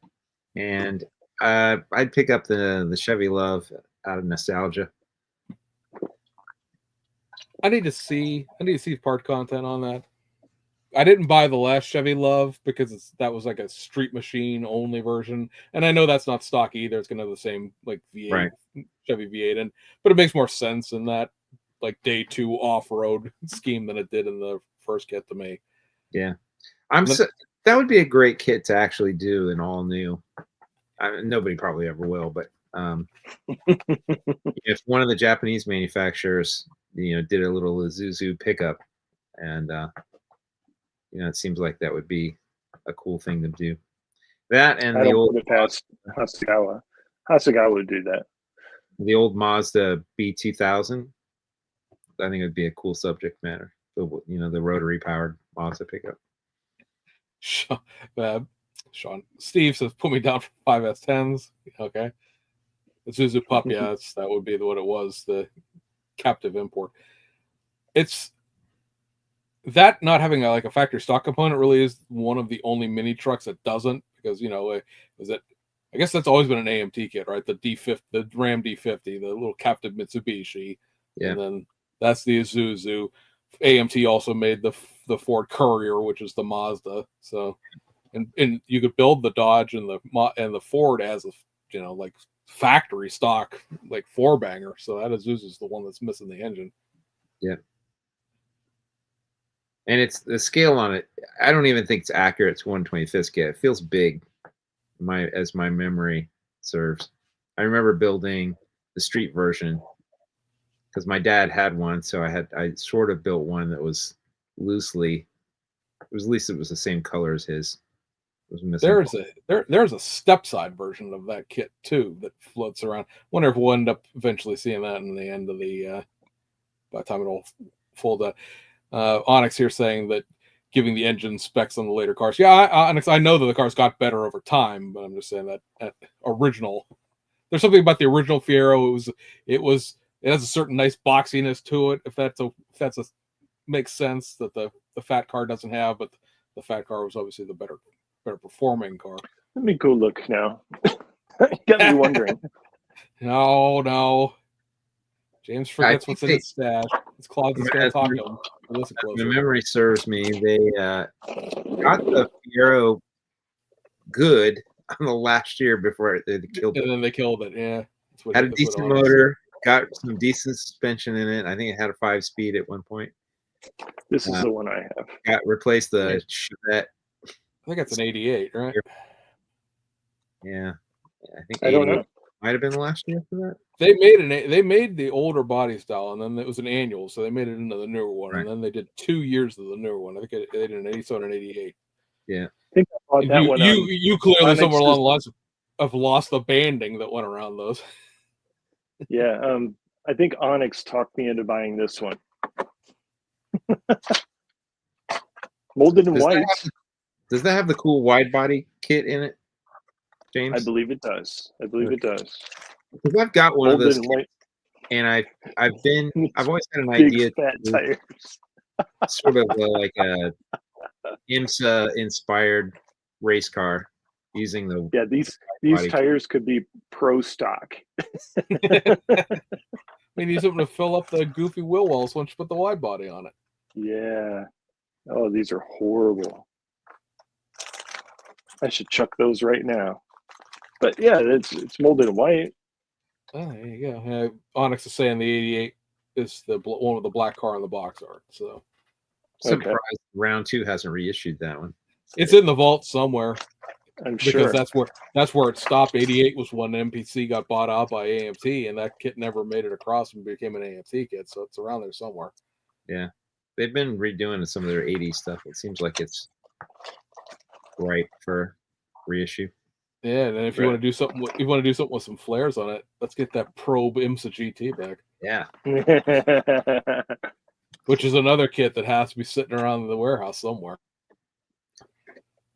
Speaker 2: and I'd pick up the Chevy Love out of nostalgia.
Speaker 3: I need to see part content on that. I didn't buy the last Chevy Love because that was like a street machine only version, and I know that's not stock either. It's gonna have the same like V8
Speaker 2: right.
Speaker 3: Chevy V8, but it makes more sense in that like day 2 off road scheme than it did in the first kit to me.
Speaker 2: Yeah, that would be a great kit to actually do an all new. Nobody probably ever will, but if one of the Japanese manufacturers, did a little Isuzu pickup, and it seems like that would be a cool thing to do. That and the old
Speaker 1: past Hasegawa. Hasegawa would do that.
Speaker 2: The old Mazda B2000. I think it would be a cool subject matter. The rotary powered Mazda pickup.
Speaker 3: Sean, Steve says, put me down for 5S10s. Okay. The Isuzu Pup, yeah, that would be what it was, the captive import. It's that not having a factory stock component really is one of the only mini trucks that doesn't, because I guess that's always been an AMT kit, right? The D50, the Ram D50, the little captive Mitsubishi, and then that's the Isuzu. AMT also made the Ford Courier, which is the Mazda. So, and you could build the Dodge and the Ford as a factory stock 4-banger. So that Isuzu's the one that's missing the engine.
Speaker 2: Yeah. And it's the scale on it. I don't even think it's accurate to 1/25th scale. It feels big, as my memory serves. I remember building the street version because my dad had one, so I sort of built one that was loosely. At least it was the same color as his. It was missing.
Speaker 3: There's a step side version of that kit too that floats around. Wonder if we'll end up eventually seeing that in the end of the by the time it'll fold out. Onyx here saying that giving the engine specs on the later cars. Yeah, Onyx, I know that the cars got better over time, but I'm just saying that original. There's something about the original Fiero. It has a certain nice boxiness to it. If that's a makes sense that the fat car doesn't have, but the fat car was obviously the better performing car.
Speaker 1: Let me go look now. Got me wondering.
Speaker 3: No. James forgets what's in his stash. His closet's going to talk to him. Listen closer.
Speaker 2: The memory serves me. They got the Fiero good on the last year before they killed it.
Speaker 3: And then they killed it. Yeah.
Speaker 2: Had a decent motor. Got some decent suspension in it. I think it had a 5-speed at one point.
Speaker 1: This is the one I have.
Speaker 2: Got replaced the Chevette.
Speaker 3: I think it's an 88, right?
Speaker 2: Yeah. I think
Speaker 1: I don't know.
Speaker 2: Might have been the last year for that.
Speaker 3: They made the older body style, and then it was an annual, so they made it into the newer one, right. And then they did 2 years of the newer one. I think they did an 87 and 88.
Speaker 2: Yeah.
Speaker 1: I think I bought that one on
Speaker 3: You clearly somewhere along
Speaker 1: Onyx's.
Speaker 3: the lines have lost the banding that went around those.
Speaker 1: Yeah, I think Onyx talked me into buying this one. Molded in
Speaker 2: Does that,
Speaker 1: white.
Speaker 2: does that have the cool wide body kit in it, James?
Speaker 1: I believe it does. I believe it does.
Speaker 2: Because I've got one of
Speaker 1: Molded
Speaker 2: those
Speaker 1: in
Speaker 2: kits,
Speaker 1: white.
Speaker 2: and I've always had an
Speaker 1: Big
Speaker 2: idea
Speaker 1: fat
Speaker 2: to
Speaker 1: tires.
Speaker 2: sort of like a IMSA inspired race car using the
Speaker 1: Yeah, these
Speaker 2: body.
Speaker 1: tires could be pro stock.
Speaker 3: We need something to fill up the goofy wheel wells once you put the wide body on it.
Speaker 1: Yeah. Oh, these are horrible. I should chuck those right now. But yeah, it's molded in white.
Speaker 3: Oh, there you go. Onyx is saying the 88 is the one with the black car in the box art. So
Speaker 2: Surprised round 2 hasn't reissued that one.
Speaker 3: it's in the vault somewhere.
Speaker 1: I'm
Speaker 3: Because
Speaker 1: sure.
Speaker 3: that's where it stopped. 88 was when MPC got bought out by AMT, and that kit never made it across and became an AMT kit. So it's around there somewhere.
Speaker 2: Yeah, they've been redoing some of their 80s stuff. It seems like it's right for reissue.
Speaker 3: Yeah, and if you want to do something, with some flares on it, let's get that Probe IMSA GT back.
Speaker 2: Yeah,
Speaker 3: which is another kit that has to be sitting around the warehouse somewhere.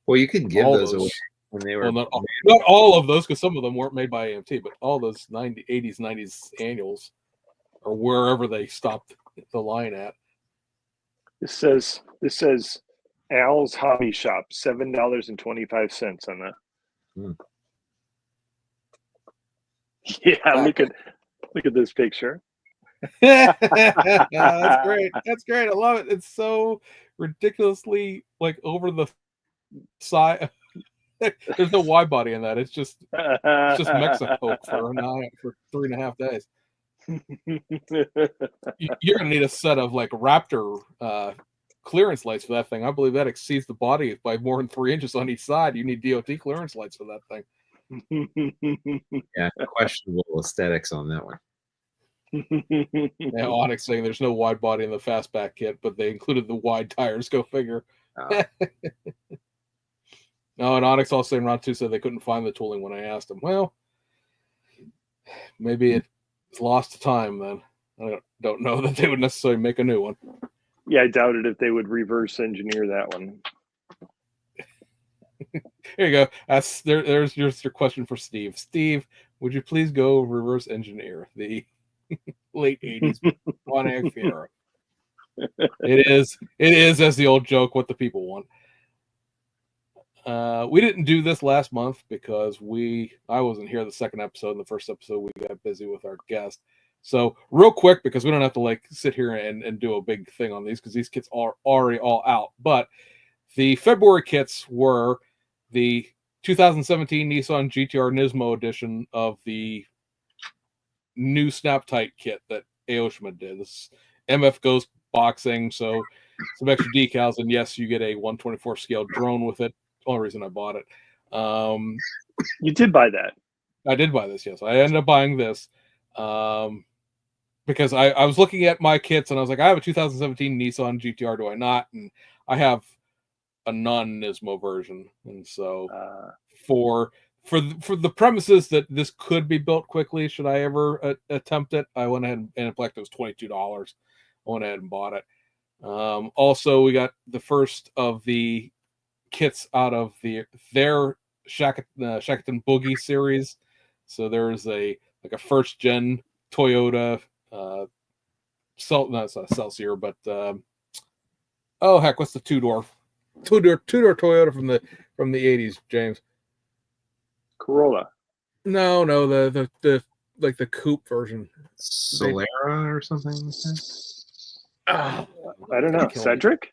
Speaker 2: Well, you could give those away when they were.
Speaker 3: Well, not all of those, because some of them weren't made by AMT, but all those 80s, 90s annuals, or wherever they stopped the line at.
Speaker 1: This says Al's Hobby Shop, $7.25 on that. Yeah, look at this picture.
Speaker 3: That's great. That's great. I love it. It's so ridiculously like over the side. There's no wide body in that. It's just Mexico for 3.5 days. You're gonna need a set of like Raptor clearance lights for that thing. I believe that exceeds the body by more than 3 inches on each side. You need DOT clearance lights for that thing.
Speaker 2: Yeah, questionable aesthetics on that one.
Speaker 3: Now Onyx saying there's no wide body in the fastback kit, but they included the wide tires. Go figure. No, and Onyx also in round 2 said they couldn't find the tooling when I asked them. Well, maybe it's lost to time then. I don't know that they would necessarily make a new one.
Speaker 1: Yeah, I doubted if they would reverse engineer that one.
Speaker 3: Here you go. There's your question for Steve. Steve, would you please go reverse engineer the late 80s Pontiac Fiero? It is as the old joke, what the people want. We didn't do this last month because I wasn't here the second episode. In the first episode, we got busy with our guest. So real quick, because we don't have to like sit here and do a big thing on these because these kits are already all out. But the February kits were the 2017 Nissan GTR Nismo edition of the new Snap Tight kit that Aoshima did. This MF Ghost boxing, so some extra decals, and yes, you get a 1/24 scale drone with it. Only reason I bought it.
Speaker 1: You did buy that.
Speaker 3: I did buy this, yes. I ended up buying this because I was looking at my kits and I was like, I have a 2017 Nissan GTR, do I not? And I have a non-Nismo version, and so for the premises that this could be built quickly, should I ever attempt it, I went ahead and in fact it was $22. I went ahead and bought it. Also, we got the first of the kits out of their Shackleton Boogie series. So there's a first gen Toyota not Celsior, but oh heck, what's the two-door Toyota from the 80s, James?
Speaker 1: Corolla.
Speaker 3: No, the like the coupe version.
Speaker 2: Solera or something.
Speaker 1: I don't know. Cedric?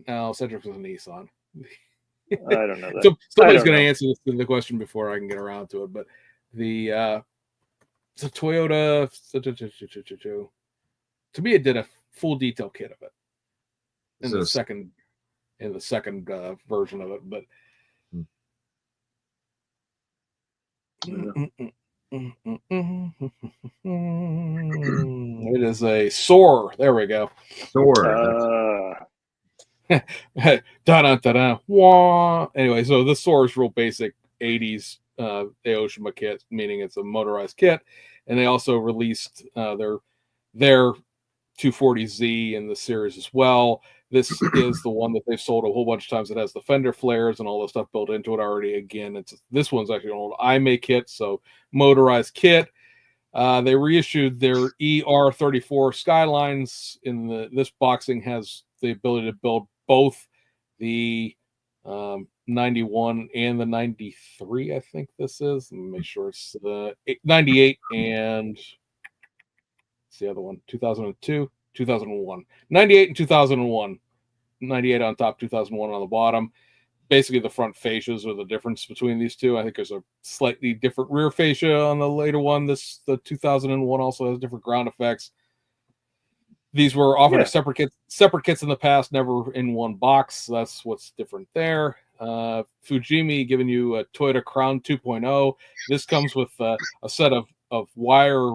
Speaker 3: No, Cedric was a Nissan.
Speaker 1: I don't know that.
Speaker 3: So somebody's going to answer the question before I can get around to it. But it's a Toyota. To me, it did a full detail kit of it in the second version of it. But it is a Soar. There we go.
Speaker 2: Soar.
Speaker 3: Da-da-da-da, wah. Anyway, so this Soar is real basic 80s Aoshima kit, meaning it's a motorized kit. And they also released their 240Z in the series as well. This is the one that they've sold a whole bunch of times. It has the fender flares and all the stuff built into it already. Again, this one's actually an old IMA kit, so motorized kit. They reissued their ER34 Skylines. This boxing has the ability to build both the 91 and the 93. I think this is. Let me make sure it's the 98 and it's the other one, 2002, 2001, 98 and 2001. 98 on top, 2001 on the bottom. Basically, the front fascias are the difference between these two. I think there's a slightly different rear fascia on the later one. The 2001 also has different ground effects. These were offered as separate kits in the past, never in one box. So that's what's different there. Fujimi giving you a Toyota Crown 2.0. This comes with a set of wire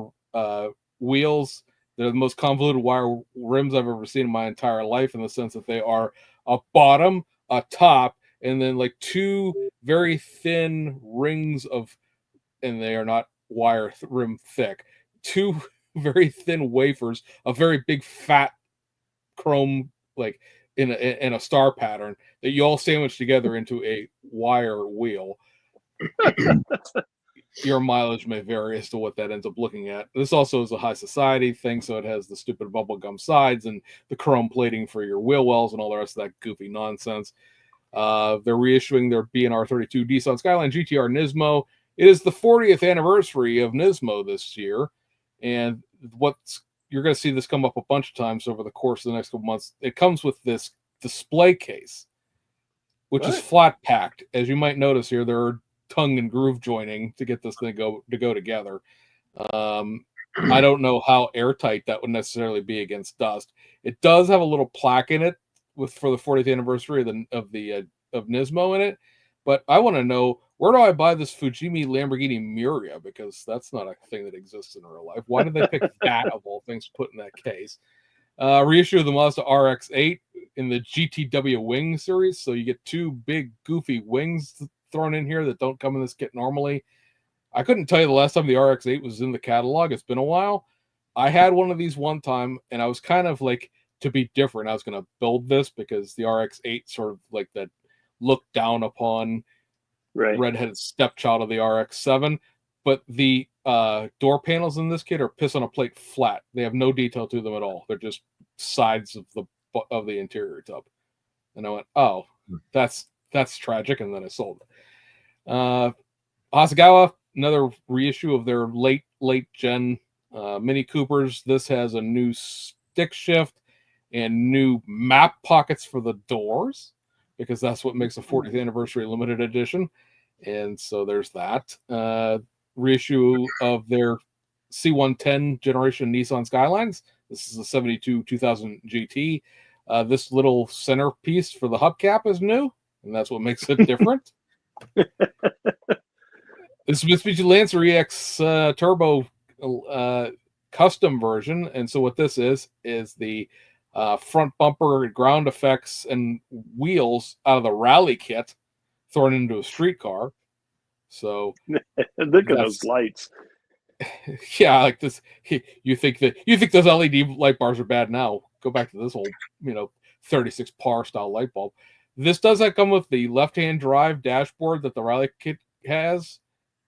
Speaker 3: wheels. They're the most convoluted wire rims I've ever seen in my entire life, in the sense that they are a bottom, a top, and then like two very thin rings and they are not wire rim thick, two very thin wafers, a very big fat chrome, like in a star pattern, that you all sandwich together into a wire wheel. Your mileage may vary as to what that ends up looking at. This also is a high society thing, so it has the stupid bubblegum sides and the chrome plating for your wheel wells and all the rest of that goofy nonsense. They're reissuing their B&R 32 Nissan Skyline GTR Nismo. It is the 40th anniversary of Nismo this year, and you're going to see this come up a bunch of times over the course of the next couple months. It comes with this display case, which is flat packed. As you might notice here, there are tongue and groove joining to get this thing go together. I don't know how airtight that would necessarily be against dust. It does have a little plaque in it for the 40th anniversary of Nismo in it, but I want to know, where do I buy this Fujimi Lamborghini Miura, because that's not a thing that exists in real life. Why did they pick that of all things to put in that case? Reissue of the Mazda RX-8 in the GTW wing series, so you get two big goofy wings thrown in here that don't come in this kit normally. I couldn't tell you the last time the RX-8 was in the catalog. It's been a while. I had one of these one time, and I was kind of like, to be different, I was going to build this because the RX-8 sort of like that looked down upon redheaded stepchild of the RX-7. But the door panels in this kit are piss on a plate flat. They have no detail to them at all. They're just sides of the interior tub. And I went, oh, that's tragic. And then I sold it. Hasegawa, another reissue of their late gen Mini Coopers. This has a new stick shift and new map pockets for the doors, because that's what makes a 40th anniversary limited edition. And so there's that. Reissue of their C110 generation Nissan Skylines. This is a 72 2000 GT. This little centerpiece for the hubcap is new, and that's what makes it different. This Mitsubishi Lancer EX Turbo custom version. And so what this is the front bumper, ground effects, and wheels out of the rally kit thrown into a street car. So
Speaker 1: look at those lights.
Speaker 3: Yeah, like this. You think those LED light bars are bad now? Go back to this old, 36 par style light bulb. This does come with the left-hand drive dashboard that the rally kit has,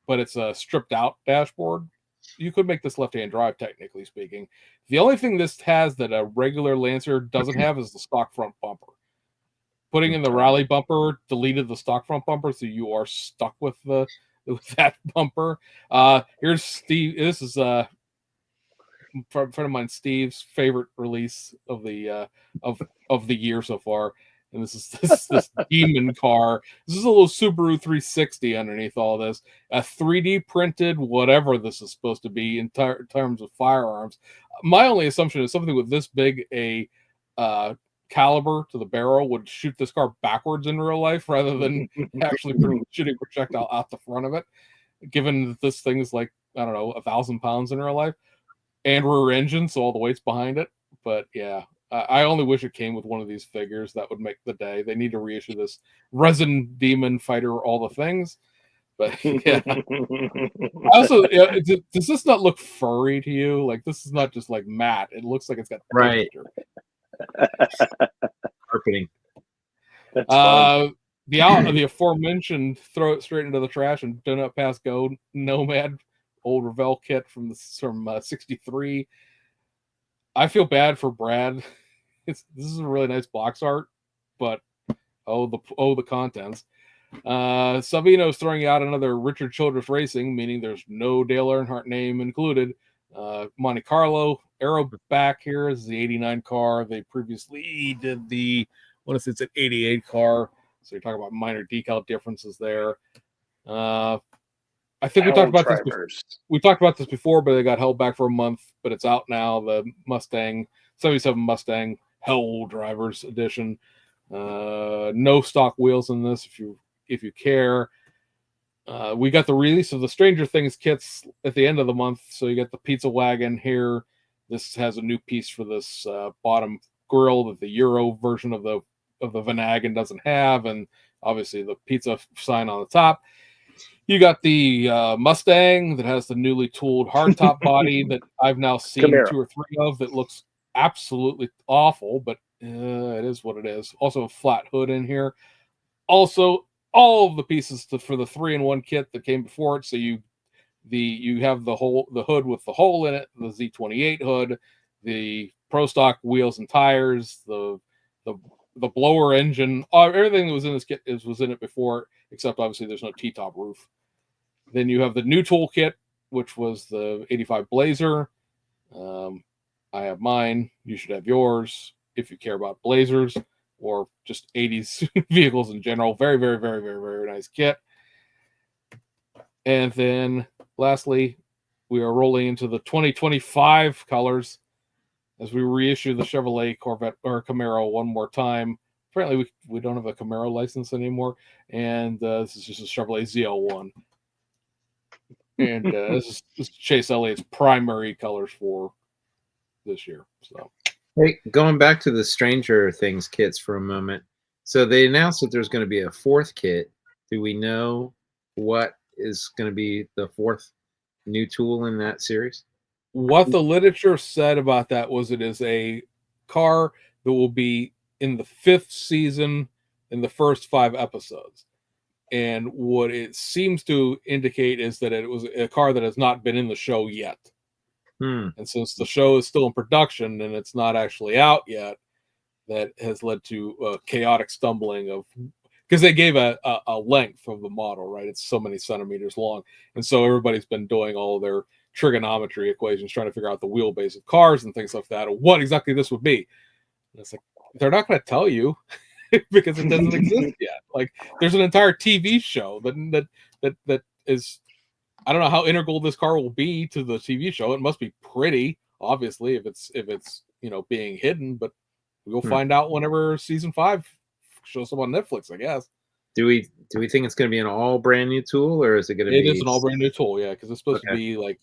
Speaker 3: but it's a stripped out dashboard. You could make this left-hand drive, technically speaking. The only thing this has that a regular Lancer doesn't have is the stock front bumper. Putting in the rally bumper deleted the stock front bumper, so you are stuck with that bumper. Here's Steve. This is a friend of mine, Steve's favorite release of the year so far. And this is this demon car. This is a little Subaru 360 underneath all this. A 3D printed whatever this is supposed to be in terms of firearms. My only assumption is something with this big a caliber to the barrel would shoot this car backwards in real life rather than actually shooting projectile out the front of it. Given that this thing is like, I don't know, 1,000 pounds in real life, and rear engine, so all the weight's behind it. But yeah, I only wish it came with one of these figures. That would make the day. They need to reissue this Resin Demon Fighter, all the things. But yeah, also, does this not look furry to you? Like, this is not just like matte. It looks like it's got
Speaker 2: Right.
Speaker 3: texture.
Speaker 2: Carpeting.
Speaker 1: That's fun.
Speaker 3: The aforementioned throw it straight into the trash and do not pass go Nomad old Revell kit from '63. I feel bad for Brad. This is a really nice box art, but the contents. Savino's throwing out another Richard Childress Racing, meaning there's no Dale Earnhardt name included. Monte Carlo Aero back here is the '89 car. They previously did the it's an '88 car, so you're talking about minor decal differences there. I think we talked about this. We talked about this before, but they got held back for a month. But it's out now. The Mustang '77 Mustang Hell Drivers Edition. No stock wheels in this. If you care, we got the release of the Stranger Things kits at the end of the month. So you got the pizza wagon here. This has a new piece for this bottom grill that the Euro version of the Vanagon doesn't have, and obviously the pizza sign on the top. You got the Mustang that has the newly tooled hardtop body that I've now seen
Speaker 1: Camaro.
Speaker 3: 2 or 3 of that looks absolutely awful, but it is what it is. Also a flat hood in here. Also, all of the pieces for the 3-in-1 kit that came before it. So you have the hood with the hole in it, the Z28 hood, the Pro Stock wheels and tires, the blower engine, everything that was in this kit was in it before, except obviously there's no T-top roof. Then you have the new toolkit, which was the '85 Blazer. I have mine. You should have yours if you care about Blazers or just '80s vehicles in general. Very, very, very, very, very nice kit. And then lastly, we are rolling into the 2025 colors as we reissue the Chevrolet Corvette or Camaro one more time. Apparently, we don't have a Camaro license anymore, and this is just a Chevrolet ZL1. And this is Chase Elliott's primary colors for this year. So,
Speaker 2: hey, going back to the Stranger Things kits for a moment. So they announced that there's going to be a 4th kit. Do we know what is going to be the 4th new tool in that series?
Speaker 3: What the literature said about that was it is a car that will be in the 5th season in the first 5 episodes. And what it seems to indicate is that it was a car that has not been in the show yet. And since the show is still in production and it's not actually out yet, that has led to chaotic stumbling of, because they gave a length of the model, right? It's so many centimeters long. And so everybody's been doing all of their trigonometry equations, trying to figure out the wheelbase of cars and things like that, or what exactly this would be. And it's like, they're not going to tell you because it doesn't exist yet. Like, there's an entire TV show that is, I don't know how integral this car will be to the TV show. It must be pretty, obviously, if it's being hidden, but we'll find out whenever season 5 shows up on Netflix, I guess.
Speaker 2: Do we think it's going to be an all brand new tool, or is it going to be?
Speaker 3: It is an all brand new tool, yeah, because it's supposed to be like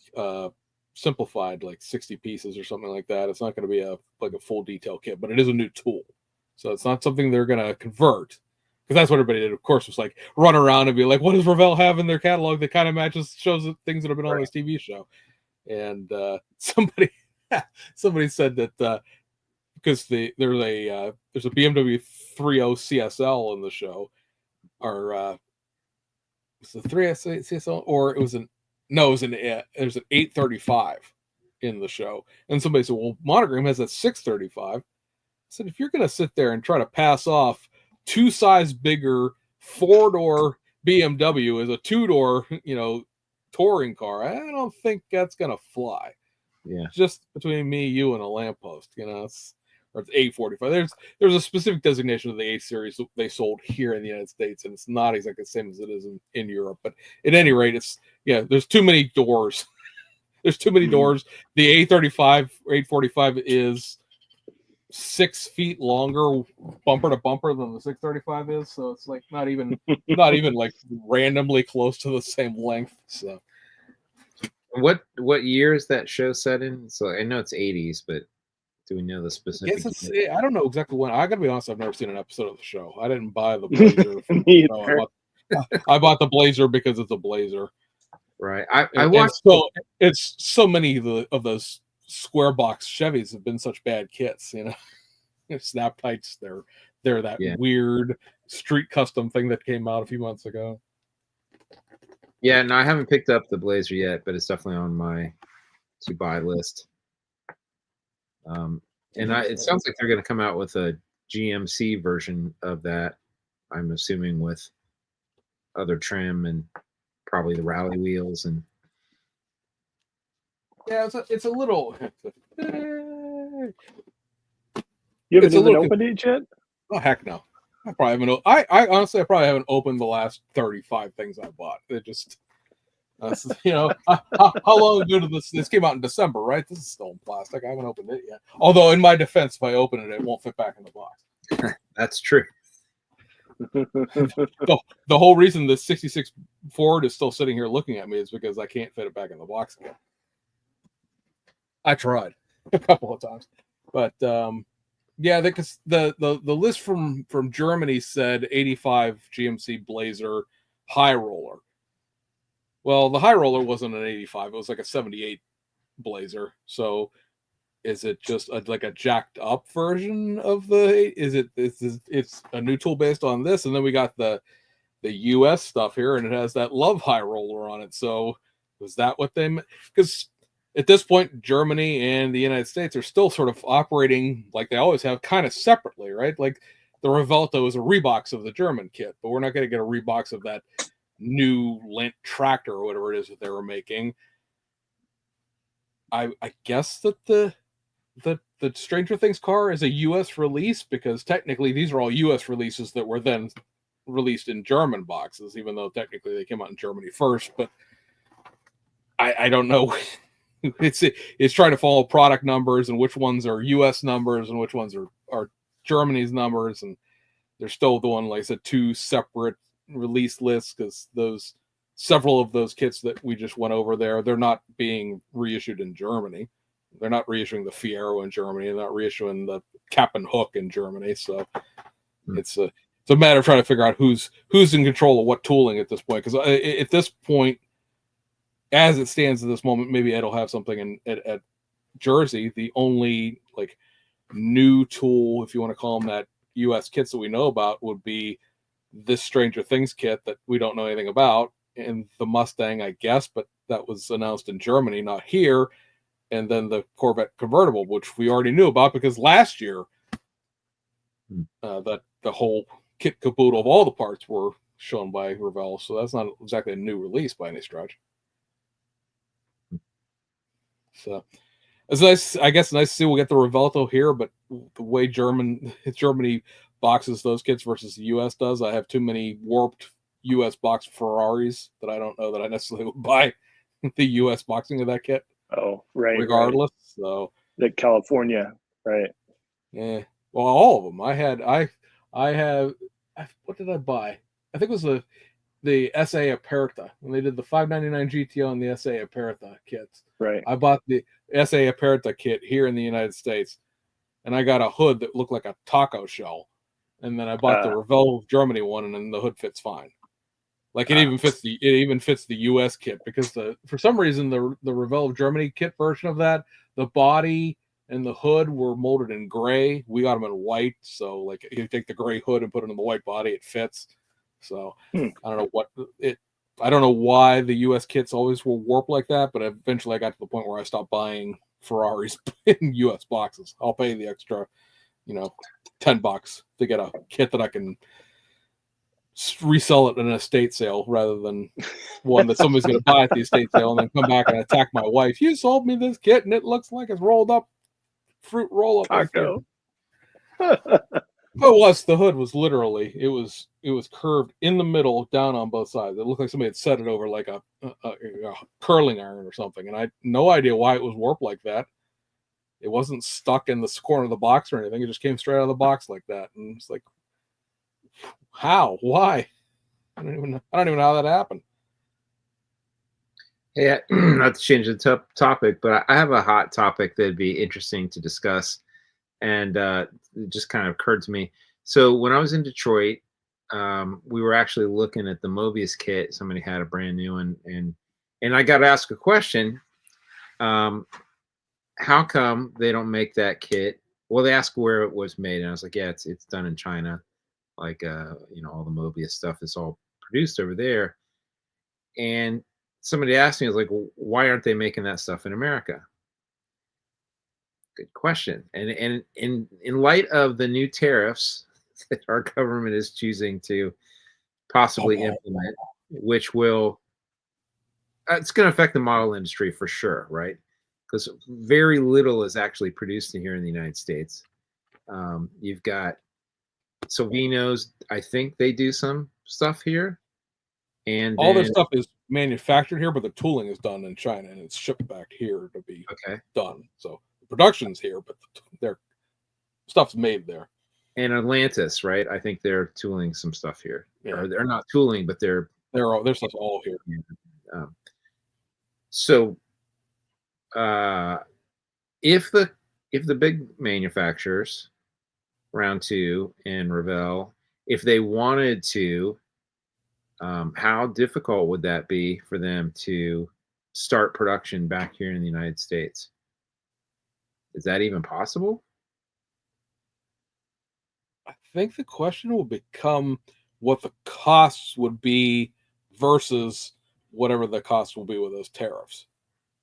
Speaker 3: simplified, like 60 pieces or something like that. It's not going to be a full detail kit, but it is a new tool, so it's not something they're going to convert. Because that's what everybody did, of course, was like run around and be like, what does Revell have in their catalog that kind of shows things that have been on this TV show? And somebody said that because there's a BMW 30 CSL in the show, or was the 3 CSL, or there's an 835 in the show. And somebody said, well, Monogram has that 635. I said, if you're going to sit there and try to pass off 2 size bigger 4-door BMW as a 2-door, touring car, I don't think that's going to fly.
Speaker 2: Yeah.
Speaker 3: Just between me, you, and a lamppost, it's 845. There's a specific designation of the 8 series that they sold here in the United States, and it's not exactly the same as it is in Europe. But at any rate, there's too many doors. There's too many doors. The 835 or 845 is 6 feet longer bumper to bumper than the 635 is, so it's like not even like randomly close to the same length. So
Speaker 2: what year is that show set in? So I know it's 80s, but Do we know the
Speaker 3: I
Speaker 2: specific?
Speaker 3: guess I don't know exactly when. I gotta be honest, I've never seen an episode of the show. I didn't buy the blazer. For
Speaker 1: Me
Speaker 3: the show.
Speaker 1: either.
Speaker 3: I bought the blazer because it's a blazer.
Speaker 2: Right. I
Speaker 3: And
Speaker 2: watched.
Speaker 3: so it's so many of those square box Chevys have been such bad kits, you know. Snap tights, they're that
Speaker 2: Yeah.
Speaker 3: weird street custom thing that came out a few months ago.
Speaker 2: Yeah, no, I haven't picked up the blazer yet, but it's definitely on my to buy list. And it sounds like they're going to come out with a GMC version of that. I'm assuming with other trim and probably the rally wheels and.
Speaker 3: Yeah, it's a little.
Speaker 1: You
Speaker 3: It's
Speaker 1: haven't
Speaker 3: a
Speaker 1: even
Speaker 3: little
Speaker 1: opened it yet?
Speaker 3: Oh heck no! I probably haven't. I honestly, I probably haven't opened the last 35 things I bought. It just, you know, how long ago did this came out in December, right? This is still in plastic. I haven't opened it yet. Although, in my defense, if I open it, it won't fit back in the box.
Speaker 2: That's true.
Speaker 3: The whole reason the '66 Ford is still sitting here looking at me is because I can't fit it back in the box again. I tried a couple of times, but yeah, because the list from Germany said 85 GMC Blazer high roller. Well, the high roller wasn't an 85; it was like a 78 Blazer. So, is it just like a jacked up version of the? It's a new tool based on this, and then we got the US stuff here, and it has that Love high roller on it. So, was that what they? Because at this point, Germany and the United States are still sort of operating like they always have, kind of separately, right? Like the Revolto is a rebox of the German kit, but we're not going to get a rebox of that new Lint tractor or whatever it is that they were making. I guess that the Stranger Things car is a U.S. release because technically these are all U.S. releases that were then released in German boxes, even though technically they came out in Germany first. But I don't know. It's trying to follow product numbers and which ones are U.S. numbers and which ones are Germany's numbers, and they're still doing, like I said, two separate release lists because several of those kits that we just went over there, they're not being reissued in Germany. They're not reissuing the Fiero in Germany. They're not reissuing the Cap and Hook in Germany. So it's a matter of trying to figure out who's in control of what tooling at this point. Because at this point, as it stands at this moment, maybe Ed will have something at Jersey. The only like new tool, if you want to call them that, U.S. kits that we know about would be this Stranger Things kit that we don't know anything about, and the Mustang, I guess, but that was announced in Germany, not here. And then the Corvette convertible, which we already knew about because last year that the whole kit caboodle of all the parts were shown by Revell. So that's not exactly a new release by any stretch. So it's nice. I guess nice to see we'll get the Revelto here, but the way Germany boxes those kits versus the U.S. does, I have too many warped U.S. box Ferraris that I don't know that I necessarily would buy the U.S. boxing of that kit.
Speaker 1: Oh, right.
Speaker 3: Regardless,
Speaker 1: right.
Speaker 3: So
Speaker 1: the California, right?
Speaker 3: Yeah. Well, all of them. I have. What did I buy? I think it was the SA Aperta when they did the 599 GTO and the SA Aperta kits.
Speaker 1: Right.
Speaker 3: I bought the SA Aperta kit here in the United States, and I got a hood that looked like a taco shell. And then I bought the Revell Germany one, and then the hood fits fine. Like it even fits the US kit because for some reason the Revell of Germany kit version of that, the body and the hood were molded in gray. We got them in white, so like you take the gray hood and put it in the white body, it fits. So I don't know why the US kits always will warp like that, but eventually I got to the point where I stopped buying Ferraris in US boxes. I'll pay the extra, $10 to get a kit that I can resell it in an estate sale rather than one that somebody's going to buy at the estate sale and then come back and attack my wife. You sold me this kit and it looks like it's rolled up fruit roll up.
Speaker 1: Taco.
Speaker 3: The hood was literally it was curved in the middle down on both sides. It looked like somebody had set it over like a curling iron or something, and I had no idea why it was warped like that. It wasn't stuck in the corner of the box or anything. It just came straight out of the box like that, and it's like, how? Why? I don't even know how that happened.
Speaker 2: Yeah, not to change the topic, but I have a hot topic that'd be interesting to discuss. And it just kind of occurred to me. So when I was in Detroit, we were actually looking at the Mobius kit. Somebody had a brand new one, and I got to ask a question. How come they don't make that kit? Well, they asked where it was made, and I was like, yeah, it's done in China. Like, all the Mobius stuff is all produced over there. And somebody asked me, I was like, well, why aren't they making that stuff in America? Good question. And in light of the new tariffs that our government is choosing to possibly implement, which will it's going to affect the model industry for sure, right? Because very little is actually produced here in the United States. You've got Silvino's. I think they do some stuff here, and
Speaker 3: all
Speaker 2: then,
Speaker 3: this stuff is manufactured here, but the tooling is done in China and it's shipped back here to be done. So the production's here, but their stuff's made there.
Speaker 2: And Atlantis, right? I think they're tooling some stuff here,
Speaker 3: Yeah.
Speaker 2: or they're not tooling, but their
Speaker 3: stuff's all here.
Speaker 2: So, if the big manufacturers, Round 2 and Revell, if they wanted to, how difficult would that be for them to start production back here in the United States? Is that even possible?
Speaker 3: I think the question will become what the costs would be versus whatever the cost will be with those tariffs.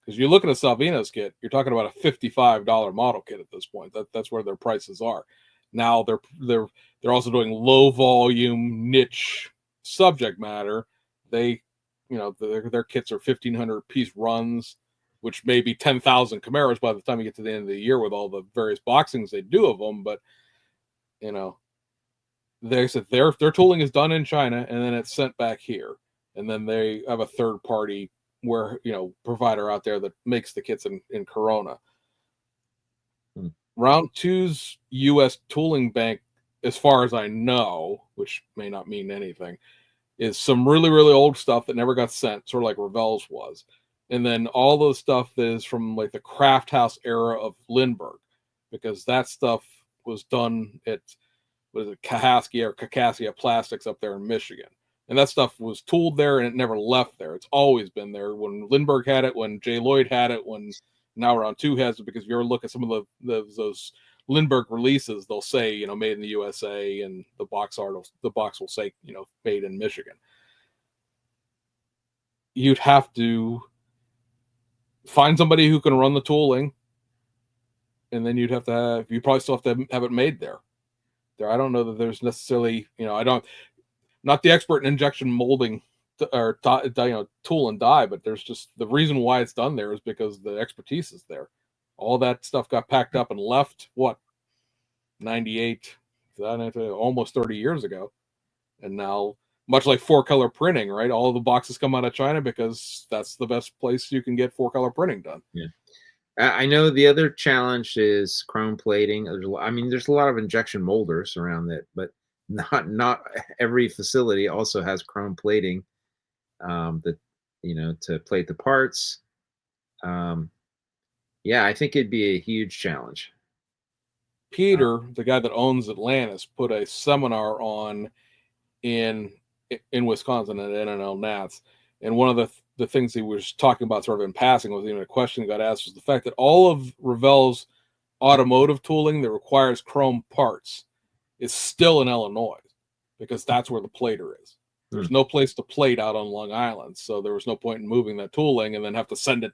Speaker 3: Because you look at a Salvino's kit, you're talking about a $55 model kit at this point. That's where their prices are. Now they're also doing low volume niche subject matter. They, their kits are 1,500 piece runs, which may be 10,000 Camaros by the time you get to the end of the year with all the various boxings they do of them. But they said their tooling is done in China and then it's sent back here, and then they have a third party provider out there that makes the kits in Corona. Round 2's U.S. tooling bank, as far as I know, which may not mean anything, is some really, really old stuff that never got sent, sort of like Revell's was. And then all the stuff that is from like the Craft House era of Lindbergh, because that stuff was done at, Kakaskia Plastics up there in Michigan. And that stuff was tooled there and it never left there. It's always been there. When Lindbergh had it, when Jay Lloyd had it, when now Round 2 has it, because if you ever look at some of those Lindbergh releases, they'll say, made in the USA, and the box will say, made in Michigan. You'd have to find somebody who can run the tooling, and then you probably still have to have it made there. I don't know that there's necessarily, not the expert in injection molding or tool and die, but there's just the reason why it's done there is because the expertise is there. All that stuff got packed up and left 98, almost 30 years ago. And now, much like 4-color printing, right? All of the boxes come out of China because that's the best place you can get 4-color printing done.
Speaker 2: Yeah. I know the other challenge is chrome plating. There's a lot of injection molders around it, but not every facility also has chrome plating to plate the parts. I think it'd be a huge challenge.
Speaker 3: Peter, the guy that owns Atlantis, put a seminar on in Wisconsin at NNL Nats, and one of the things he was talking about sort of in passing was even a question he got asked was the fact that all of Revell's automotive tooling that requires chrome parts is still in Illinois, because that's where the plater is. There's no place to plate out on Long Island, so there was no point in moving that tooling and then have to send it,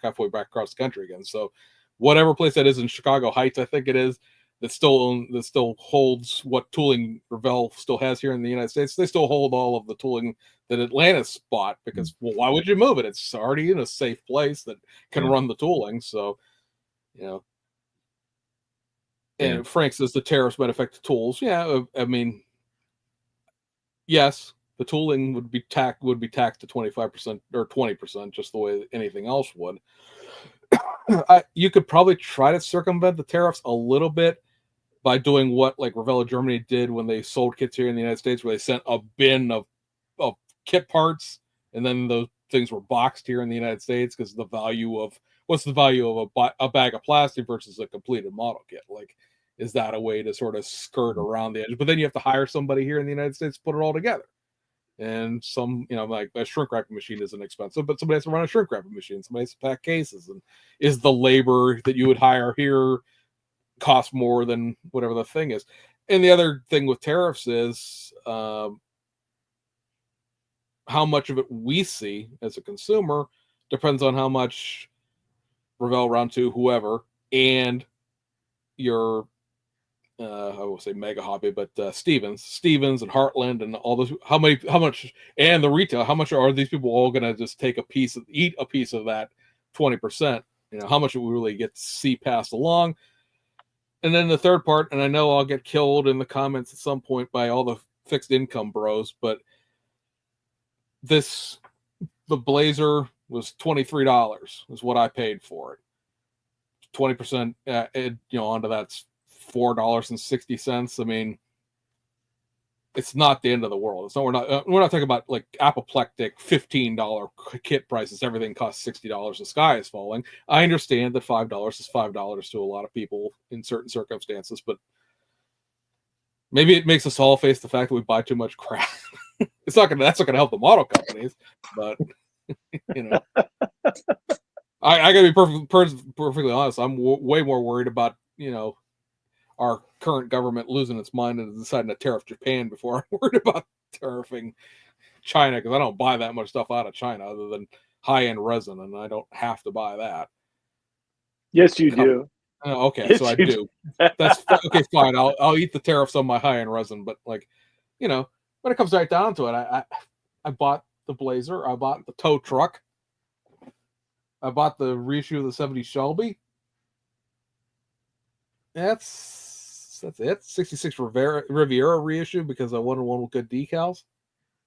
Speaker 3: halfway back across the country again. So whatever place that is in Chicago Heights, I think it is, that still holds what tooling Revell still has here in the United States. They still hold all of the tooling that Atlantis bought, because why would you move it? It's already in a safe place that can run the tooling. So, And Frank says the tariffs might affect the tools. Yeah, yes, the tooling would be taxed to 25% or 20%, just the way anything else would. You could probably try to circumvent the tariffs a little bit by doing what like Revell Germany did when they sold kits here in the United States, where they sent a bin of kit parts, and then those things were boxed here in the United States, because what's the value of a bag of plastic versus a completed model kit? Like, is that a way to sort of skirt around the edge? But then you have to hire somebody here in the United States to put it all together. And some, like a shrink wrapping machine isn't expensive, but somebody has to run a shrink wrapping machine. Somebody has to pack cases. And is the labor that you would hire here cost more than whatever the thing is? And the other thing with tariffs is how much of it we see as a consumer depends on how much Revell, Round 2, whoever, and your I will say Mega Hobby, but Stevens and Heartland and all those. How much, and the retail? How much are these people all going to just eat a piece of that 20%? How much will we really get to see passed along? And then the third part, and I know I'll get killed in the comments at some point by all the fixed income bros, but the Blazer was $23 is what I paid for it. 20%, onto that's $4.60. I mean, it's not the end of the world. We're not talking about like apoplectic $15 kit prices. Everything costs $60. The sky is falling. I understand that $5 is $5 to a lot of people in certain circumstances, but maybe it makes us all face the fact that we buy too much crap. That's not gonna help the model companies, but I gotta be perfectly honest. I'm way more worried about our current government losing its mind and deciding to tariff Japan before I'm worried about tariffing China, because I don't buy that much stuff out of China other than high-end resin, and I don't have to buy that.
Speaker 1: Yes, you do.
Speaker 3: Okay,
Speaker 1: yes,
Speaker 3: so I do. That's okay. Fine. I'll eat the tariffs on my high-end resin, but when it comes right down to it, I bought the Blazer, I bought the tow truck, I bought the reissue of the '70 Shelby. That's it. 66 Riviera reissue because I wanted one with good decals.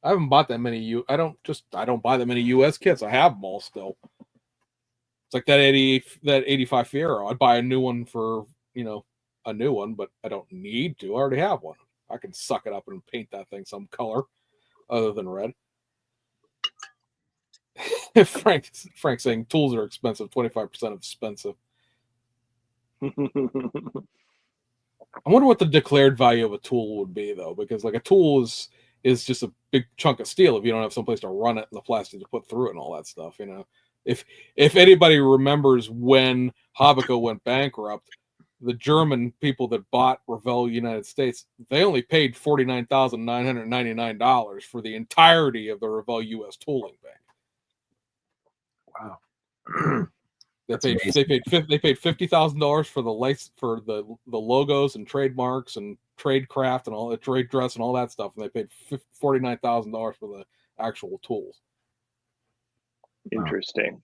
Speaker 3: I haven't bought that many. I don't buy that many US kits. I have them all still. It's like that 85 Fiero. I'd buy a new one for a new one, but I don't need to. I already have one. I can suck it up and paint that thing some color other than red. Frank saying tools are expensive. 25% expensive. I wonder what the declared value of a tool would be, though, because like a tool is just a big chunk of steel if you don't have someplace to run it and the plastic to put through it and all that stuff. If anybody remembers when Habico went bankrupt, the German people that bought Revell United States, they only paid $49,999 for the entirety of the Revell U.S. tooling bank.
Speaker 2: Wow.
Speaker 3: They paid $50,000 for the license for the logos and trademarks and trade craft and all the trade dress and all that stuff, and they paid $49,000 for the actual tools.
Speaker 1: Interesting.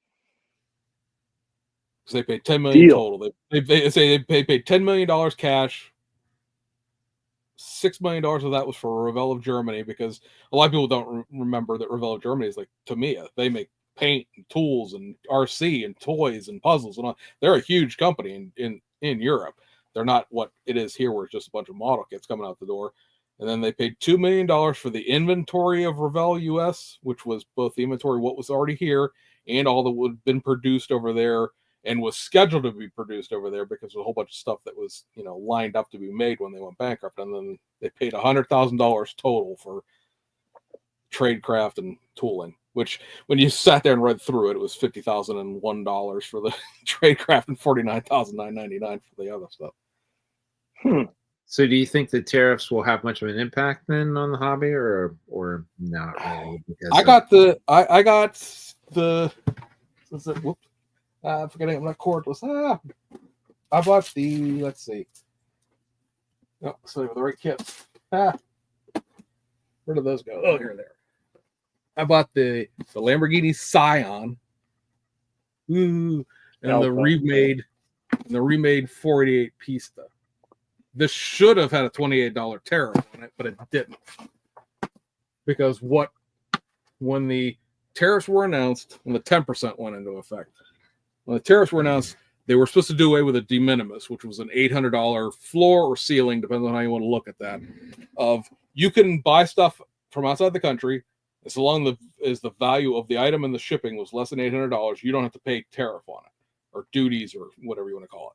Speaker 3: So they paid $10 million total. They paid $10 million cash. $6 million of that was for Revell of Germany, because a lot of people don't remember that Revell of Germany is like Tamiya. They make paint and tools and RC and toys and puzzles and all. They're a huge company in Europe. They're not what it is here, where it's just a bunch of model kits coming out the door. And then they paid $2 million for the inventory of Revell US, which was both the inventory, what was already here, and all that would have been produced over there and was scheduled to be produced over there, because there's a whole bunch of stuff that was lined up to be made when they went bankrupt. And then they paid $100,000 total for tradecraft and tooling, which when you sat there and read through it, it was $50,001 for the tradecraft and $49,999 for the other stuff.
Speaker 2: So do you think the tariffs will have much of an impact then on the hobby, or not really?
Speaker 3: I got the whoops. I'm forgetting I'm not cordless. I bought the, let's see. Oh, so the right kit. Where did those go? Oh, here they are. I bought the Lamborghini Scion. Ooh, and the remade 488 Pista. This should have had a $28 tariff on it, but it didn't. Because when the tariffs were announced, when the 10% went into effect, when the tariffs were announced, they were supposed to do away with a de minimis, which was an $800 floor or ceiling, depends on how you want to look at that, of you can buy stuff from outside the country, as long as the value of the item and the shipping was less than $800, you don't have to pay tariff on it, or duties, or whatever you want to call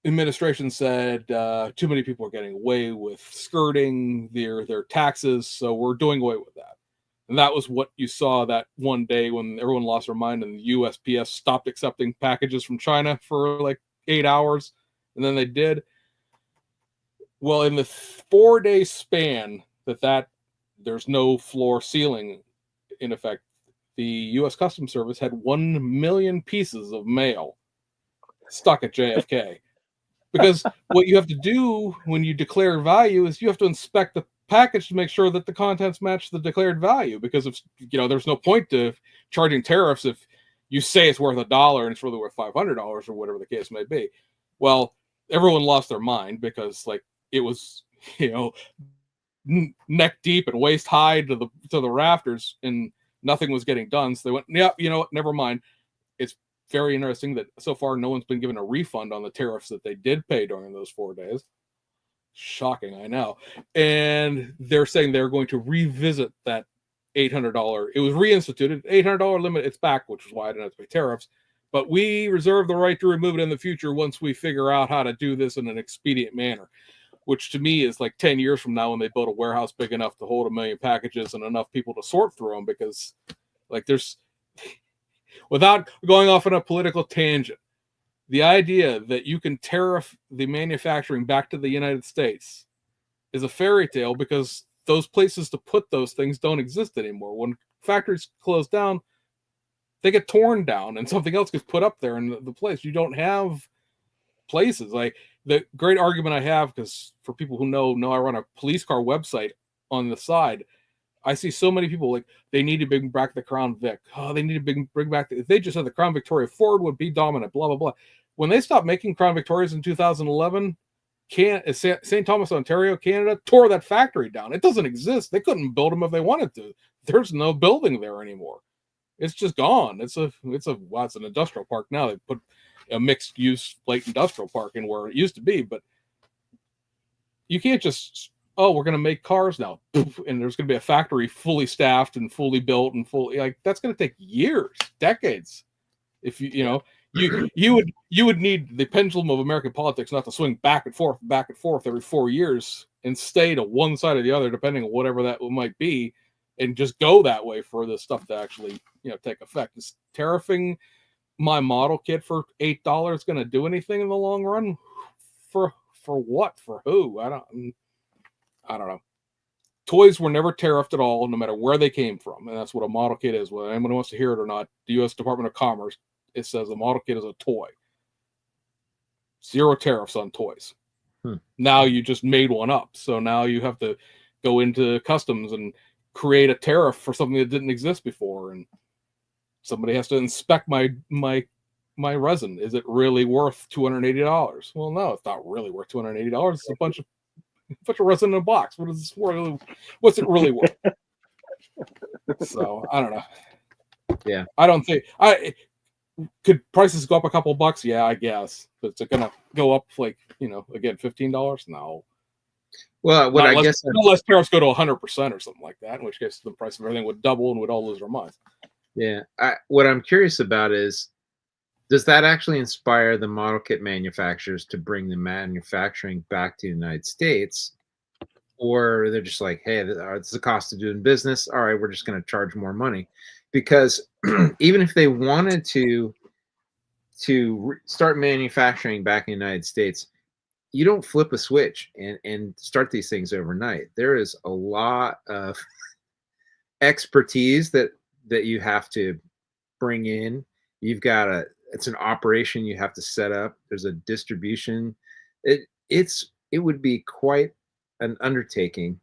Speaker 3: it. administration said too many people are getting away with skirting their taxes, so we're doing away with that. And that was what you saw that one day when everyone lost their mind and the USPS stopped accepting packages from China for like 8 hours, and then they did. Well, in the 4-day span that there's no floor ceiling in effect, the U.S. Customs Service had 1 million pieces of mail stuck at JFK. Because what you have to do when you declare value is you have to inspect the package to make sure that the contents match the declared value. Because if there's no point to charging tariffs if you say it's worth $1 and it's really worth $500 or whatever the case may be. Well, everyone lost their mind because like it was neck deep and waist high to the rafters, and nothing was getting done. So they went, yeah, you know what, never mind. It's very interesting that so far no one's been given a refund on the tariffs that they did pay during those 4 days. Shocking, I know. And they're saying they're going to revisit that $800. It was reinstituted, $800 limit. It's back, which is why I didn't have to pay tariffs. But we reserve the right to remove it in the future once we figure out how to do this in an expedient manner. Which to me is like 10 years from now when they build a warehouse big enough to hold 1 million packages and enough people to sort through them, because like there's, without going off on a political tangent, the idea that you can tariff the manufacturing back to the United States is a fairy tale, because those places to put those things don't exist anymore. When factories close down, they get torn down and something else gets put up there in the place. You don't have places. Like the great argument I have, because for people who know I run a police car website on the side. I see so many people like they need to bring back the Crown Vic. Oh, they need to bring back if they just had the Crown Victoria, Ford would be dominant. Blah blah blah. When they stopped making Crown Victorias in 2011, St. Thomas, Ontario, Canada tore that factory down. It doesn't exist. They couldn't build them if they wanted to. There's no building there anymore. It's just gone. It's an industrial park now. They put a mixed use light industrial park in where it used to be, but you can't just, oh, we're going to make cars now, and there's going to be a factory fully staffed and fully built and fully, like, that's going to take years, decades. If you would need the pendulum of American politics not to swing back and forth every 4 years and stay to one side or the other, depending on whatever that might be, and just go that way for the stuff to actually, take effect. Is tariffing my model kit for $8 going to do anything in the long run? For what? For who? I don't know. Toys were never tariffed at all, no matter where they came from, and that's what a model kit is. Whether anyone wants to hear it or not, the U.S. Department of Commerce, it says a model kit is a toy. 0 tariffs on toys. Now you just made one up, so now you have to go into customs and create a tariff for something that didn't exist before, and somebody has to inspect my resin. Is it really worth $280? Well, no, it's not really worth $280. It's a bunch of resin in a box. What's it really worth? So I don't know.
Speaker 2: Yeah,
Speaker 3: I don't think could prices go up a couple bucks? Yeah, I guess. But is it gonna go up like again $15? No.
Speaker 2: Well,
Speaker 3: unless tariffs go to 100% or something like that, in which case the price of everything would double and we'd all lose our minds.
Speaker 2: Yeah, what I'm curious about is, does that actually inspire the model kit manufacturers to bring the manufacturing back to the United States? Or they're just like, hey, it's the cost of doing business. All right, we're just going to charge more money. Because even if they wanted to start manufacturing back in the United States, you don't flip a switch and start these things overnight. There is a lot of expertise that you have to bring in. You've got it's an operation you have to set up. There's a distribution. It would be quite an undertaking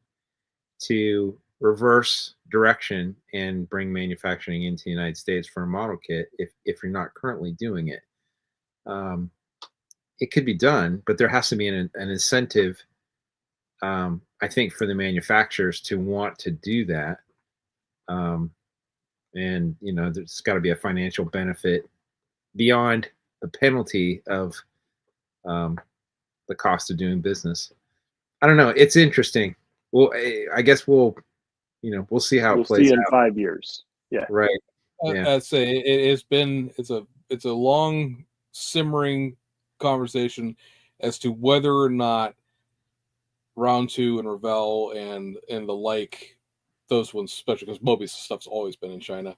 Speaker 2: to reverse direction and bring manufacturing into the United States for a model kit if you're not currently doing it. It could be done, but there has to be an incentive, I think, for the manufacturers to want to do that. And there's got to be a financial benefit beyond the penalty of the cost of doing business. I don't know. It's interesting. Well, I guess we'll see how it plays
Speaker 1: see in
Speaker 2: out.
Speaker 1: 5 years. Yeah.
Speaker 2: Right. Yeah.
Speaker 3: I'd say it's a long simmering conversation. as to whether or not Round 2 and Revell and the like, those ones, especially because Mobius stuff's always been in China,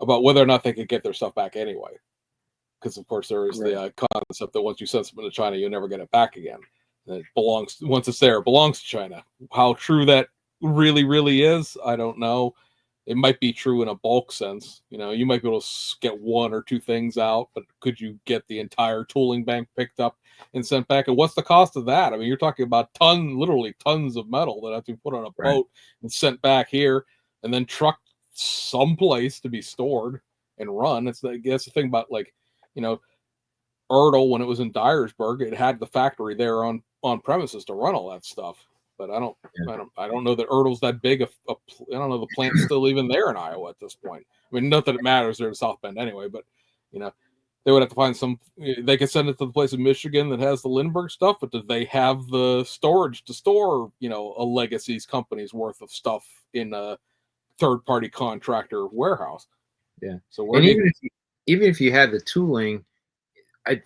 Speaker 3: about whether or not they could get their stuff back anyway. Because of course there is the concept that once you send something to China, you never get it back again. And it belongs, once it's there, it belongs to China. How true that really is, I don't know. It might be true in a bulk sense. You know, you might be able to get one or two things out, but could you get the entire tooling bank picked up and sent back? And what's the cost of that? I mean, you're talking about literally tons of metal that have to be put on a boat and sent back here and then trucked someplace to be stored and run. That's the thing about, like, you know, Ertl, when it was in Dyersburg, it had the factory there on premises to run all that stuff. But I don't know that Ertl's that big. I don't know the plant's still even there in Iowa at this point. I mean, not that it matters. They're in South Bend anyway. But you know, they would have to find some. They could send it to the place in Michigan that has the Lindbergh stuff, but do they have the storage to store, you know, a Legacy's company's worth of stuff in a third-party contractor warehouse?
Speaker 2: Yeah.
Speaker 3: So
Speaker 2: and even if you had the tooling,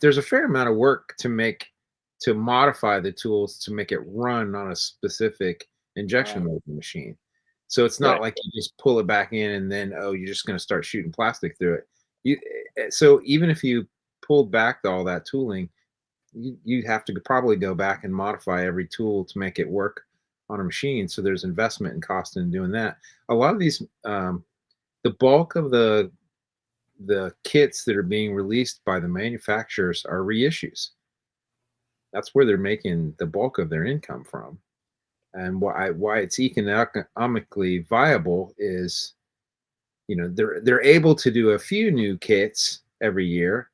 Speaker 2: there's a fair amount of work to modify the tools to make it run on a specific injection molding machine. So it's not like you just pull it back in and then, you're just going to start shooting plastic through it. So even if you pulled back all that tooling, you have to probably go back and modify every tool to make it work on a machine. So there's investment and cost in doing that. A lot of these, the bulk of the kits that are being released by the manufacturers are reissues. That's where they're making the bulk of their income from. And why it's economically viable is, you know, they're able to do a few new kits every year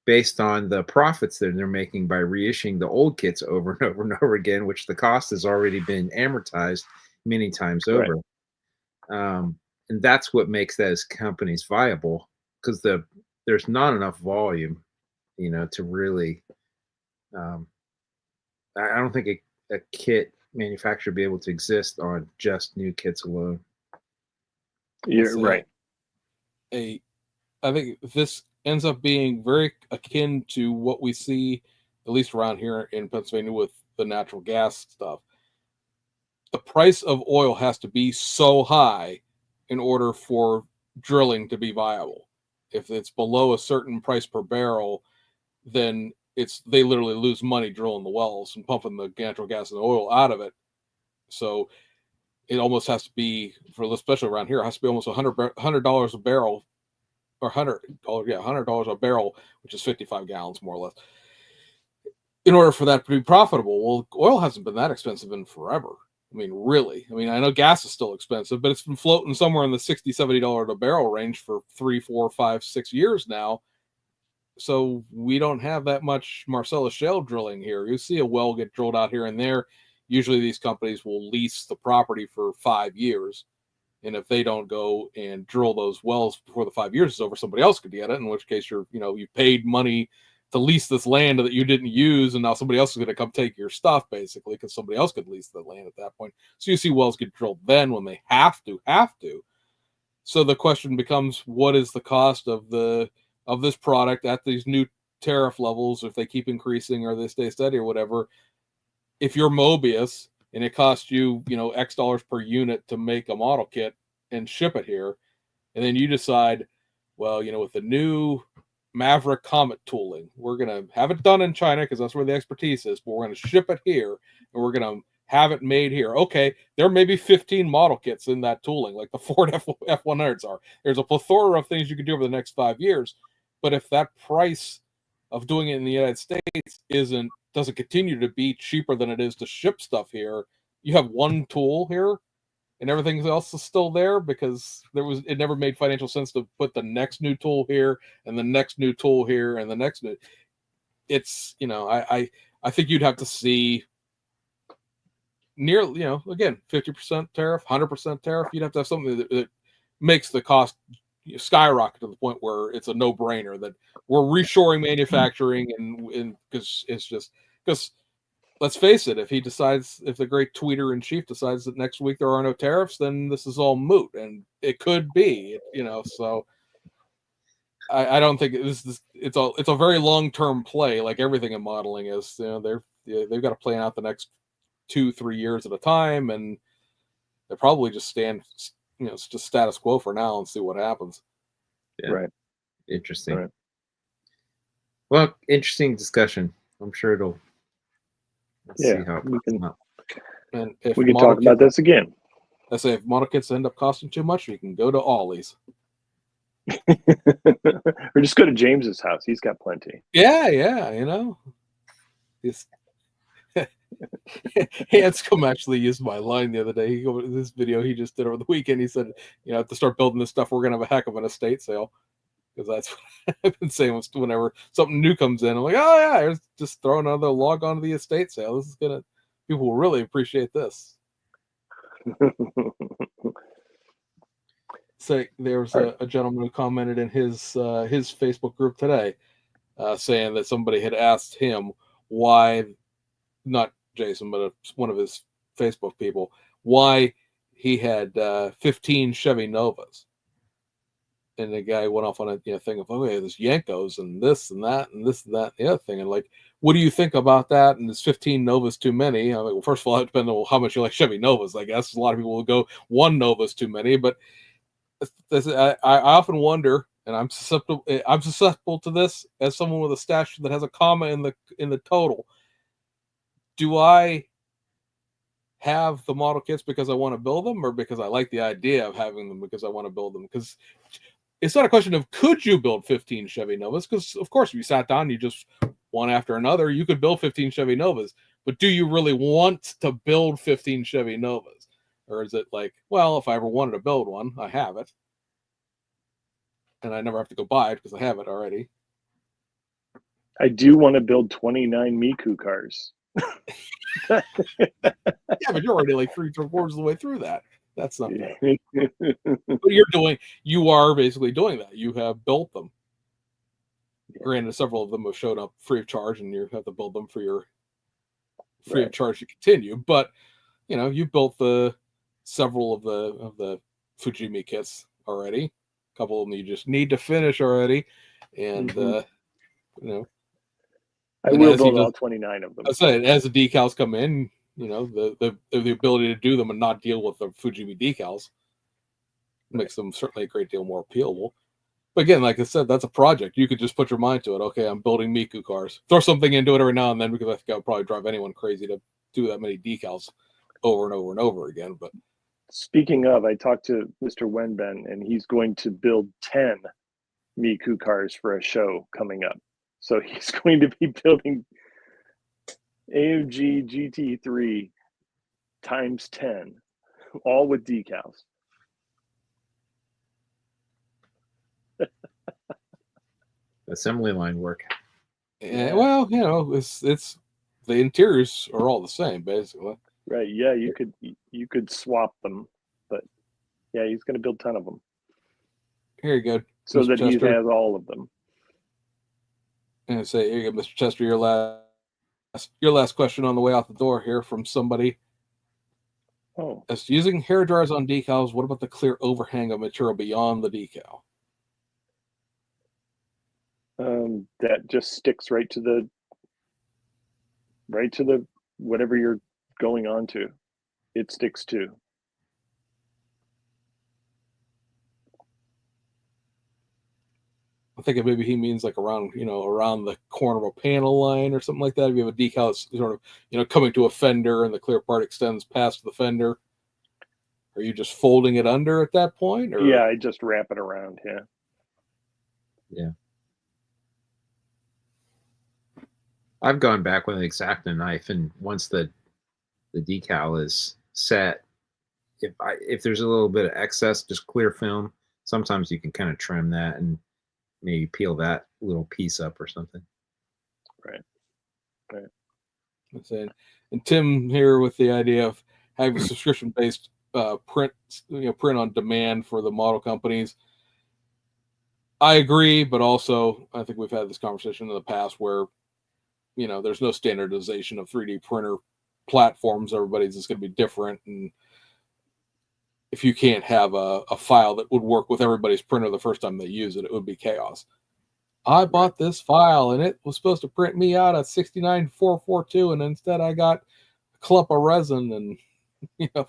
Speaker 2: based on the profits that they're making by reissuing the old kits over and over and over again, which the cost has already been amortized many times over. And that's what makes those companies viable, because there's not enough volume, you know, to really. I don't think a kit manufacturer would be able to exist on just new kits alone.
Speaker 1: You're right.
Speaker 3: I think this ends up being very akin to what we see, at least around here in Pennsylvania, with the natural gas stuff. The price of oil has to be so high in order for drilling to be viable. If it's below a certain price per barrel, then they literally lose money drilling the wells and pumping the natural gas and the oil out of it. So it almost has to be, especially around here, it has to be almost $100 a barrel, or $100 a barrel, which is 55 gallons more or less, in order for that to be profitable. Well, oil hasn't been that expensive in forever. I mean, really. I mean, I know gas is still expensive, but it's been floating somewhere in the $60, $70 a barrel range for 3, 4, 5, 6 years now. So we don't have that much Marcellus shale drilling here. You see a well get drilled out here and there. Usually these companies will lease the property for 5 years. And if they don't go and drill those wells before the 5 years is over, somebody else could get it, in which case you paid money to lease this land that you didn't use, and now somebody else is going to come take your stuff, basically, because somebody else could lease the land at that point. So you see wells get drilled then when they have to. So the question becomes, what is the cost of this product at these new tariff levels, if they keep increasing or they stay steady or whatever? If you're Mobius and it costs you, X dollars per unit to make a model kit and ship it here, and then you decide, well, with the new Maverick Comet tooling, we're going to have it done in China because that's where the expertise is, but we're going to ship it here and we're going to have it made here. Okay, there may be 15 model kits in that tooling, like the Ford F100s are. There's a plethora of things you can do over the next 5 years, but if that price of doing it in the United States doesn't continue to be cheaper than it is to ship stuff here, you have one tool here and everything else is still there because it never made financial sense to put the next new tool here and the next new tool here and the next new. It's, I think you'd have to see near, again, 50% tariff, 100% tariff. You'd have to have something that makes the cost skyrocket to the point where it's a no-brainer that we're reshoring manufacturing, and because it's just, because let's face it, if the great tweeter in chief decides that next week there are no tariffs, then this is all moot, and it could be, so I don't think it's a very long-term play, like everything in modeling is. They've got to plan out the next 2-3 years at a time, and they probably just just status quo for now and see what happens.
Speaker 2: Yeah.
Speaker 1: Right.
Speaker 2: Interesting.
Speaker 1: Right.
Speaker 2: Well, interesting discussion. I'm sure it'll. Let's see how it comes out.
Speaker 3: And if
Speaker 1: we can talk about this again.
Speaker 3: I say if model kits end up costing too much, you can go to Ollie's.
Speaker 1: Or just go to James's house. He's got plenty.
Speaker 3: Yeah. Hanscom actually used my line the other day. This video he just did over the weekend. He said, to start building this stuff, we're gonna have a heck of an estate sale. Because that's what I've been saying whenever something new comes in. I'm like, oh yeah, just throw another log onto the estate sale. People will really appreciate this. So there was a gentleman who commented in his Facebook group today, saying that somebody had asked him why, not Jason, but one of his Facebook people, why he had 15 Chevy Novas. And the guy went off on a thing of, oh yeah, there's Yankos and this and that and this and that and the other thing. And like, what do you think about that? And is 15 Novas too many? I'm like, well, first of all, it depends on how much you like Chevy Novas, I guess. A lot of people will go one Nova's too many, but I often wonder, and I'm susceptible to this as someone with a stash that has a comma in the total. Do I have the model kits because I want to build them, or because I like the idea of having them because I want to build them? Because it's not a question of could you build 15 Chevy Novas, because of course if you sat down, you just one after another, you could build 15 Chevy Novas, but do you really want to build 15 Chevy Novas? Or is it like, well, if I ever wanted to build one, I have it, and I never have to go buy it because I have it already?
Speaker 1: I do want to build 29 Miku cars.
Speaker 3: Yeah, but you're already like 3/4 of the way through that. That's not bad. But you are basically doing that. You have built them. Granted, several of them have showed up free of charge, and you have to build them for your free of charge to continue. But you built several of the Fujimi kits already. A couple of them you just need to finish already, and
Speaker 1: I will build all 29 of them.
Speaker 3: I said, as the decals come in, the ability to do them and not deal with the Fujimi decals makes them certainly a great deal more appealable. But again, like I said, that's a project. You could just put your mind to it. Okay, I'm building Miku cars. Throw something into it every now and then, because I think I would probably drive anyone crazy to do that many decals over and over and over again. But
Speaker 1: speaking of, I talked to Mr. Wenben, and he's going to build 10 Miku cars for a show coming up. So he's going to be building AMG GT3 times 10, all with decals.
Speaker 2: Assembly line work.
Speaker 3: Yeah, well, it's the interiors are all the same basically.
Speaker 1: Right. Yeah, you could swap them, but yeah, he's going to build 10 of them.
Speaker 3: Here you go,
Speaker 1: so
Speaker 3: Mr.
Speaker 1: that
Speaker 3: Chester.
Speaker 1: he has all of them.
Speaker 3: And say, here you go, Mr. Chester, your last question on the way out the door here from somebody.
Speaker 1: Oh,
Speaker 3: as using hair dryers on decals, what about the clear overhang of material beyond the decal?
Speaker 1: That just sticks right to the whatever you're going on to. It sticks to.
Speaker 3: I think maybe he means like around the corner of a panel line or something like that. If you have a decal that's sort of, coming to a fender and the clear part extends past the fender, are you just folding it under at that point? Or?
Speaker 1: Yeah, I just wrap it around. Yeah.
Speaker 2: Yeah. I've gone back with an X-Acto knife, and once the decal is set, if there's a little bit of excess, just clear film, sometimes you can kind of trim that and maybe peel that little piece up or something.
Speaker 1: Right.
Speaker 3: I'm saying, and Tim here with the idea of having a subscription-based print on demand for the model companies. I agree, but also I think we've had this conversation in the past where there's no standardization of 3D printer platforms. Everybody's just going to be different, and if you can't have a file that would work with everybody's printer the first time they use it, it would be chaos. I bought this file and it was supposed to print me out a 69442, and instead I got a clump of resin and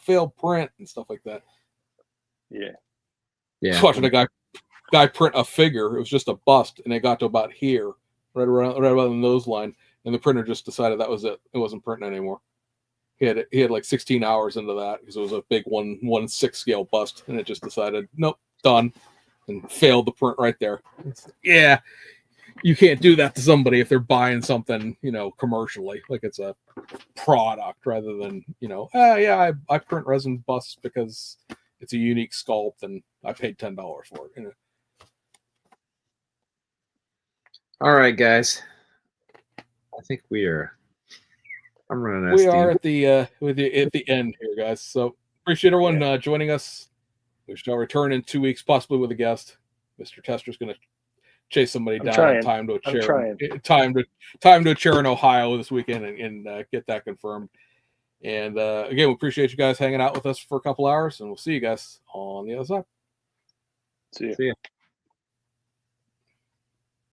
Speaker 3: failed print and stuff like that.
Speaker 1: Yeah.
Speaker 3: I was watching a guy print a figure. It was just a bust, and it got to about here, right around the nose line, and the printer just decided that was it. It wasn't printing anymore. He had like 16 hours into that because it was a big 1/6 scale bust, and it just decided, nope, done, and failed the print right there. Yeah, you can't do that to somebody if they're buying something, commercially, like it's a product rather than, I print resin busts because it's a unique sculpt and I paid $10 for it.
Speaker 2: All right, guys. I think I'm running out of
Speaker 3: We
Speaker 2: steam.
Speaker 3: are at the end here, guys. So appreciate everyone joining us. We shall return in 2 weeks, possibly with a guest. Mr. Tester's going to chase somebody down. Time to a chair in Ohio this weekend and get that confirmed. And again, we appreciate you guys hanging out with us for a couple hours, and we'll see you guys on the other side.
Speaker 1: See you.
Speaker 2: See ya.